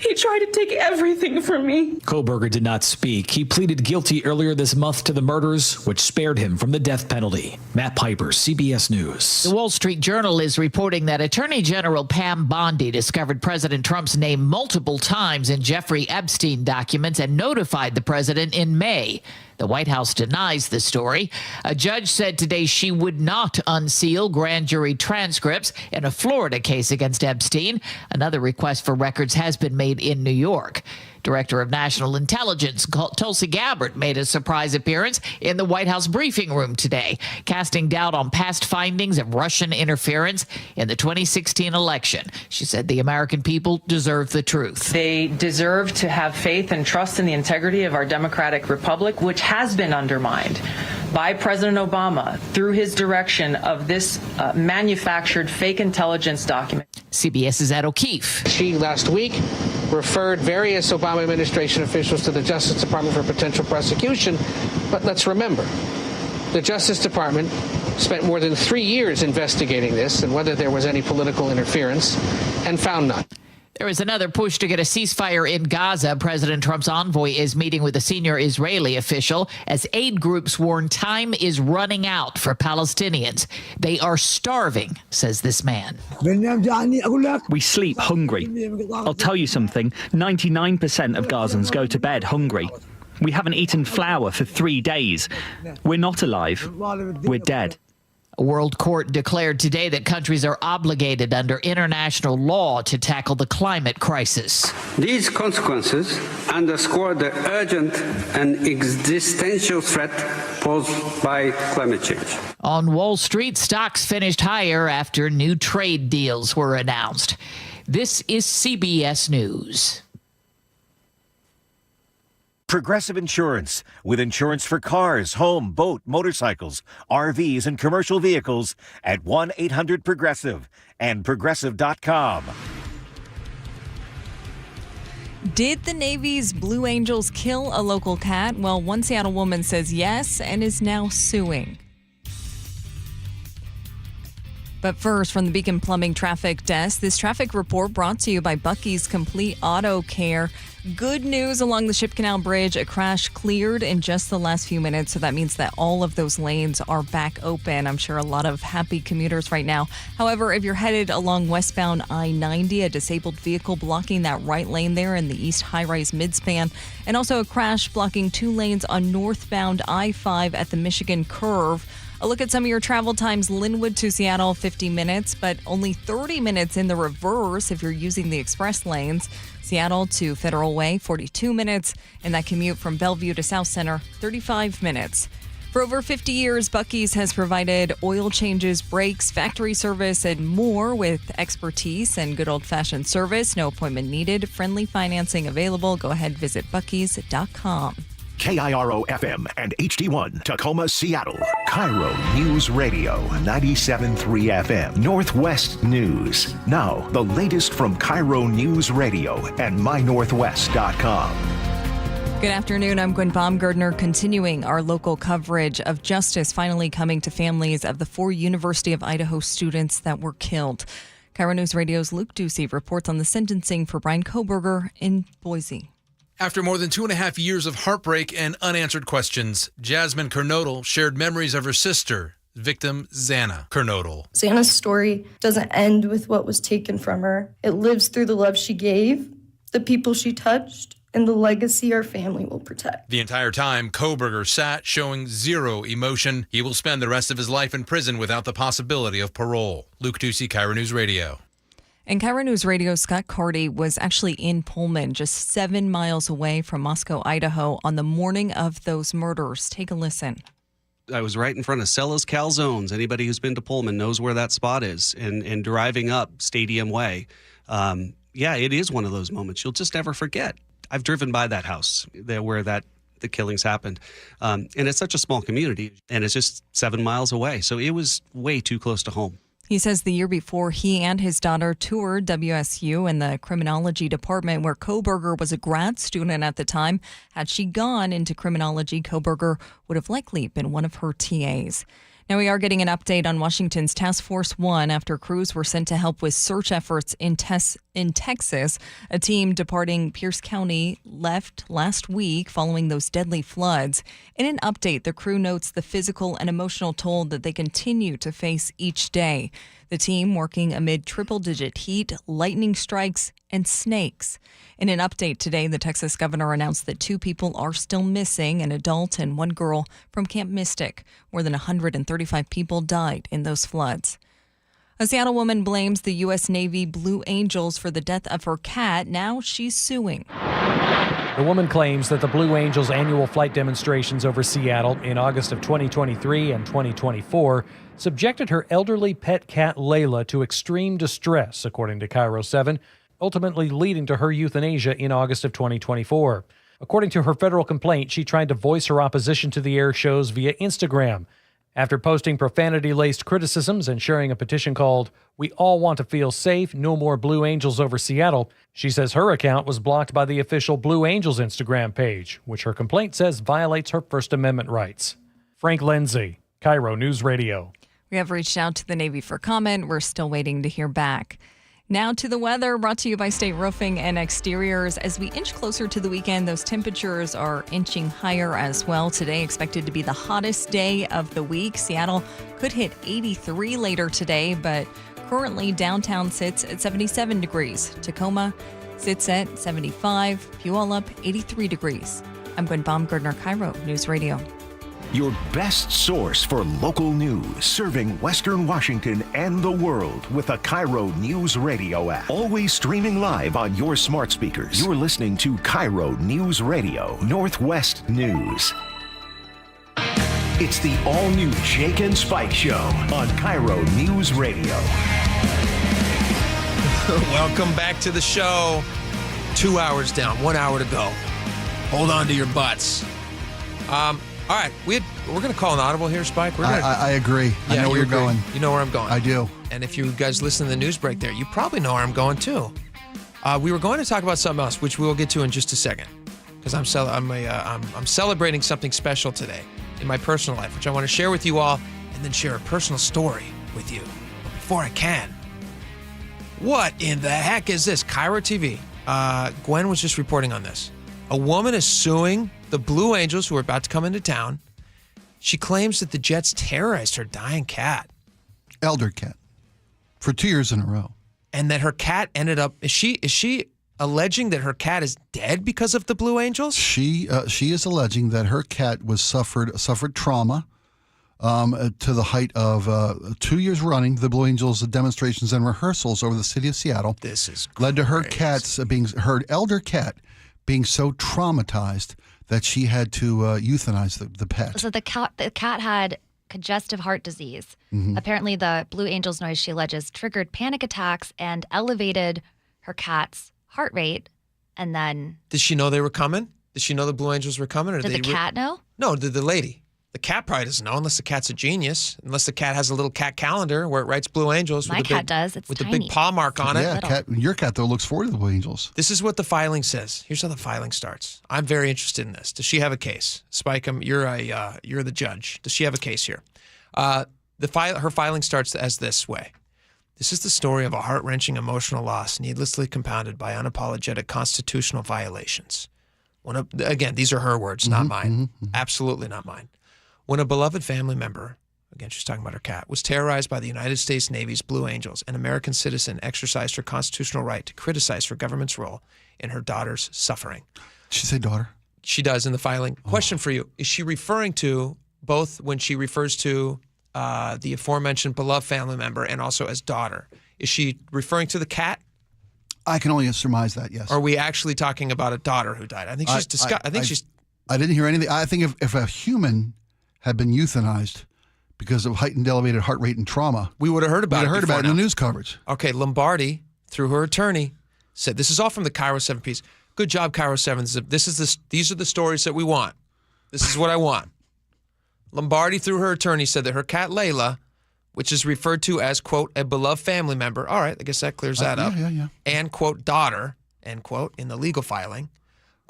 He tried to take everything from me. Koberger did not speak. He pleaded guilty earlier this month to the murders, which spared him from the death penalty. Matt Piper, CBS News. The Wall Street Journal is reporting that Attorney General Pam Bondi discovered President Trump's name multiple times in Jeffrey Epstein documents and notified the president in May. The White House denies the story. A judge said today she would not unseal grand jury transcripts in a Florida case against Epstein. Another request for records has been made in New York. Director of National Intelligence Tulsi Gabbard made a surprise appearance in the White House briefing room today, casting doubt on past findings of Russian interference in the 2016 election. She said the American people deserve the truth. They deserve to have faith and trust in the integrity of our democratic republic, which has been undermined by President Obama through his direction of this manufactured fake intelligence document. CBS's Ed O'Keefe. She last week referred various Obama administration officials to the Justice Department for potential prosecution. But let's remember, the Justice Department spent more than 3 years investigating this and whether there was any political interference and found none. There is another push to get a ceasefire in Gaza. President Trump's envoy is meeting with a senior Israeli official as aid groups warn time is running out for Palestinians. They are starving, says this man. We sleep hungry. I'll tell you something, 99% of Gazans go to bed hungry. We haven't eaten flour for 3 days. We're not alive. We're dead. A world court declared today that countries are obligated under international law to tackle the climate crisis. These consequences underscore the urgent and existential threat posed by climate change. On Wall Street, stocks finished higher after new trade deals were announced. This is CBS News. Progressive Insurance, with insurance for cars, home, boat, motorcycles, RVs, and commercial vehicles at 1-800-PROGRESSIVE and Progressive.com. Did the Navy's Blue Angels kill a local cat? Well, one Seattle woman says yes and is now suing. But first, from the Beacon Plumbing Traffic Desk, this traffic report brought to you by Bucky's Complete Auto Care. Good news along the Ship Canal Bridge. A crash cleared in just the last few minutes, so that means that all of those lanes are back open. I'm sure a lot of happy commuters right now. However, if you're headed along westbound I-90, a disabled vehicle blocking that right lane there in the East High-Rise Midspan, and also a crash blocking 2 lanes on northbound I-5 at the Michigan Curve. A look at some of your travel times. Linwood to Seattle, 50 minutes, but only 30 minutes in the reverse if you're using the express lanes. Seattle to Federal Way, 42 minutes, and that commute from Bellevue to South Center, 35 minutes. For over 50 years, Bucky's has provided oil changes, brakes, factory service, and more with expertise and good old-fashioned service. No appointment needed. Friendly financing available. Go ahead, visit buckys.com. KIRO FM and HD1 Tacoma, Seattle. KIRO News Radio 97.3 FM. Northwest News. Now, the latest from KIRO News Radio and mynorthwest.com. Good afternoon. I'm Gwen Baumgardner, continuing our local coverage of justice finally coming to families of the 4 University of Idaho students that were killed. KIRO News Radio's Luke Ducey reports on the sentencing for Brian Koberger in Boise. After more than 2.5 years of heartbreak and unanswered questions, Jasmine Kernodle shared memories of her sister, victim Xana Kernodle. Xana's story doesn't end with what was taken from her. It lives through the love she gave, the people she touched, and the legacy our family will protect. The entire time, Koberger sat showing zero emotion. He will spend the rest of his life in prison without the possibility of parole. Luke Ducey, KIRO News Radio. And KIRO News Radio, Scott Carty was actually in Pullman, just 7 miles away from Moscow, Idaho, on the morning of those murders. Take a listen. I was right in front of Cella's Calzones. Anybody who's been to Pullman knows where that spot is. And driving up Stadium Way, it is one of those moments you'll just never forget. I've driven by that house there where the killings happened. And it's such a small community, and it's just 7 miles away. So it was way too close to home. He says the year before, he and his daughter toured WSU and the criminology department, where Koberger was a grad student at the time. Had she gone into criminology, Koberger would have likely been one of her TAs. Now we are getting an update on Washington's Task Force 1 after crews were sent to help with search efforts in Texas. A team departing Pierce County left last week following those deadly floods. In an update, the crew notes the physical and emotional toll that they continue to face each day. The team working amid triple-digit heat, lightning strikes, and snakes. In an update today, the Texas governor announced that 2 people are still missing, an adult and 1 girl from Camp Mystic. More than 135 people died in those floods. A Seattle woman blames the U.S. Navy Blue Angels for the death of her cat. Now she's suing. The woman claims that the Blue Angels annual flight demonstrations over Seattle in August of 2023 and 2024 subjected her elderly pet cat Layla to extreme distress, according to KIRO 7, ultimately leading to her euthanasia in August of 2024. According to her federal complaint, she tried to voice her opposition to the air shows via Instagram. After posting profanity-laced criticisms and sharing a petition called "We All Want to Feel Safe, No More Blue Angels Over Seattle," she says her account was blocked by the official Blue Angels Instagram page, which her complaint says violates her First Amendment rights. Frank Lindsay, KIRO News Radio. We have reached out to the Navy for comment. We're still waiting to hear back. Now to the weather, brought to you by State Roofing and Exteriors. As we inch closer to the weekend, those temperatures are inching higher as well. Today expected to be the hottest day of the week. Seattle could hit 83 later today, but currently downtown sits at 77 degrees. Tacoma sits at 75. Puyallup, 83 degrees. I'm Gwen Baumgartner, KIRO News Radio. Your best source for local news, serving Western Washington and the world with a KIRO News Radio app. Always streaming live on your smart speakers. You're listening to KIRO News Radio, Northwest News. It's the all-new Jake and Spike Show on KIRO News Radio. Welcome back to the show. 2 hours down, 1 hour to go. Hold on to your butts. All right, we're going to call an audible here, Spike. I agree. I know where you're going. You know where I'm going. I do. And if you guys listen to the news break there, you probably know where I'm going too. We were going to talk about something else, which we'll get to in just a second, because I'm celebrating something special today in my personal life, which I want to share with you all, and then share a personal story with you. But before I can, what in the heck is this? KIRO TV. Gwen was just reporting on this. A woman is suing the Blue Angels, who are about to come into town. She claims that the Jets terrorized her dying cat. Elder cat. For 2 years in a row. And that her cat ended up... Is she alleging that her cat is dead because of the Blue Angels? She is alleging that her cat was suffered trauma to the height of 2 years running. The Blue Angels demonstrations and rehearsals over the city of Seattle. This is led to her elder cat being so traumatized that she had to euthanize the pet. So the cat had congestive heart disease. Mm-hmm. Apparently, the Blue Angels noise, she alleges, triggered panic attacks and elevated her cat's heart rate. And then... Did she know they were coming? Did she know the Blue Angels were coming? Or did the cat know? No, did the lady. The cat probably doesn't know, unless the cat's a genius. Unless the cat has a little cat calendar where it writes Blue Angels. My cat does. It's with tiny. the big paw mark on it. Yeah, your cat, though, looks forward to the Blue Angels. This is what the filing says. Here's how the filing starts. I'm very interested in this. Does she have a case? Spike, you're the judge. Does she have a case here? Her filing starts as this way. This is the story of a heart-wrenching emotional loss needlessly compounded by unapologetic constitutional violations. Again, these are her words, not mine. Absolutely not mine. When a beloved family member, again, she's talking about her cat, was terrorized by the United States Navy's Blue Angels, an American citizen exercised her constitutional right to criticize her government's role in her daughter's suffering. She say daughter? She does in the filing. Question for you. Is she referring to both when she refers to the aforementioned beloved family member and also as daughter? Is she referring to the cat? I can only surmise that, yes. Or are we actually talking about a daughter who died? I think she's I didn't hear anything. I think if a human had been euthanized because of heightened elevated heart rate and trauma, we would have heard about it. We'd have heard about it in the news coverage. Okay, Lombardi, through her attorney, said this is all from the KIRO 7 piece. Good job, KIRO 7. These are the stories that we want. This is what I want. Lombardi, through her attorney, said that her cat Layla, which is referred to as, quote, a beloved family member. All right, I guess that clears that up. Yeah. And, quote, daughter, end quote, in the legal filing,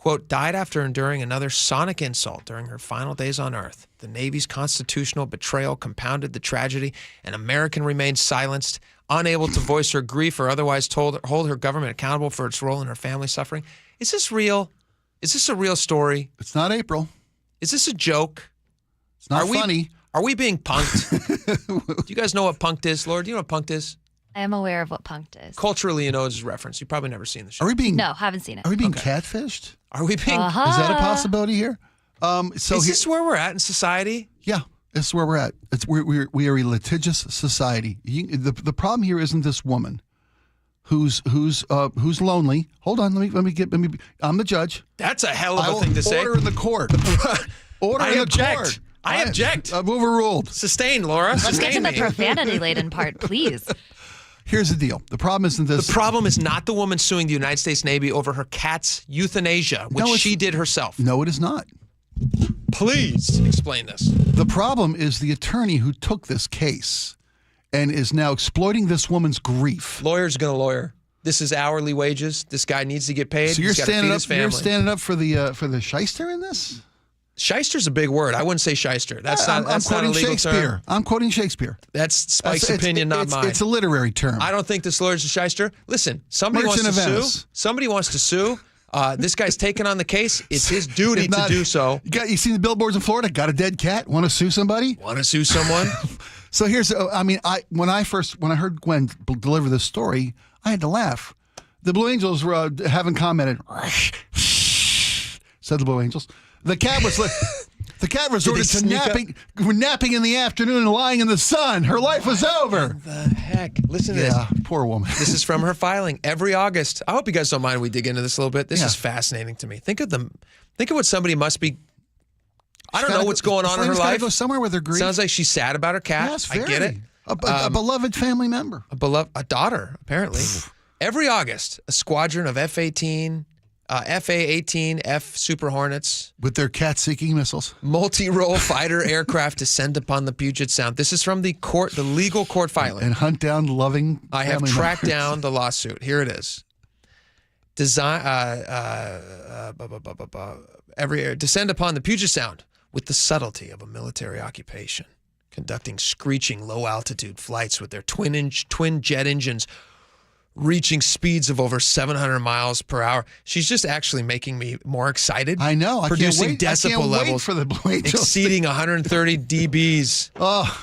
quote, died after enduring another sonic insult during her final days on Earth. The Navy's constitutional betrayal compounded the tragedy. An American remained silenced, unable to voice her grief or otherwise hold her government accountable for its role in her family's suffering. Is this real? Is this a real story? It's not April. Is this a joke? It's not funny. Are we being punked? Do you guys know what punked is, Laura? Do you know what punked is? I am aware of what punked is. Culturally, you know it's a reference. You've probably never seen the show. No, haven't seen it. Are we being catfished? Are we being? Uh-huh. Is that a possibility here? Is this where we're at in society? Yeah, this is where we're at. We are a litigious society. The problem here isn't this woman who's lonely. Hold on, let me. I'm the judge. That's a hell of a thing to say. Order in the court. Order in the court. I object. I'm overruled. Sustain, Laura. Let's get to the me. profanity-laden part, please. Here's the deal. The problem isn't this. The problem is not the woman suing the United States Navy over her cat's euthanasia, which she did herself. No, it is not. Please explain this. The problem is the attorney who took this case and is now exploiting this woman's grief. Lawyer's going to lawyer. This is hourly wages. This guy needs to get paid. So you're He's got to feed standing his up. family. You're standing up for the shyster in this. Shyster's a big word. I wouldn't say shyster. That's not a quoting legal Shakespeare. term. I'm quoting Shakespeare. That's Spike's opinion, not mine. It's a literary term. I don't think this lawyer's a shyster. Listen, somebody Merchant wants to of Venice. sue. Somebody wants to sue. This guy's taking on the case. It's his duty to do so. You see the billboards in Florida? Got a dead cat? Want to sue somebody? Want to sue someone? So here's, when I heard Gwen deliver this story, I had to laugh. The Blue Angels were haven't commented. Said the Blue Angels. The cat was like. The cat resorted to napping in the afternoon and lying in the sun. Her life was over. What the heck? Listen to this. Yeah, poor woman. This is from her filing. Every August. I hope you guys don't mind we dig into this a little bit. This is fascinating to me. Think of what somebody must be. I don't know what's going on in her life. Go somewhere with her grief. Sounds like she's sad about her cat. Yes, I get it. A beloved family member. A daughter, apparently. Every August, a squadron of F-18. FA-18F Super Hornets. With their cat-seeking missiles. Multi-role fighter aircraft descend upon the Puget Sound. This is from the legal court filing. And hunt down loving I have tracked down the lawsuit. Here it is. Descend upon the Puget Sound with the subtlety of a military occupation, conducting screeching low-altitude flights with their twin jet engines reaching speeds of over 700 miles per hour. She's just actually making me more excited. I know. Producing decibel I can't levels wait for the Blue Angels. Exceeding 130 dBs.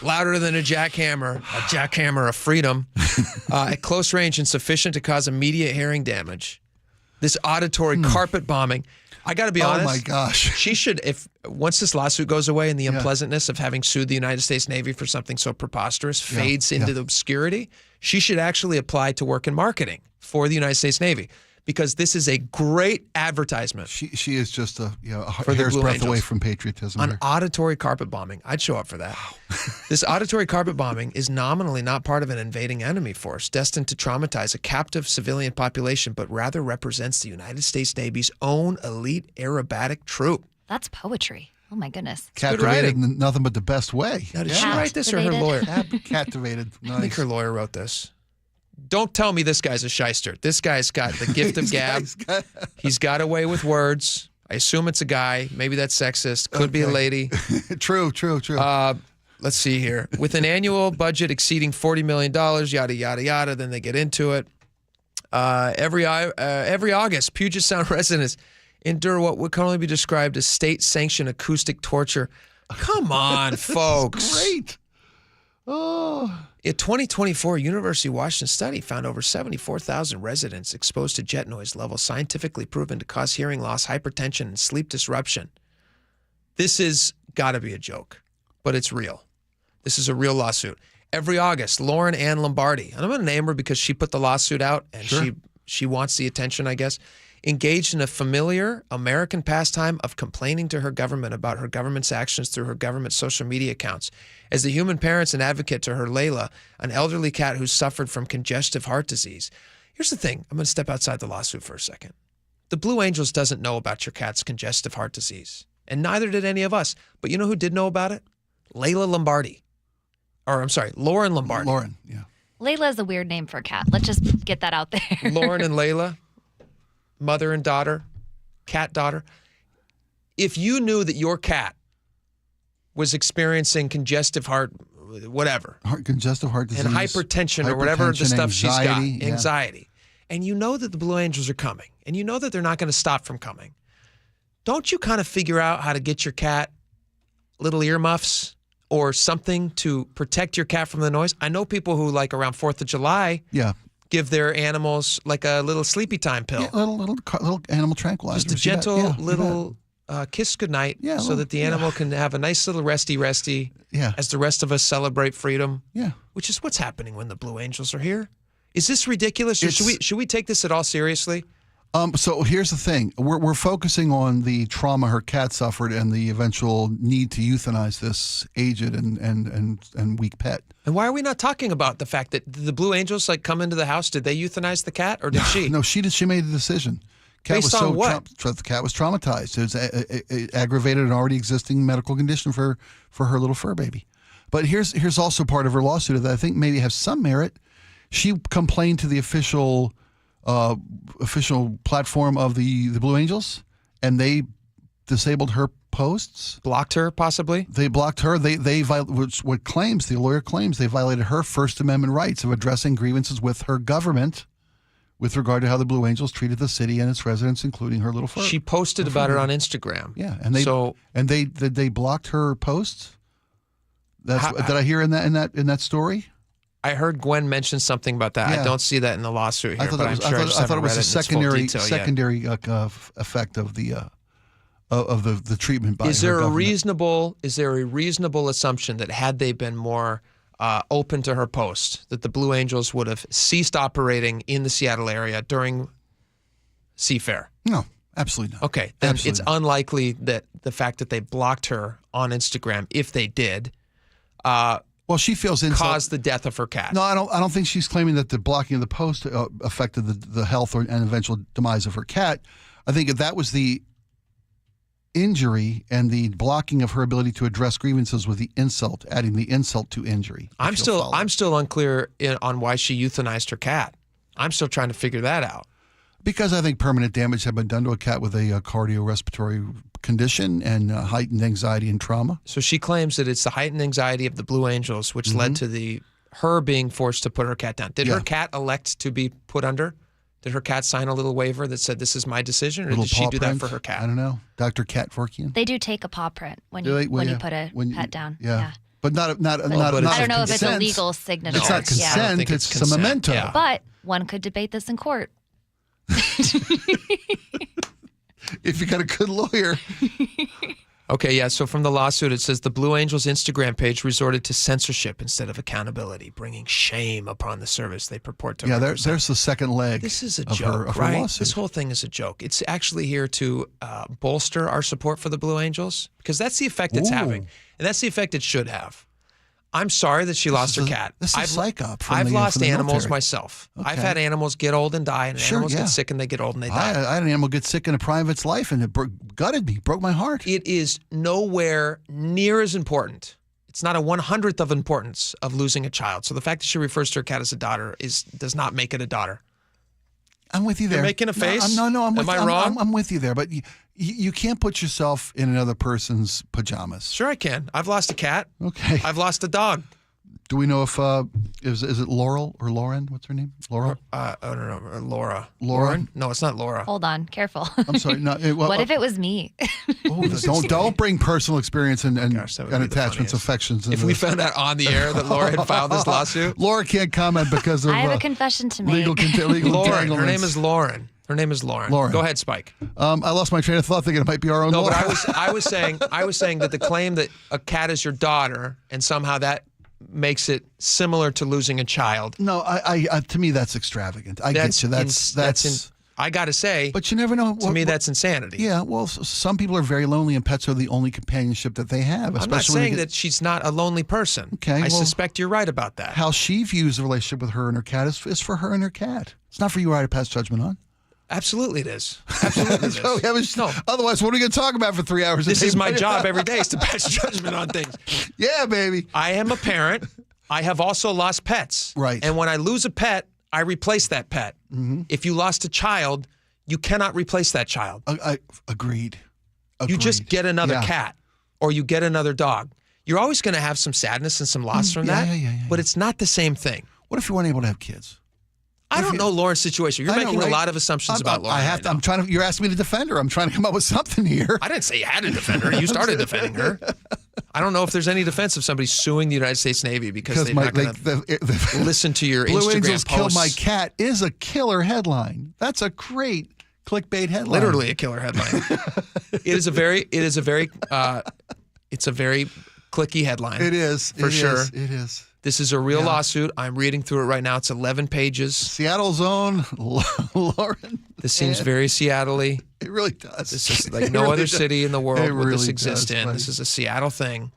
Louder than a jackhammer of freedom. At close range and sufficient to cause immediate hearing damage. This auditory carpet bombing. I got to be honest. Oh my gosh. She should, once this lawsuit goes away and the unpleasantness of having sued the United States Navy for something so preposterous fades into the obscurity, she should actually apply to work in marketing for the United States Navy, because this is a great advertisement. She is just a for hair's Blue breadth Angels. away from patriotism. On auditory carpet bombing. I'd show up for that. This auditory carpet bombing is nominally not part of an invading enemy force destined to traumatize a captive civilian population, but rather represents the United States Navy's own elite aerobatic troop. That's poetry. Oh, my goodness. Captivated in nothing but the best way. Now, did she write this or her lawyer? Captivated. Nice. I think her lawyer wrote this. Don't tell me this guy's a shyster. This guy's got the gift of gab. He's got away with words. I assume it's a guy. Maybe that's sexist. Could be a lady. True. Let's see here. With an annual budget exceeding $40 million, yada, yada, yada, then they get into it. Every August, Puget Sound residents endure what can only be described as state-sanctioned acoustic torture. Come on, folks. Great. Oh. A 2024 University of Washington study found over 74,000 residents exposed to jet noise levels scientifically proven to cause hearing loss, hypertension, and sleep disruption. This has got to be a joke, but it's real. This is a real lawsuit. Every August, Lauren Ann Lombardi, and I'm going to name her because she put the lawsuit out, and she wants the attention, I guess, engaged in a familiar American pastime of complaining to her government about her government's actions through her government social media accounts. As the human parents and advocate to her Layla, an elderly cat who suffered from congestive heart disease. Here's the thing. I'm going to step outside the lawsuit for a second. The Blue Angels doesn't know about your cat's congestive heart disease, and neither did any of us. But you know who did know about it? Layla Lombardi. Or, I'm sorry, Lauren Lombardi. Lauren, yeah. Layla is a weird name for a cat. Let's just get that out there. Lauren and Layla. Mother and daughter, cat daughter. If you knew that your cat was experiencing congestive heart, whatever, congestive heart disease, and hypertension or whatever the stuff anxiety, she's got, anxiety, and you know that the Blue Angels are coming, and you know that they're not going to stop from coming, don't you kind of figure out how to get your cat little earmuffs or something to protect your cat from the noise? I know people who, like around 4th of July, give their animals like a little sleepy time pill. Yeah, little animal tranquilizer. Just a gentle little kiss goodnight so that the animal can have a nice little resty as the rest of us celebrate freedom. Yeah. Which is what's happening when the Blue Angels are here. Is this ridiculous? Or should we take this at all seriously? So here's the thing. We're focusing on the trauma her cat suffered and the eventual need to euthanize this aged and weak pet. And why are we not talking about the fact that the Blue Angels come into the house? Did they euthanize the cat, or did she? No, she did. She made the decision. Based on what? The cat was traumatized. It aggravated an already existing medical condition for her little fur baby. But here's also part of her lawsuit that I think maybe has some merit. She complained to the official platform of the Blue Angels, and they disabled her posts. Blocked her, possibly? They blocked her. The lawyer claims they violated her First Amendment rights of addressing grievances with her government with regard to how the Blue Angels treated the city and its residents, including her little fur. She posted about it on Instagram. Yeah, and they blocked her posts. Did I hear in that story? I heard Gwen mention something about that. Yeah. I don't see that in the lawsuit here, I thought it was a secondary effect of the treatment by Is her there a government. reasonable assumption that had they been more open to her post, that the Blue Angels would have ceased operating in the Seattle area during Seafair? No, absolutely not. Okay, then it's unlikely that the fact that they blocked her on Instagram, if they did, she feels caused the death of her cat. No, I don't think she's claiming that the blocking of the post affected the health and eventual demise of her cat. I think if that was the injury and the blocking of her ability to address grievances with the insult, adding the insult to injury. I'm still unclear on why she euthanized her cat. I'm still trying to figure that out. Because I think permanent damage had been done to a cat with a cardiorespiratory condition and heightened anxiety and trauma. So she claims that it's the heightened anxiety of the Blue Angels which led to her being forced to put her cat down. Did her cat elect to be put under? Did her cat sign a little waiver that said this is my decision, or did she do that for her cat? I don't know. Dr. Cat Forkian? They do take a paw print when you put a pet down. Yeah. But not I don't know if it's a legal signature. It's not consent. It's a memento. Yeah. But one could debate this in court. If you got a good lawyer. Okay, yeah, so from the lawsuit, it says the Blue Angels Instagram page resorted to censorship instead of accountability, bringing shame upon the service they purport to represent. There's the second leg. This is a of joke, her right? lawsuit. This whole thing is a joke. It's actually here to bolster our support for the Blue Angels, because that's the effect it's having, and that's the effect it should have. I'm sorry that she lost her cat. This is psych up. I've lost animals military. myself. Okay. I've had animals get old and die, and animals get sick and they get old and they die. I had an animal get sick in the prime of its life, and it gutted me, broke my heart. It is nowhere near as important. It's not a 100th of importance of losing a child. So the fact that she refers to her cat as a daughter does not make it a daughter. I'm with you there. You're making a face? No, I'm with you. Am I wrong? I'm with you there, but you can't put yourself in another person's pajamas. Sure I can. I've lost a cat. Okay. I've lost a dog. Do we know if is it Laurel or Lauren? What's her name? Laurel? I don't know. Laura. Lauren? No, it's not Laura. Hold on, careful. I'm sorry. No, what if it was me? Don't bring personal experience and attachments, affections. If we found out on the air that Laura had filed this lawsuit, Laura can't comment because of I have a confession to make. Legal Lauren. Her name is Lauren. Her name is Lauren. Go ahead, Spike. I lost my train of thought thinking it might be our own. No, Laura. but I was saying that the claim that a cat is your daughter and somehow that makes it similar to losing a child. No, I to me that's extravagant. I get you. That's I got to say, but you never know. To me, that's insanity. Yeah, well, some people are very lonely, and pets are the only companionship that they have. I'm not saying that she's not a lonely person. Okay, I suspect you're right about that. How she views the relationship with her and her cat is for her and her cat. It's not for you or I to pass judgment on. Absolutely it is. Absolutely it is. No. Otherwise, what are we going to talk about for 3 hours? This is my job every day, is to pass judgment on things. Yeah, baby. I am a parent. I have also lost pets. Right. And when I lose a pet, I replace that pet. Mm-hmm. If you lost a child, You cannot replace that child. Agreed. You just get another cat or you get another dog. You're always going to have some sadness and some loss from that, but it's not the same thing. What if you weren't able to have kids? I don't know Lauren's situation. You're making a lot of assumptions about Lauren. You're asking me to defend her. I'm trying to come up with something here. I didn't say you had to defend her. You started defending her. I don't know if there's any defense of somebody suing the United States Navy because they're not going to listen to your Blue Instagram Angels posts. Killed My Cat is a killer headline. That's a great clickbait headline. Literally a killer headline. It's a very clicky headline. It is. For sure. It is. This is a real lawsuit. I'm reading through it right now. It's 11 pages. Seattle's own Lauren. This seems very Seattle-y. It really does. This is like no other city in the world would this exist in. Buddy. This is a Seattle thing.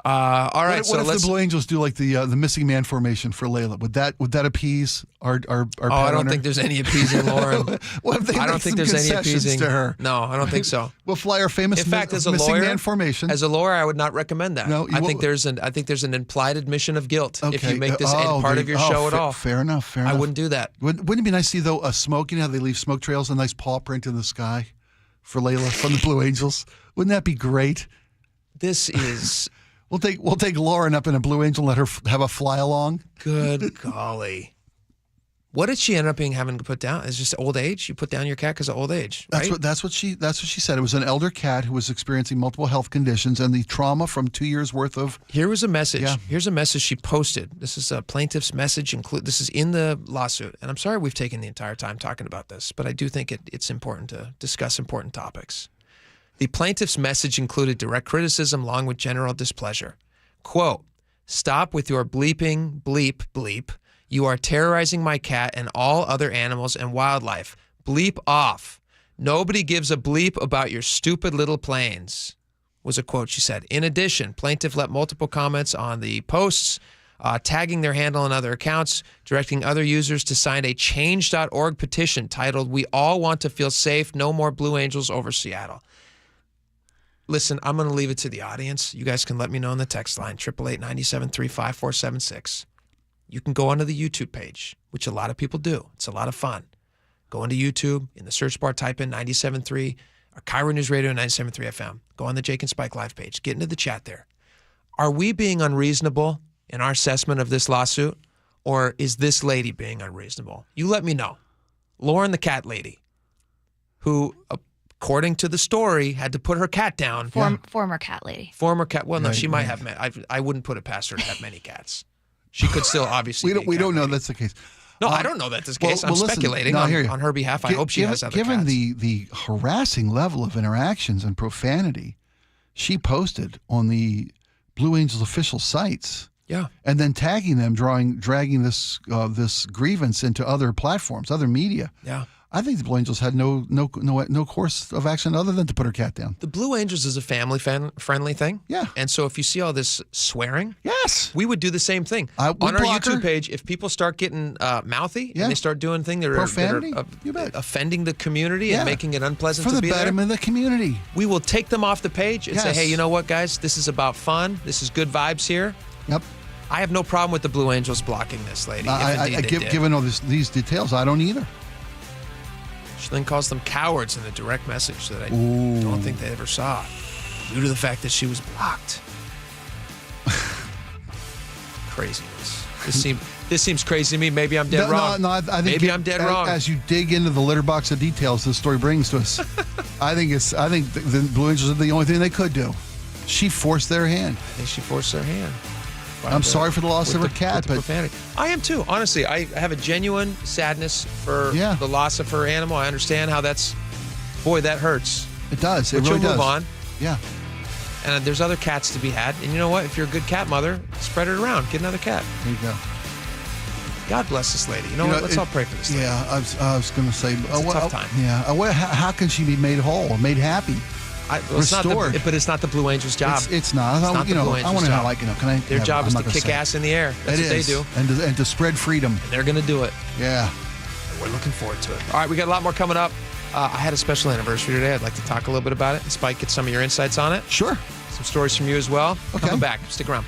All right. What if the Blue Angels do like the missing man formation for Layla? Would that appease our pet I don't owner? think there's any appeasing Lauren. What if they I don't make think some there's any concessions appeasing to her. No, I don't think so. We'll fly our famous In fact, as a missing lawyer, man formation. As a lawyer, I would not recommend that. No, I think there's an implied admission of guilt if you make this part of your show at all. Fair enough. Fair enough. I wouldn't do that. Wouldn't it be nice to see though a smoke? You know how they leave smoke trails, a nice paw print in the sky for Layla from the Blue Angels. Wouldn't that be great? This is. We'll take Lauren up in a Blue Angel, let her have a fly along. Good golly. What did she end up having to put down? It's just old age? You put down your cat because of old age, right? That's what she said. It was an elder cat who was experiencing multiple health conditions and the trauma from 2 years worth of. Here was a message. Yeah. Here's a message she posted. This is a plaintiff's message. This is in the lawsuit. And I'm sorry we've taken the entire time talking about this, but I do think it's important to discuss important topics. The plaintiff's message included direct criticism along with general displeasure. Quote, "Stop with your bleeping, bleep, bleep. You are terrorizing my cat and all other animals and wildlife. Bleep off. Nobody gives a bleep about your stupid little planes," was a quote she said. In addition, plaintiff left multiple comments on the posts, tagging their handle and other accounts, directing other users to sign a change.org petition titled, "We all want to feel safe. No more Blue Angels over Seattle." Listen, I'm going to leave it to the audience. You guys can let me know on the text line, 888-973-5476. You can go onto the YouTube page, which a lot of people do. It's a lot of fun. Go into YouTube, in the search bar, type in 97.3 or KIRO Newsradio 97.3 FM. Go on the Jake and Spike live page. Get into the chat there. Are we being unreasonable in our assessment of this lawsuit, or is this lady being unreasonable? You let me know. Lauren, the cat lady, who, according to the story, had to put her cat down. Former cat lady. Former cat. Well, no, she might have. I wouldn't put it past her to have many cats. She could still obviously. We don't know that's the case. No, I don't know that's the case. I'm speculating on her behalf. I hope she has other given cats. the harassing level of interactions and profanity she posted on the Blue Angels official sites. Yeah. And then tagging them, dragging this grievance into other platforms, other media. Yeah. I think the Blue Angels had no course of action other than to put her cat down. The Blue Angels is a family-friendly thing. Yeah. And so if you see all this swearing, yes, we would do the same thing. On our YouTube page, if people start getting mouthy and they start doing things that are offending the community and making it unpleasant for to the be there, betterment of the community, we will take them off the page and say, hey, you know what, guys? This is about fun. This is good vibes here. Yep. I have no problem with the Blue Angels blocking this lady. Given all these details, I don't either. She then calls them cowards in the direct message that I don't think they ever saw, due to the fact that she was blocked. Craziness. This seems crazy to me. Maybe I'm dead wrong. No, I think maybe I'm dead wrong. As you dig into the litter box of details this story brings to us, I think the Blue Angels did the only thing they could do. She forced their hand. I think she forced their hand. I'm sorry for the loss of her cat, but profanity. I am too. Honestly, I have a genuine sadness for the loss of her animal. I understand how that hurts. It does. But it really you'll move does. on. Yeah. And there's other cats to be had. And you know what? If you're a good cat mother, spread it around. Get another cat. There you go. God bless this lady. You know what? Let's all pray for this lady. Yeah, I was going to say. It's a tough time. Yeah. How can she be made whole or made happy? Restored. But it's not the Blue Angels' job. It's not. It's not the Blue Angels' job. Can I? Their job is to kick ass in the air. That's what they do. And to spread freedom. And they're going to do it. Yeah. We're looking forward to it. All right, we got a lot more coming up. I had a special anniversary today. I'd like to talk a little bit about it. And Spike, get some of your insights on it. Sure. Some stories from you as well. Okay. Coming back. Stick around.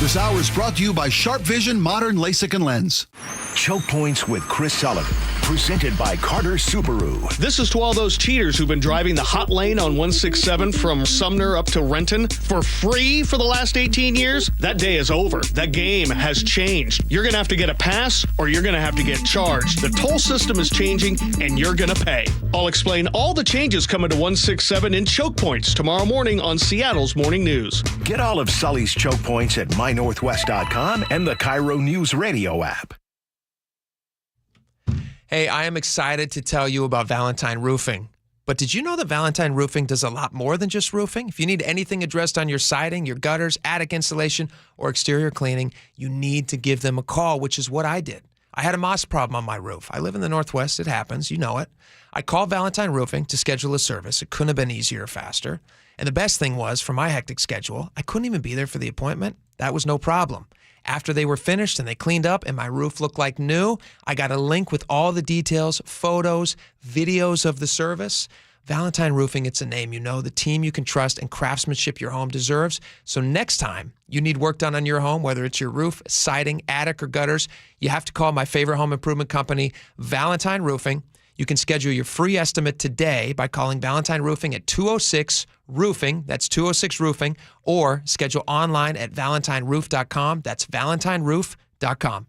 This hour is brought to you by Sharp Vision Modern LASIK and Lens. Choke Points with Chris Sullivan, presented by Carter Subaru. This is to all those cheaters who've been driving the hot lane on 167 from Sumner up to Renton for free for the last 18 years. That day is over. That game has changed. You're going to have to get a pass or you're going to have to get charged. The toll system is changing and you're going to pay. I'll explain all the changes coming to 167 in Choke Points tomorrow morning on Seattle's Morning News. Get all of Sully's Choke Points at mynorthwest.com and the KIRO Newsradio app. Hey, I am excited to tell you about Valentine Roofing. But did you know that Valentine Roofing does a lot more than just roofing? If you need anything addressed on your siding, your gutters, attic insulation, or exterior cleaning, you need to give them a call, which is what I did. I had a moss problem on my roof. I live in the Northwest. It happens. You know it. I called Valentine Roofing to schedule a service. It couldn't have been easier or faster. And the best thing was, for my hectic schedule, I couldn't even be there for the appointment. That was no problem. After they were finished and they cleaned up and my roof looked like new, I got a link with all the details, photos, videos of the service. Valentine Roofing, it's a name you know, the team you can trust, and craftsmanship your home deserves. So next time you need work done on your home, whether it's your roof, siding, attic, or gutters, you have to call my favorite home improvement company, Valentine Roofing. You can schedule your free estimate today by calling Valentine Roofing at 206-ROOFING, that's 206-ROOFING, or schedule online at valentineroof.com, that's valentineroof.com.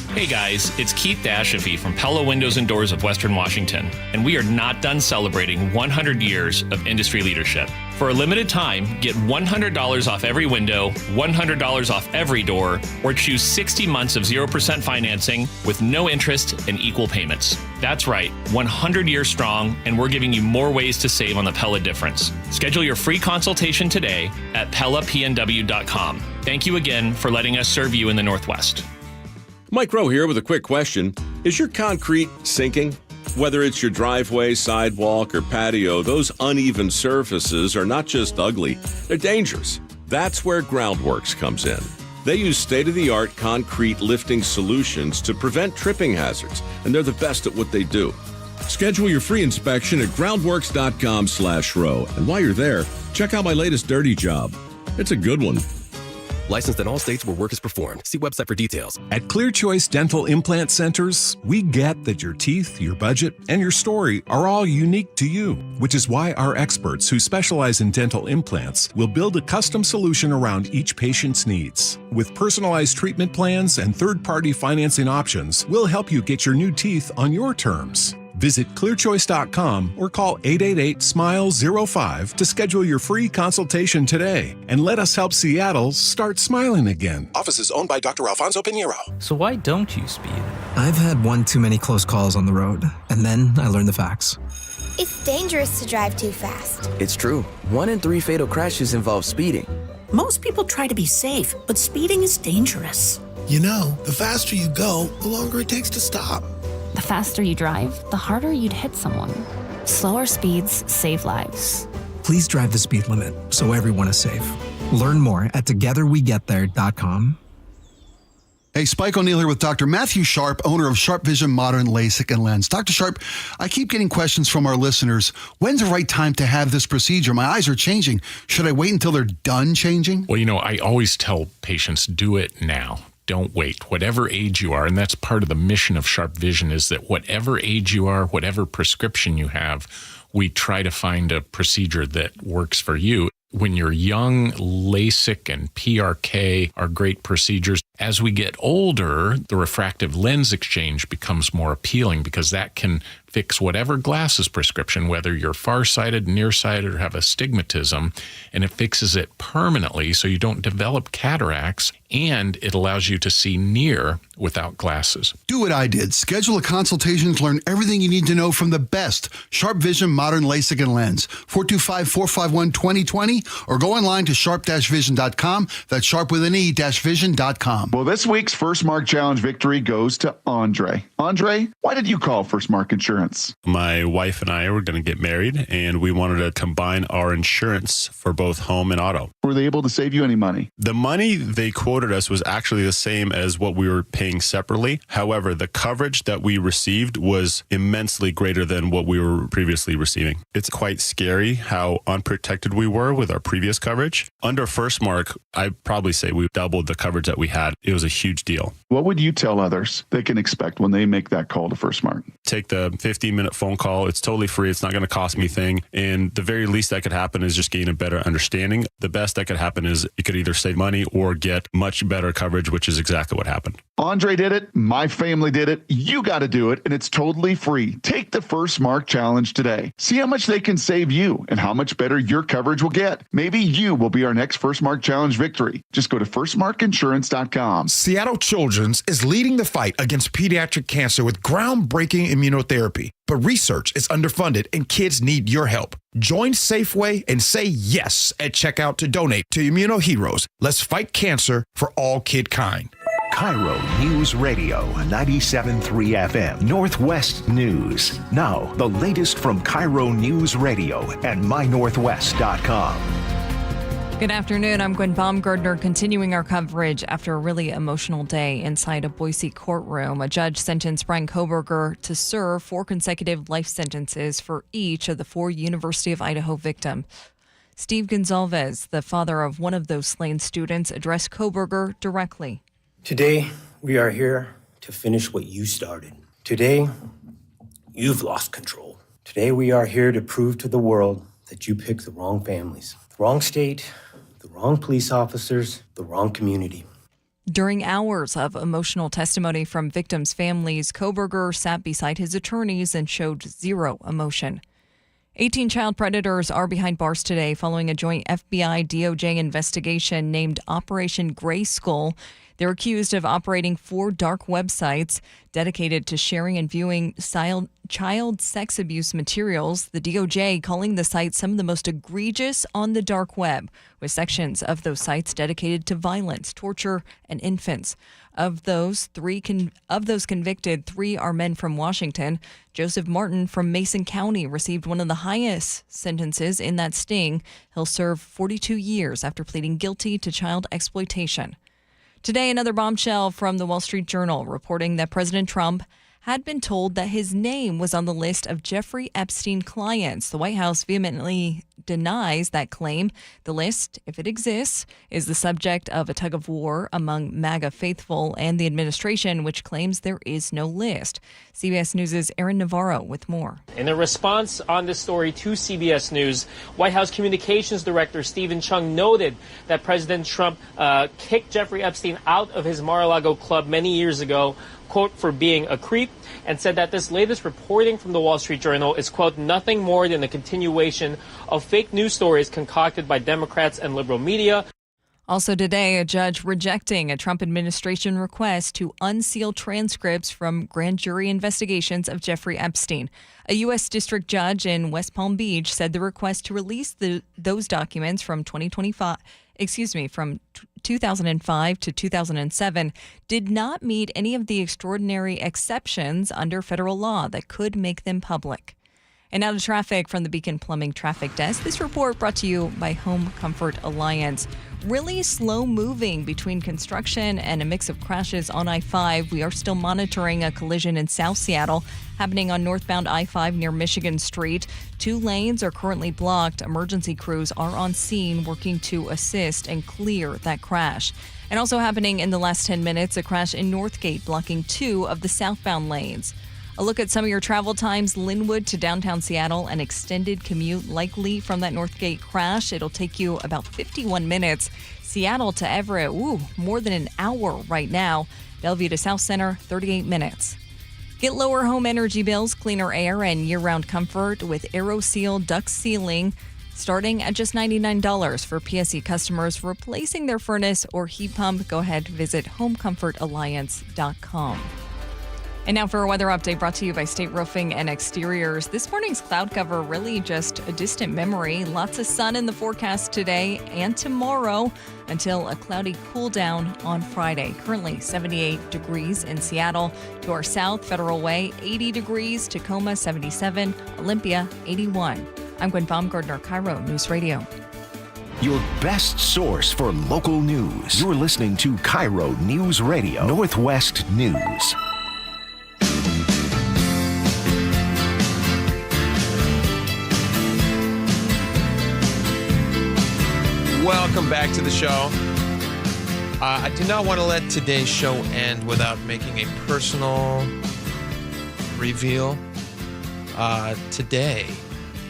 Hey guys, it's Keith Dashafi from Pella Windows and Doors of Western Washington, and we are not done celebrating 100 years of industry leadership. For a limited time, get $100 off every window, $100 off every door, or choose 60 months of 0% financing with no interest and equal payments. That's right, 100 years strong, and we're giving you more ways to save on the Pella difference. Schedule your free consultation today at PellaPNW.com. Thank you again for letting us serve you in the Northwest. Mike Rowe here with a quick question. Is your concrete sinking? Whether it's your driveway, sidewalk, or patio, those uneven surfaces are not just ugly, they're dangerous. That's where Groundworks comes in. They use state-of-the-art concrete lifting solutions to prevent tripping hazards, and they're the best at what they do. Schedule your free inspection at groundworks.com/row. And while you're there, check out my latest dirty job. It's a good one. Licensed in all states where work is performed. See website for details. At Clear Choice Dental Implant Centers, we get that your teeth, your budget, and your story are all unique to you, which is why our experts who specialize in dental implants will build a custom solution around each patient's needs. With personalized treatment plans and third-party financing options, we'll help you get your new teeth on your terms. Visit clearchoice.com or call 888-SMILE-05 to schedule your free consultation today and let us help Seattle start smiling again. Office is owned by Dr. Alfonso Pinheiro. So why don't you speed? I've had one too many close calls on the road, and then I learned the facts. It's dangerous to drive too fast. It's true. 1 in 3 fatal crashes involve speeding. Most people try to be safe, but speeding is dangerous. You know, the faster you go, the longer it takes to stop. The faster you drive, the harder you'd hit someone. Slower speeds save lives. Please drive the speed limit so everyone is safe. Learn more at togetherwegetthere.com. Hey, Spike O'Neill here with Dr. Matthew Sharp, owner of Sharp Vision Modern LASIK and Lens. Dr. Sharp, I keep getting questions from our listeners. When's the right time to have this procedure? My eyes are changing. Should I wait until they're done changing? Well, I always tell patients, do it now. Don't wait. Whatever age you are, and that's part of the mission of Sharp Vision, is that whatever age you are, whatever prescription you have, we try to find a procedure that works for you. When you're young, LASIK and PRK are great procedures. As we get older, the refractive lens exchange becomes more appealing because that can fix whatever glasses prescription, whether you're farsighted, nearsighted, or have astigmatism, and it fixes it permanently so you don't develop cataracts, and it allows you to see near without glasses. Do what I did. Schedule a consultation to learn everything you need to know from the best Sharp Vision Modern LASIK and Lens. 425-451-2020, or go online to sharp-vision.com. That's sharp with an E-vision.com. Well, this week's First Mark Challenge victory goes to Andre. Andre, why did you call First Mark Insurance? My wife and I were going to get married, and we wanted to combine our insurance for both home and auto. Were they able to save you any money? The money they quoted us was actually the same as what we were paying separately. However, the coverage that we received was immensely greater than what we were previously receiving. It's quite scary how unprotected we were with our previous coverage. Under First Mark, I'd probably say we doubled the coverage that we had. it was a huge deal. What would you tell others they can expect when they make that call to First Smart? Take the 15-minute phone call. It's totally free. It's not going to cost me a thing. And the very least that could happen is just gain a better understanding. The best that could happen is you could either save money or get much better coverage, which is exactly what happened. Andre did it. My family did it. You got to do it, and it's totally free. Take the First Smart Challenge today. See how much they can save you and how much better your coverage will get. Maybe you will be our next First Smart Challenge victory. Just go to firstmarkinsurance.com. Seattle Children's is leading the fight against pediatric cancer with groundbreaking immunotherapy. But research is underfunded and kids need your help. Join Safeway and say yes at checkout to donate to Immunoheroes. Let's fight cancer for all kidkind. KIRO News Radio 97.3 FM Northwest News. Now, the latest from KIRO News Radio and mynorthwest.com. Good afternoon. I'm Gwen Baumgardner, continuing our coverage after a really emotional day inside a Boise courtroom. A judge sentenced Brian Kohberger to serve 4 consecutive life sentences for each of the 4 University of Idaho victims. Steve Gonzalez, the father of one of those slain students, addressed Kohberger directly. Today, we are here to finish what you started. Today, you've lost control. Today, we are here to prove to the world that you picked the wrong families, the wrong state, the wrong police officers, the wrong community. During hours of emotional testimony from victims' families, Kohberger sat beside his attorneys and showed zero emotion. 18 child predators are behind bars today following a joint FBI-DOJ investigation named Operation Gray Skull. They're accused of operating 4 dark websites dedicated to sharing and viewing child sex abuse materials, the DOJ calling the sites some of the most egregious on the dark web, with sections of those sites dedicated to violence, torture, and infants. Of those convicted, 3 are men from Washington. Joseph Martin from Mason County received one of the highest sentences in that sting. He'll serve 42 years after pleading guilty to child exploitation. Today, another bombshell from the Wall Street Journal reporting that President Trump had been told that his name was on the list of Jeffrey Epstein clients. The White House vehemently denies that claim. The list, if it exists, is the subject of a tug of war among MAGA faithful and the administration, which claims there is no list. CBS News' Aaron Navarro with more. In a response on this story to CBS News, White House Communications Director Stephen Chung noted that President Trump kicked Jeffrey Epstein out of his Mar-a-Lago club many years ago, quote, for being a creep, and said that this latest reporting from the Wall Street Journal is, quote, nothing more than a continuation of fake news stories concocted by Democrats and liberal media. Also today, a judge rejecting a Trump administration request to unseal transcripts from grand jury investigations of Jeffrey Epstein. A U.S. district judge in West Palm Beach said the request to release those documents from 2005 to 2007 did not meet any of the extraordinary exceptions under federal law that could make them public. And now to traffic from the Beacon Plumbing Traffic Desk. This report brought to you by Home Comfort Alliance. Really slow moving between construction and a mix of crashes on I-5. We are still monitoring a collision in South Seattle happening on northbound I-5 near Michigan Street. 2 lanes are currently blocked. Emergency crews are on scene working to assist and clear that crash. And also happening in the last 10 minutes, a crash in Northgate blocking 2 of the southbound lanes. A look at some of your travel times. Linwood to downtown Seattle, an extended commute likely from that Northgate crash. It'll take you about 51 minutes. Seattle to Everett, more than an hour right now. Bellevue to South Center, 38 minutes. Get lower home energy bills, cleaner air, and year-round comfort with AeroSeal duct sealing, starting at just $99 for PSE customers replacing their furnace or heat pump. Go ahead, visit homecomfortalliance.com. And now for a weather update brought to you by State Roofing and Exteriors. This morning's cloud cover really just a distant memory. Lots of sun in the forecast today and tomorrow until a cloudy cool down on Friday. Currently 78 degrees in Seattle. To our south, Federal Way, 80 degrees. Tacoma, 77. Olympia, 81. I'm Gwen Baumgardner, KIRO News Radio. Your best source for local news. You're listening to KIRO News Radio, Northwest News. Welcome back to the show. I do not want to let today's show end without making a personal reveal. Today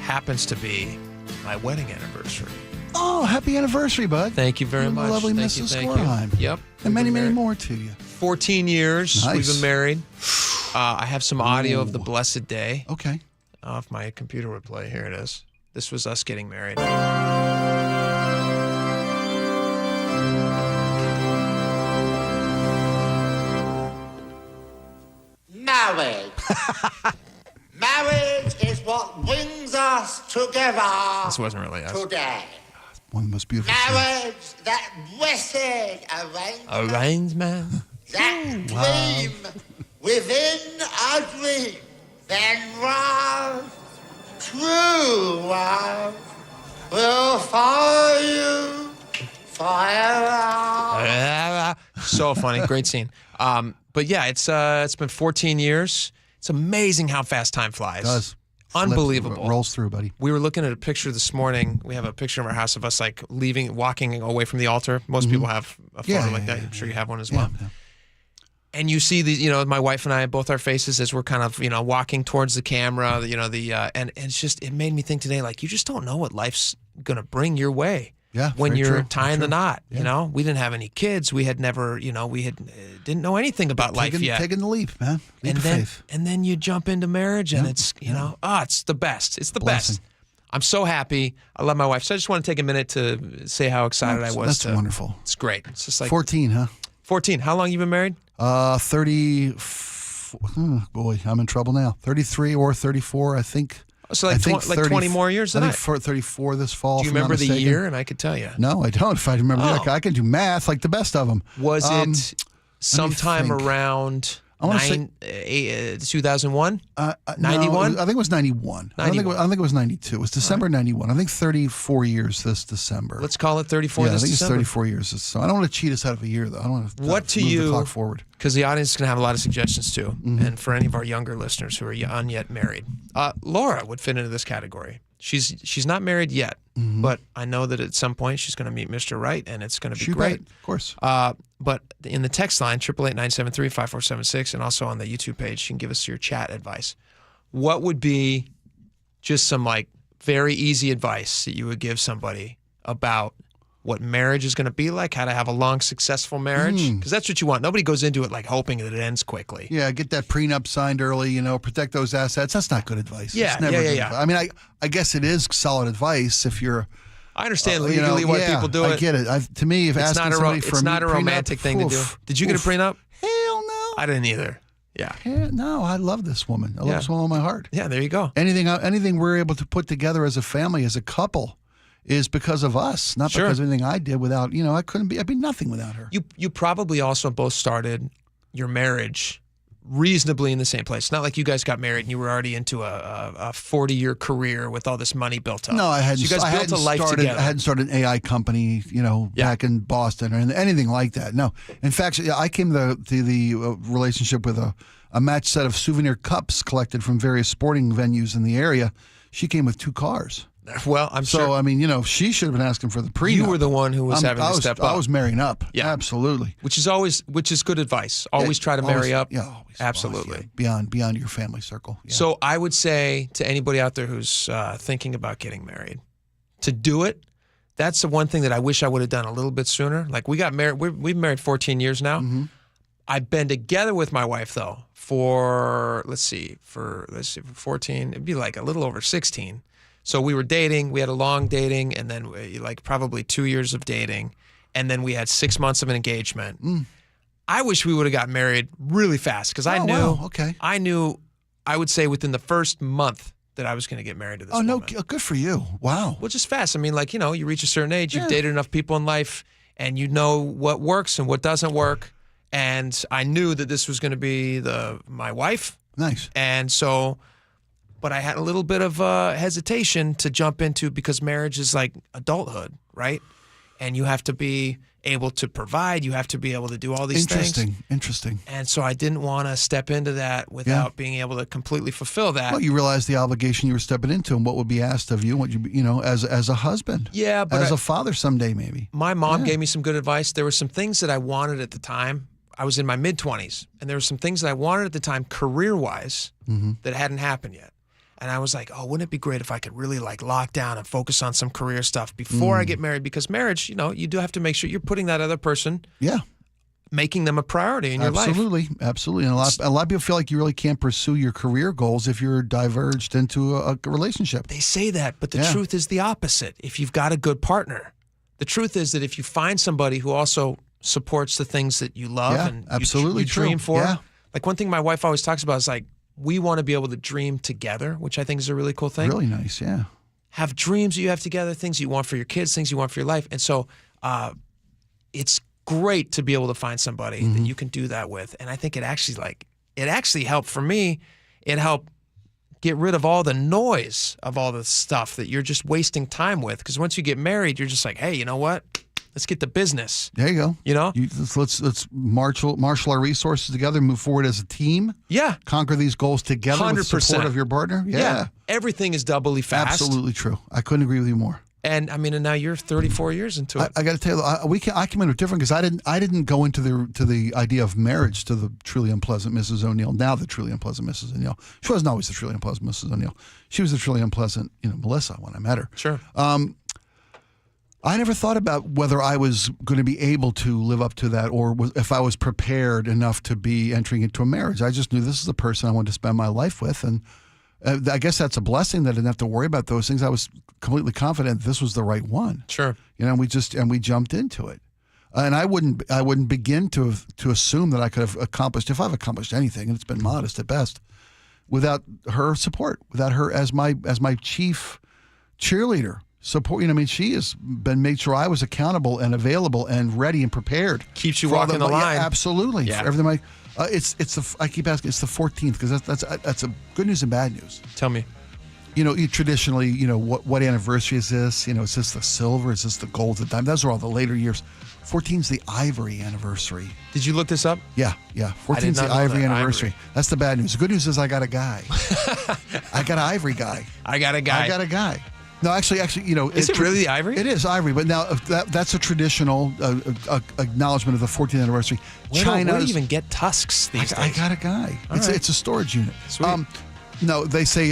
happens to be my wedding anniversary. Oh, happy anniversary, bud. Thank you very much. Lovely Thank Mrs. you, thank Skorheim. you. Yep. And many, many more to you. 14 years Nice. we've been married. I have some audio of the blessed day. Okay. If my computer would play, here it is. This was us getting married. Marriage. Marriage is what brings us together. This wasn't really us. Today. One of the most beautiful Marriage, that blessed arrangement. That dream within a dream. Then love, true love, will follow you forever. So funny. Great scene. But yeah, it's been 14 years. It's amazing how fast time flies. It does. Unbelievable. Rolls through, buddy. We were looking at a picture this morning. We have a picture of our house of us like walking away from the altar. Most people have a photo like that. I'm sure you have one as well. Yeah. And you see my wife and I, both our faces as we're kind of, walking towards the camera, and it's just, it made me think today, like, you just don't know what life's going to bring your way. Yeah. When very you're true. tying the knot, Yeah. we didn't have any kids. We had never, didn't know anything about life yet. Taking the leap, man. Leap of faith. And then you jump into marriage and it's, it's the best. It's the best. I'm so happy. I love my wife. So I just want to take a minute to say how excited I was. That's wonderful. It's great. It's just like 14, huh? 14. How long you been married? 30. Oh boy, I'm in trouble now. 33 or 34, I think. So like 20 more years than I think 34 this fall. Do you remember the year? And I could tell you. No, I don't. If I remember, I can do math like the best of them. Was it sometime around 2001? 91? I think it was 91. I think it was 92. It was December 91. I think 34 years this December. Let's call it 34 this this December. December. I think it's 34 years. So I don't want to cheat us out of a year, though. I don't want to what to move you, the clock forward. Because the audience is going to have a lot of suggestions, too. And for any of our younger listeners who are unyet married. Laura would fit into this category. She's not married yet, but I know that at some point she's going to meet Mr. Right, and it's going to be great. Of course. But in the text line, 888-973-5476, and also on the YouTube page, you can give us your chat advice. What would be just some very easy advice that you would give somebody about what marriage is going to be like, how to have a long, successful marriage? Because that's what you want. Nobody goes into it hoping that it ends quickly. Yeah, get that prenup signed early, protect those assets. That's not good advice. Yeah, it's never good yeah. advice. I mean, I guess it is solid advice if you're... I understand legally why people do it. I get it. to me, if it's asking somebody for it's not a romantic thing to do. Did you get a prenup? Hell no. I didn't either. Yeah. No, I love this woman. I love this woman with my heart. Yeah, there you go. Anything we're able to put together as a family, as a couple, is because of us, not because of anything I did without, I'd be nothing without her. You probably also both started your marriage reasonably in the same place. It's not like you guys got married and you were already into a 40-year career with all this money built up. No, I hadn't. So you guys built a life together. I hadn't started an AI company, back in Boston or anything like that. No. In fact, I came to the relationship with a matched set of souvenir cups collected from various sporting venues in the area. She came with 2 cars. Well, I'm sure. So, I mean, she should have been asking for the prenup. You were the one who was having to step up. I was marrying up. Yeah. Absolutely. Which is good advice. Always try to marry up. Yeah, always. Absolutely. Beyond your family circle. Yeah. So I would say to anybody out there who's thinking about getting married, to do it, that's the one thing that I wish I would have done a little bit sooner. Like we got married, we've been married 14 years now. I've been together with my wife though for 14, it'd be like a little over 16. So we were dating, we had a long dating, and then probably 2 years of dating, and then we had 6 months of an engagement. I wish we would have got married really fast because I knew I would say within the first month that I was going to get married to this woman. Good for you. Wow. Well, just fast. I mean, you reach a certain age, you've dated enough people in life, and you know what works and what doesn't work. And I knew that this was going to be my wife. Nice. And so... But I had a little bit of hesitation to jump into because marriage is like adulthood, right? And you have to be able to provide. You have to be able to do all these things. Interesting. And so I didn't want to step into that without being able to completely fulfill that. Well, you realized the obligation you were stepping into and what would be asked of you, what you know, as a husband. Yeah, but as a father someday maybe. My mom gave me some good advice. There were some things that I wanted at the time. I was in my mid-20s, and there were some things that I wanted at the time career-wise that hadn't happened yet. And I was like, oh, wouldn't it be great if I could really like lock down and focus on some career stuff before I get married? Because marriage, you know, you do have to make sure you're putting that other person, making them a priority in your life. Absolutely. And a lot of people feel like you really can't pursue your career goals if you're diverged into a relationship. They say that, but the truth is the opposite. If you've got a good partner, the truth is that if you find somebody who also supports the things that you love and you dream for. Yeah. Like one thing my wife always talks about is like, we want to be able to dream together, which I think is a really cool thing. Really nice, yeah. Have dreams that you have together, things you want for your kids, things you want for your life. And so it's great to be able to find somebody that you can do that with. And I think it actually helped for me. It helped get rid of all the noise of all the stuff that you're just wasting time with. Because once you get married, you're just like, hey, you know what? Let's get to business. There you go. You know? Let's marshal our resources together, move forward as a team. Yeah. Conquer these goals together 100%. with the support of your partner. Yeah. Everything is doubly fast. Absolutely true. I couldn't agree with you more. And I mean, and now you're 34 years into it. I got to tell you, I came in different because I didn't go into the idea of marriage to the truly unpleasant Mrs. O'Neill. Now the truly unpleasant Mrs. O'Neill. She wasn't always the truly unpleasant Mrs. O'Neill. She was the truly unpleasant, Melissa when I met her. Sure. I never thought about whether I was going to be able to live up to that or if I was prepared enough to be entering into a marriage. I just knew this is the person I wanted to spend my life with. And I guess that's a blessing that I didn't have to worry about those things. I was completely confident this was the right one. Sure. And we jumped into it. And I wouldn't begin to assume that I could have accomplished, if I've accomplished anything, and it's been modest at best, without her support, without her as my chief cheerleader. Support, she has been made sure I was accountable and available and ready and prepared. Keeps you walking the line. Yeah, absolutely. Yeah. For everything. I keep asking. It's the 14th because that's a good news and bad news. Tell me. You traditionally, what anniversary is this? Is this the silver? Is this the gold? The diamond? Those are all the later years. 14's the ivory anniversary. Did you look this up? Yeah. 14's the ivory anniversary. That's the bad news. The good news is I got a guy. I got an ivory guy. I got a guy. No, actually, is it really the ivory? It is ivory, but now that's a traditional acknowledgement of the 14th anniversary. Where do you even get tusks these days? I got a guy. It's a storage unit. Sweet. No, they say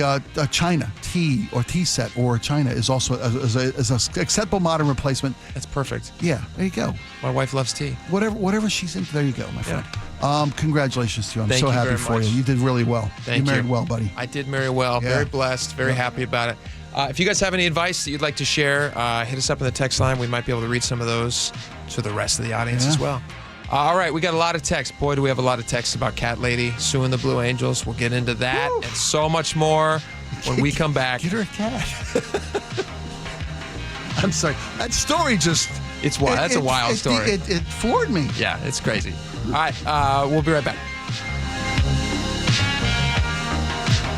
China, tea or tea set or China is also is a acceptable modern replacement. That's perfect. Yeah, there you go. My wife loves tea. Whatever she's into, there you go, my friend. Congratulations to you. I'm so happy for you. You did really well. Thank you. You married well, buddy. I did marry well. Yeah. Very blessed. Very happy about it. If you guys have any advice that you'd like to share, hit us up in the text line. We might be able to read some of those to the rest of the audience as well. All right, we got a lot of texts. Boy, do we have a lot of texts about Cat Lady suing the Blue Angels. We'll get into that and so much more when we come back. Get her a cat. I'm sorry. That story just... It's wild. That's a wild story. It floored me. Yeah, it's crazy. All right, we'll be right back.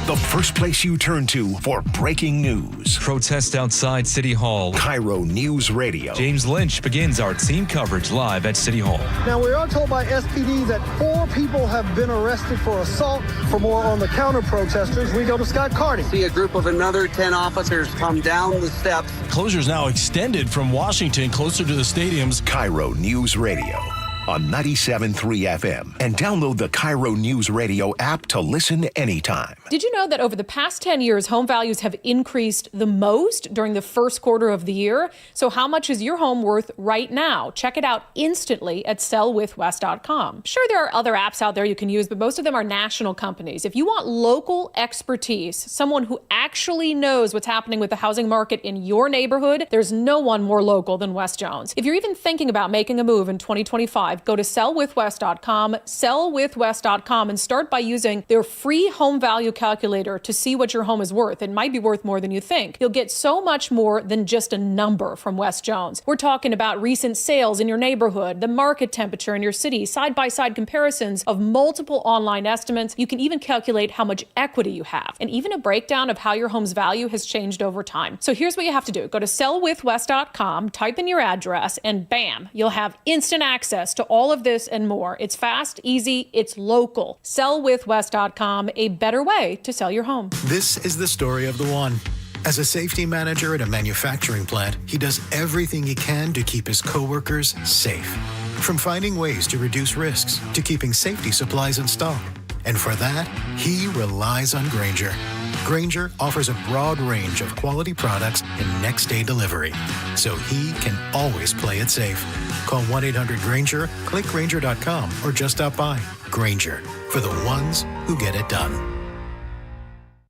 The first place you turn to for breaking news. Protest outside City Hall. KIRO News Radio. James Lynch begins our team coverage live at City Hall. Now, we are told by SPD that 4 people have been arrested for assault. For more on the counter-protesters, we go to Scott Carney. See a group of another 10 officers come down the steps. Closures now extended from Washington closer to the stadiums. KIRO News Radio on 97.3 FM and download the KIRO News Radio app to listen anytime. Did you know that over the past 10 years, home values have increased the most during the first quarter of the year? So how much is your home worth right now? Check it out instantly at sellwithwest.com. Sure, there are other apps out there you can use, but most of them are national companies. If you want local expertise, someone who actually knows what's happening with the housing market in your neighborhood, there's no one more local than Wes Jones. If you're even thinking about making a move in 2025, drive. Go to sellwithwest.com, sellwithwest.com, and start by using their free home value calculator to see what your home is worth. It might be worth more than you think. You'll get so much more than just a number from West Jones. We're talking about recent sales in your neighborhood, the market temperature in your city, side-by-side comparisons of multiple online estimates. You can even calculate how much equity you have, and even a breakdown of how your home's value has changed over time. So here's what you have to do. Go to sellwithwest.com, type in your address, and bam, you'll have instant access to all of this and more. It's fast, easy, it's local. Sellwithwest.com, a better way to sell your home. This is the story of the one. As a safety manager at a manufacturing plant, he does everything he can to keep his coworkers safe. From finding ways to reduce risks to keeping safety supplies in stock. And for that, he relies on Grainger. Grainger offers a broad range of quality products and next-day delivery, so he can always play it safe. Call 1-800-GRAINGER, click Grainger.com, or just stop by. Grainger, for the ones who get it done.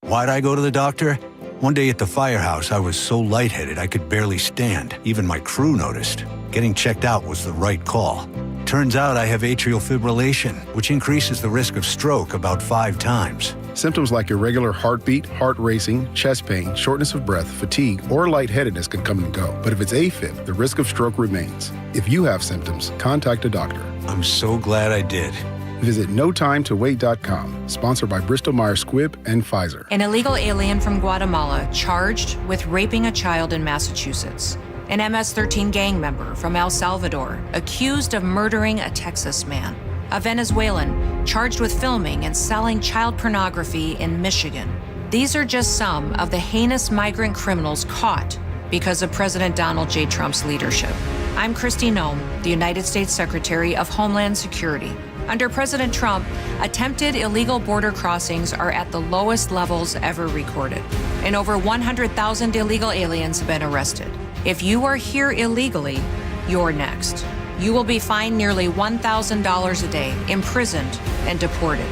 Why'd I go to the doctor? One day at the firehouse, I was so lightheaded I could barely stand. Even my crew noticed. Getting checked out was the right call. Turns out I have atrial fibrillation, which increases the risk of stroke about 5 times. Symptoms like irregular heartbeat, heart racing, chest pain, shortness of breath, fatigue, or lightheadedness can come and go. But if it's AFib, the risk of stroke remains. If you have symptoms, contact a doctor. I'm so glad I did. Visit NoTimeToWait.com, sponsored by Bristol-Myers Squibb and Pfizer. An illegal alien from Guatemala charged with raping a child in Massachusetts. An MS-13 gang member from El Salvador accused of murdering a Texas man. A Venezuelan charged with filming and selling child pornography in Michigan. These are just some of the heinous migrant criminals caught because of President Donald J. Trump's leadership. I'm Kristi Noem, the United States Secretary of Homeland Security. Under President Trump, attempted illegal border crossings are at the lowest levels ever recorded, and over 100,000 illegal aliens have been arrested. If you are here illegally, you're next. You will be fined nearly $1,000 a day, imprisoned, and deported.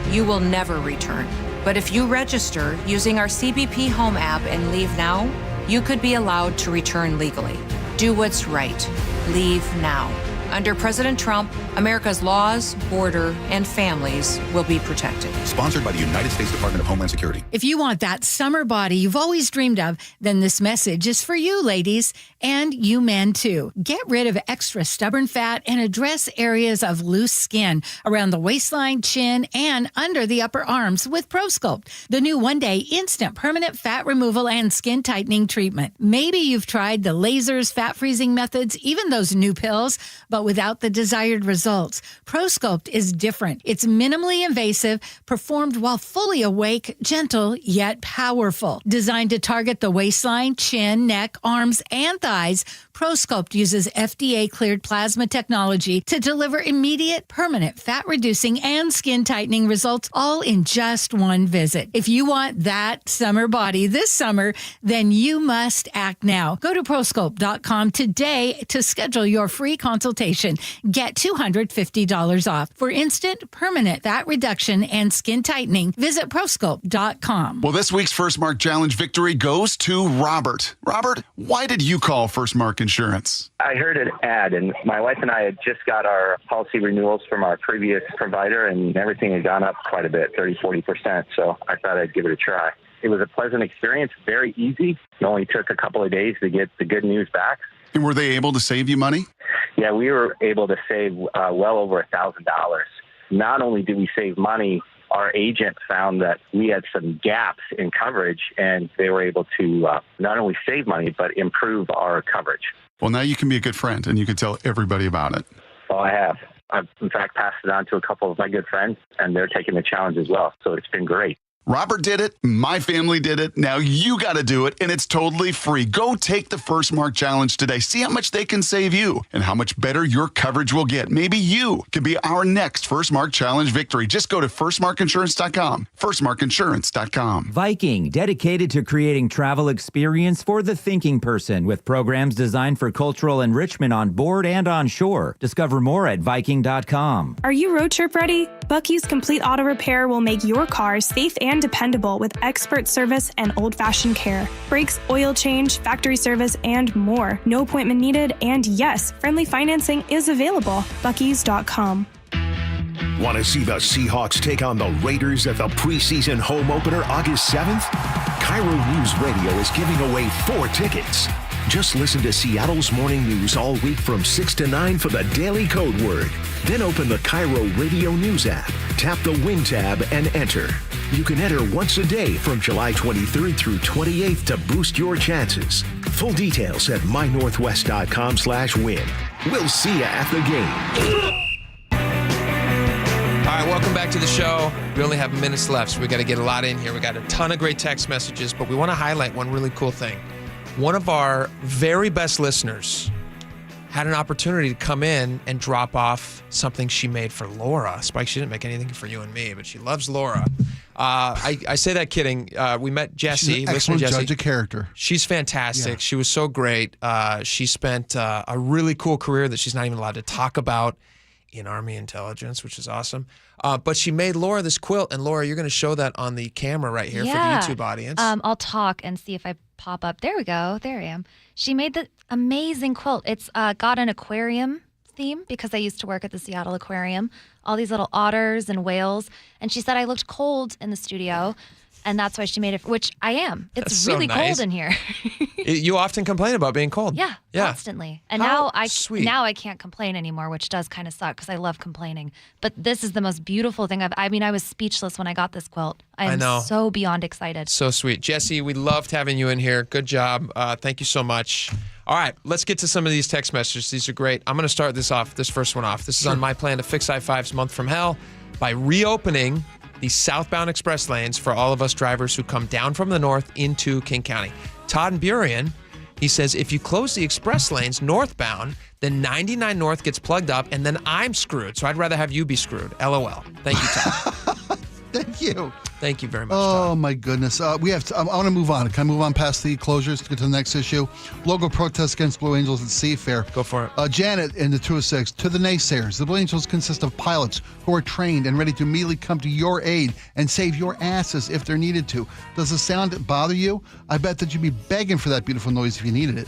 You will never return. But if you register using our CBP Home app and leave now, you could be allowed to return legally. Do what's right. Leave now. Under President Trump, America's laws, border, and families will be protected. Sponsored by the United States Department of Homeland Security. If you want that summer body you've always dreamed of, then this message is for you, ladies, and you men too. Get rid of extra stubborn fat and address areas of loose skin around the waistline, chin, and under the upper arms with ProSculpt, the new one-day instant permanent fat removal and skin tightening treatment. Maybe you've tried the lasers, fat freezing methods, even those new pills, but without the desired results. ProSculpt is different. It's minimally invasive, performed while fully awake, gentle, yet powerful. Designed to target the waistline, chin, neck, arms, and thighs, ProSculpt uses FDA-cleared plasma technology to deliver immediate, permanent fat-reducing and skin-tightening results, all in just one visit. If you want that summer body this summer, then you must act now. Go to ProSculpt.com today to schedule your free consultation. Get $250 off. For instant, permanent fat reduction and skin tightening, visit ProSculpt.com. Well, this week's First Mark Challenge victory goes to Robert. Robert, why did you call First Mark Insurance? I heard an ad, and my wife and I had just got our policy renewals from our previous provider, and everything had gone up quite a bit, 30-40%, so I thought I'd give it a try. It was a pleasant experience, very easy. It only took a couple of days to get the good news back. And were they able to save you money? Yeah, we were able to save well over $1,000. Not only did we save money, our agent found that we had some gaps in coverage, and they were able to not only save money, but improve our coverage. Well, now you can be a good friend, and you can tell everybody about it. Well, I have. I've, in fact, passed it on to a couple of my good friends, and they're taking the challenge as well. So it's been great. Robert did it. My family did it. Now you got to do it, and it's totally free. Go take the First Mark Challenge today. See how much they can save you and how much better your coverage will get. Maybe you could be our next First Mark Challenge victory. Just go to firstmarkinsurance.com. Firstmarkinsurance.com. Viking, dedicated to creating travel experience for the thinking person with programs designed for cultural enrichment on board and on shore. Discover more at Viking.com. Are you road trip ready? Bucky's Complete Auto Repair will make your car safe and and dependable with expert service and old-fashioned care. Brakes, oil change, factory service, and more. No appointment needed, and yes, friendly financing is available. Buc-ee's.com. Want to see the Seahawks take on the Raiders at the preseason home opener August 7th? KIRO News Radio is giving away 4 tickets. Just listen to Seattle's morning news all week from 6 to 9 for the daily code word. Then open the KIRO Radio News app, tap the Win tab, and enter. You can enter once a day from July 23rd through 28th to boost your chances. Full details at mynorthwest.com/win. We'll see you at the game. All right, welcome back to the show. We only have minutes left, so we got to get a lot in here. We got a ton of great text messages, but we want to highlight one really cool thing. One of our very best listeners had an opportunity to come in and drop off something she made for Laura. Spike, she didn't make anything for you and me, but she loves Laura. I say that kidding. We met Jessie. She's an excellent Jessie. judge of character. She's fantastic. Yeah. She was so great. She spent a really cool career that she's not even allowed to talk about in Army intelligence, which is awesome. But she made Laura this quilt, and Laura, you're going to show that on the camera right here for the YouTube audience. I'll talk and see if I pop up. There we go. There I am. She made the amazing quilt. It's got an aquarium theme because I used to work at the Seattle Aquarium. All these little otters and whales. And she said I looked cold in the studio, and that's why she made it, which I am. It's That's so really nice. cold in here. You often complain about being cold. Yeah, constantly. And How now sweet. I can't complain anymore, which does kind of suck because I love complaining. But this is the most beautiful thing I was speechless when I got this quilt. I know. I'm so beyond excited. So sweet. Jessie, we loved having you in here. Good job. Thank you so much. All right, let's get to some of these text messages. These are great. I'm going to start this first one off. This is on my plan to fix I-5's month from hell by reopening the southbound express lanes for all of us drivers who come down from the north into King County. Todd and Burien, he says, if you close the express lanes northbound, then 99 North gets plugged up, and then I'm screwed. So I'd rather have you be screwed. LOL. Thank you, Todd. Thank you. Thank you very much, Oh, my goodness. We have to, I want to move on. Can I move on past the closures to get to the next issue? Local protest against Blue Angels at Seafair. Go for it. Janet in the 206. To the naysayers, the Blue Angels consist of pilots who are trained and ready to immediately come to your aid and save your asses if they're needed to. Does the sound bother you? I bet that you'd be begging for that beautiful noise if you needed it.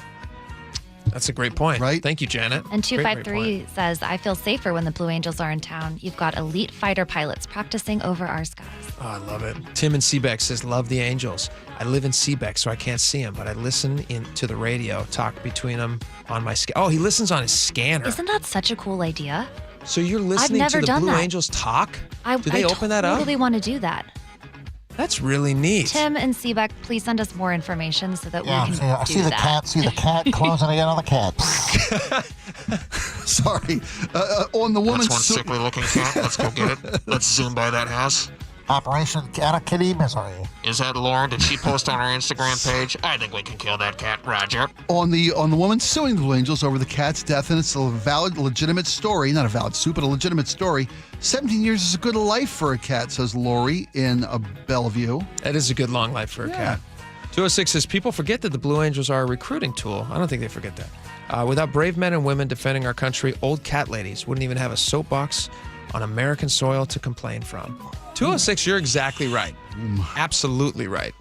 That's a great point. Right? Thank you, Janet. And Great 253 says, I feel safer when the Blue Angels are in town. You've got elite fighter pilots practicing over our skies. Oh, I love it. Tim in Seabeck says, love the Angels. I live in Seabeck, so I can't see them, but I listen to the radio, talk between them on my Oh, he listens on his scanner. Isn't that such a cool idea? So you're listening I've never to the done Blue that. Angels talk? Do they open that I up? totally want to do that. That's really neat. Tim and Seabeck, please send us more information so that we can I do see the that. cat. See the cat closing again on the cat. Sorry. On the woman's... That's one sickly looking cat. Let's go get it. Let's zoom by that house. Operation Kitty Misery. Is that Lauren? Did she post on her Instagram page? I think we can kill that cat, Roger. On the woman suing the Blue Angels over the cat's death, and it's a valid, legitimate story. Not a valid suit, but a legitimate story. 17 years is a good life for a cat, says Lori in Bellevue. That is a good long life for a cat. 206 says, people forget that the Blue Angels are a recruiting tool. I don't think they forget that. Without brave men and women defending our country, old cat ladies wouldn't even have a soapbox on American soil to complain from. 206, you're exactly right. Absolutely right.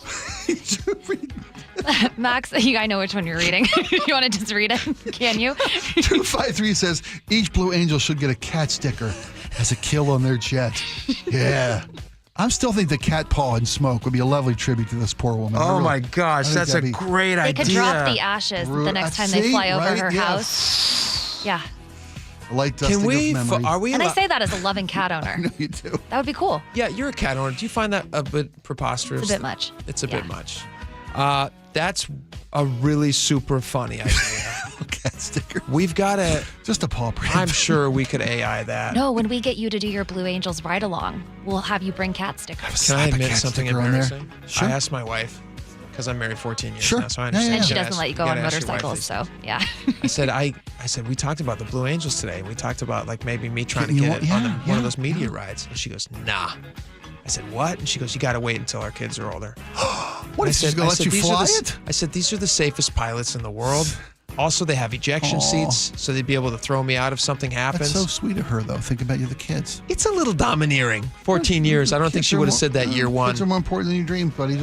Max, I know which one you're reading. You want to just read it? Can you? 253 says, each Blue Angel should get a cat sticker as a kill on their jet. Yeah. I still think the cat paw and smoke would be a lovely tribute to this poor woman. Oh, my gosh. That's a great They idea. could drop the ashes the next time they fly over her house. Yeah. Light dusting Can we? of memory. Are we? And I say that as a loving cat owner. I know you do. That would be cool. Yeah, you're a cat owner. Do you find that a bit preposterous? It's a bit much. It's a bit much. That's a really super funny idea. Cat sticker. We've got to. Just a paw print. I'm sure we could AI that. No, when we get you to do your Blue Angels ride along, we'll have you bring cat stickers. Can I admit something sticker on there. embarrassing? Sure. I asked my wife, because I'm married 14 years Sure. now, so I Yeah, understand. And she gotta doesn't ask- let you go you on gotta ask your wife motorcycles, these so yeah. I said, we talked about the Blue Angels today. We talked about like maybe me trying to You get want- it on yeah, one yeah, of those media rides. And she goes, nah. I said, what? And she goes, you got to wait until our kids are older. What, is she going to let you fly it? I said, these are the safest pilots in the world. Also, they have ejection seats, so they'd be able to throw me out if something happens. That's so sweet of her, though. Think about you, the kids. It's a little domineering. 14 years. I don't think she would have said that year one. Kids are more important than you dreamed, buddy.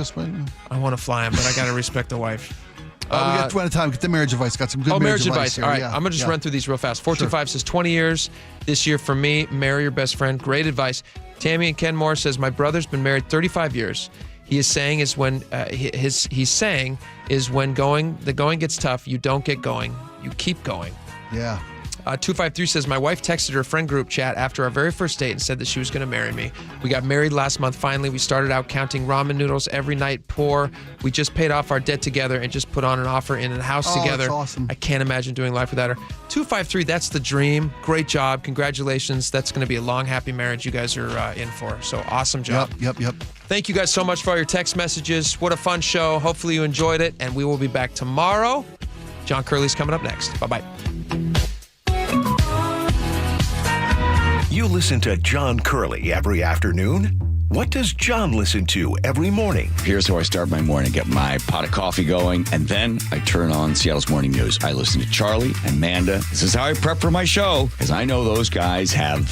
I want to fly him, but I got to respect the wife. We got one at a time. Get the marriage advice. Got some good marriage advice here. All right, I'm going to just run through these real fast. 425 says 20 years this year for me. Marry your best friend. Great advice. Tammy and Ken Moore says my brother's been married 35 years. He is saying is when the going gets tough, you don't get going, you keep going. Yeah. 253 says my wife texted her friend group chat after our very first date and said that she was going to marry me. We got married last month. Finally, we started out counting ramen noodles every night. Poor. We just paid off our debt together and just put on an offer in a house together. That's awesome. I can't imagine doing life without her. 253, that's the dream. Great job. Congratulations. That's going to be a long, happy marriage you guys are in for. So awesome job. Yep. Thank you guys so much for all your text messages. What a fun show. Hopefully you enjoyed it, and we will be back tomorrow. John Curley's coming up next. Bye-bye. You listen to John Curley every afternoon. What does John listen to every morning? Here's how I start my morning. Get my pot of coffee going, and then I turn on Seattle's Morning News. I listen to Charlie and Amanda. This is how I prep for my show, because I know those guys have,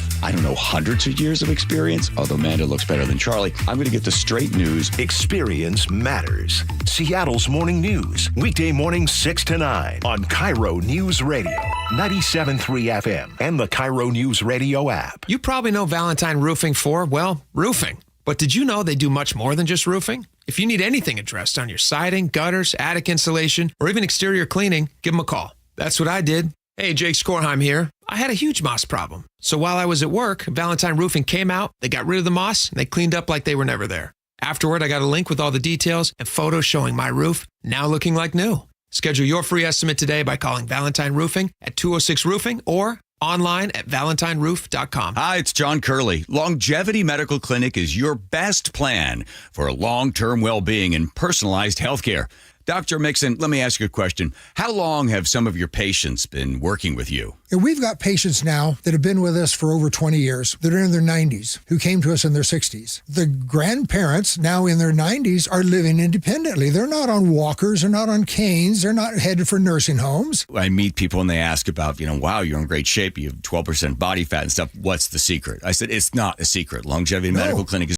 hundreds of years of experience, although Amanda looks better than Charlie. I'm going to get the straight news. Experience matters. Seattle's Morning News. Weekday mornings 6 to 9 on KIRO News Radio, 97.3 FM, and the KIRO News Radio app. You probably know Valentine Roofing for, well, roofing. But did you know they do much more than just roofing? If you need anything addressed on your siding, gutters, attic insulation, or even exterior cleaning, give them a call. That's what I did. Hey, Jake Skorheim here. I had a huge moss problem. So while I was at work, Valentine Roofing came out, they got rid of the moss, and they cleaned up like they were never there. Afterward, I got a link with all the details and photos showing my roof now looking like new. Schedule your free estimate today by calling Valentine Roofing at 206-ROOFING or online at valentineroof.com. Hi, it's John Curley. Longevity Medical Clinic is your best plan for long-term well-being and personalized health care. Dr. Mixon, let me ask you a question. How long have some of your patients been working with you? We've got patients now that have been with us for over 20 years that are in their 90s who came to us in their 60s. The grandparents now in their 90s are living independently. They're not on walkers, they're not on canes, they're not headed for nursing homes. I meet people and they ask about, wow, you're in great shape, you have 12% body fat and stuff. What's the secret? I said, it's not a secret. Longevity Medical Clinic is